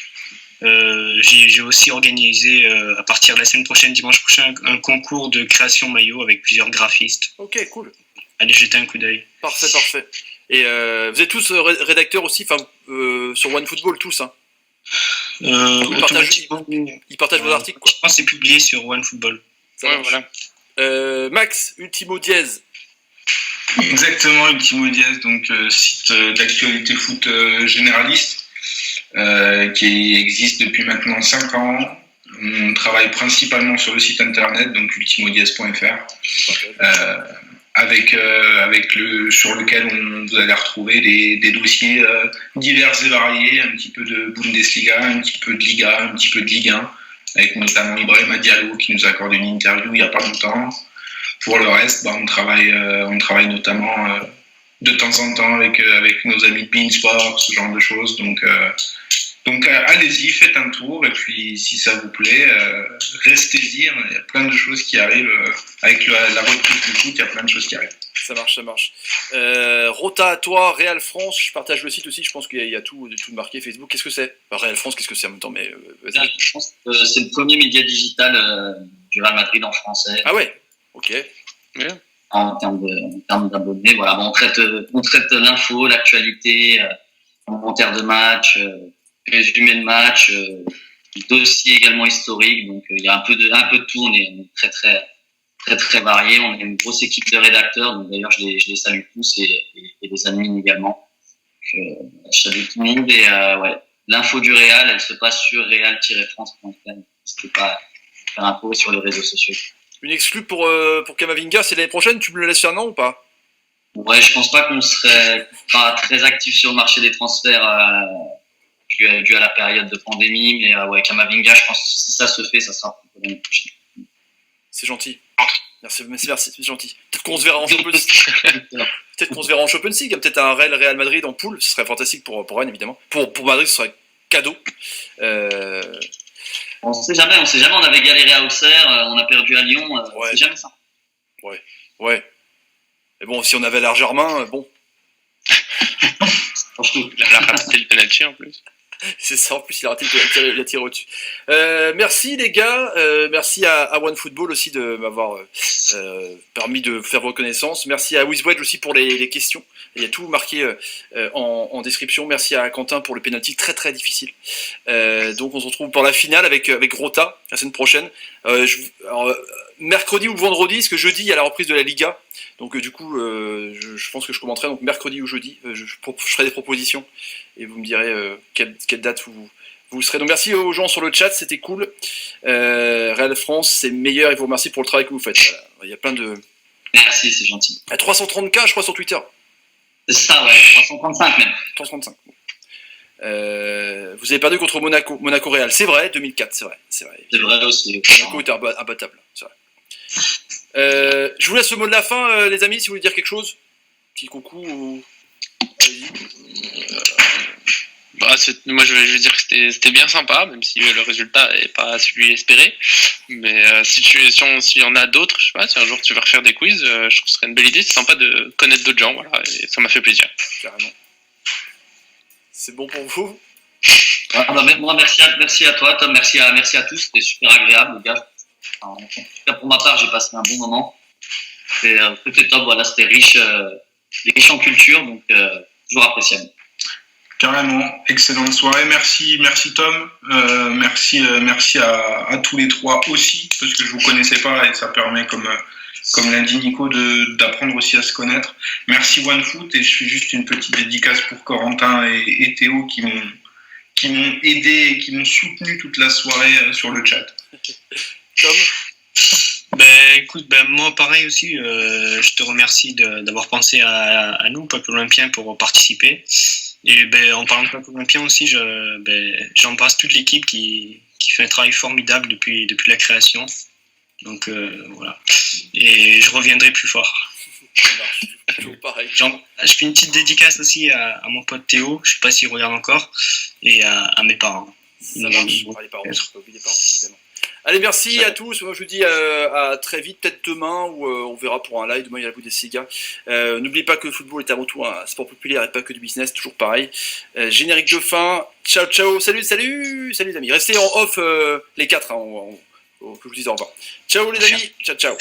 j'ai aussi organisé à partir de la semaine prochaine, dimanche prochain, un concours de création maillot avec plusieurs graphistes. Ok, cool. Allez jeter un coup d'œil. Parfait. Et vous êtes tous rédacteurs aussi, sur OneFootball, tous, hein. Ils partagent vos articles, quoi. Je pense que c'est publié sur OneFootball. Voilà. Max, Ultimo Diez. Exactement, Ultimo Diez, donc site d'actualité foot généraliste qui existe depuis maintenant 5 ans. On travaille principalement sur le site internet, donc ultimodiez.fr, sur lequel vous allez retrouver des dossiers divers et variés, un petit peu de Bundesliga, un petit peu de Liga, un petit peu de Ligue 1, avec notamment Ibrahima Diallo qui nous a accordé une interview il n'y a pas longtemps. Pour le reste, on travaille notamment de temps en temps avec nos amis de Beansport, ce genre de choses. Donc allez-y, faites un tour, et puis si ça vous plaît, restez-y. Il y a plein de choses qui arrivent. Avec la reprise du foot, il y a plein de choses qui arrivent. Ça marche. Rota, toi, Real France, je partage le site aussi, je pense qu'il y a tout marqué Facebook. Qu'est-ce que c'est? Real France, qu'est-ce que c'est en même temps, mais vas-y. Je pense que c'est le premier média digital du Real Madrid en français. Ah ouais. Ok. Yeah. En termes d'abonnés, voilà. On traite l'info, l'actualité, commentaires de match, résumé de match, dossier également historique. Donc il y a un peu de tout. On est très varié. On est une grosse équipe de rédacteurs. Donc d'ailleurs je les salue tous et les admins également. Donc, je salue tout le monde et l'info du Real, elle se passe sur real-france.fr. N'hésitez pas à faire un tour sur les réseaux sociaux. Une exclue pour Kamavinga, c'est l'année prochaine, tu me le laisses faire, non, ou pas? Ouais, je pense pas qu'on serait pas très actif sur le marché des transferts dû à la période de pandémie, mais Kamavinga, je pense que si ça se fait, ça sera pour l'année prochaine. C'est gentil. Merci, c'est gentil. Peut-être qu'on se verra en Champions League, peut-être un Real Madrid en poule, ce serait fantastique pour Rennes évidemment. Pour Madrid, ce serait cadeau. On sait jamais, on avait galéré à Auxerre, on a perdu à Lyon, c'est jamais ça. Ouais. Mais bon, si on avait l'Arc Germain, bon. Il a raté le penalty en plus. C'est ça, en plus il a tiré au-dessus. Merci les gars, merci à OneFootball aussi de m'avoir permis de faire vos connaissances. Merci à WizWedge aussi pour les questions. Il y a tout marqué en description. Merci à Quentin pour le penalty très très difficile. Donc on se retrouve pour la finale avec Rota la semaine prochaine. Mercredi ou vendredi, parce que jeudi il y a la reprise de la Liga. Donc du coup, je pense que je commenterai donc mercredi ou jeudi. Je ferai des propositions et vous me direz quelle date vous serez. Donc merci aux gens sur le chat, c'était cool. Real France, c'est meilleur et vous remercie pour le travail que vous faites. Voilà. Il y a plein de... Merci, c'est gentil. À 330K, je crois, sur Twitter. C'est ça, ouais, 335 même. 335. Vous avez perdu contre Monaco Real. C'est vrai, 2004, c'est vrai. C'est vrai aussi. Monaco était imbattable, c'est vrai. Je vous laisse le mot de la fin, les amis, si vous voulez dire quelque chose. Petit coucou ou... Moi je vais dire que c'était bien sympa, même si le résultat n'est pas celui espéré. Mais si y en a d'autres, je sais pas, si un jour tu veux refaire des quiz, je trouve que ce serait une belle idée. C'est sympa de connaître d'autres gens, voilà, et ça m'a fait plaisir. Carrément. C'est bon pour vous? Moi, merci à toi, Tom, merci à tous, c'était super agréable, les gars. En tout cas, pour ma part, j'ai passé un bon moment. C'était top, voilà, c'était riche en culture, donc toujours appréciable. Carrément, excellente soirée. Merci Tom. Merci à tous les trois aussi, parce que je vous connaissais pas et ça permet, comme l'a dit Nico, d'apprendre aussi à se connaître. Merci OneFoot, et je fais juste une petite dédicace pour Corentin et Théo qui m'ont aidé et qui m'ont soutenu toute la soirée sur le chat. Tom? Écoute, moi pareil aussi, je te remercie d'avoir pensé à nous, Peuple Olympien, pour participer. Et en parlant de Peuple Olympien aussi, j'embrasse toute l'équipe qui fait un travail formidable depuis la création. Donc voilà. Et je reviendrai plus fort. Toujours pareil. Je fais une petite dédicace aussi à mon pote Théo, je sais pas s'il regarde encore, et à mes parents. Ça marche. Les parents, pas oublier les parents, évidemment. Allez, merci à tous. Moi, je vous dis à très vite, peut-être demain, où on verra pour un live. Demain, il y a la Bundesliga. N'oubliez pas que le football est avant tout un sport populaire et pas que du business, toujours pareil. Générique de fin. Ciao. Salut les amis. Restez en off les quatre, hein, que je vous dise au revoir. Ciao les amis. Ciao. Ciao.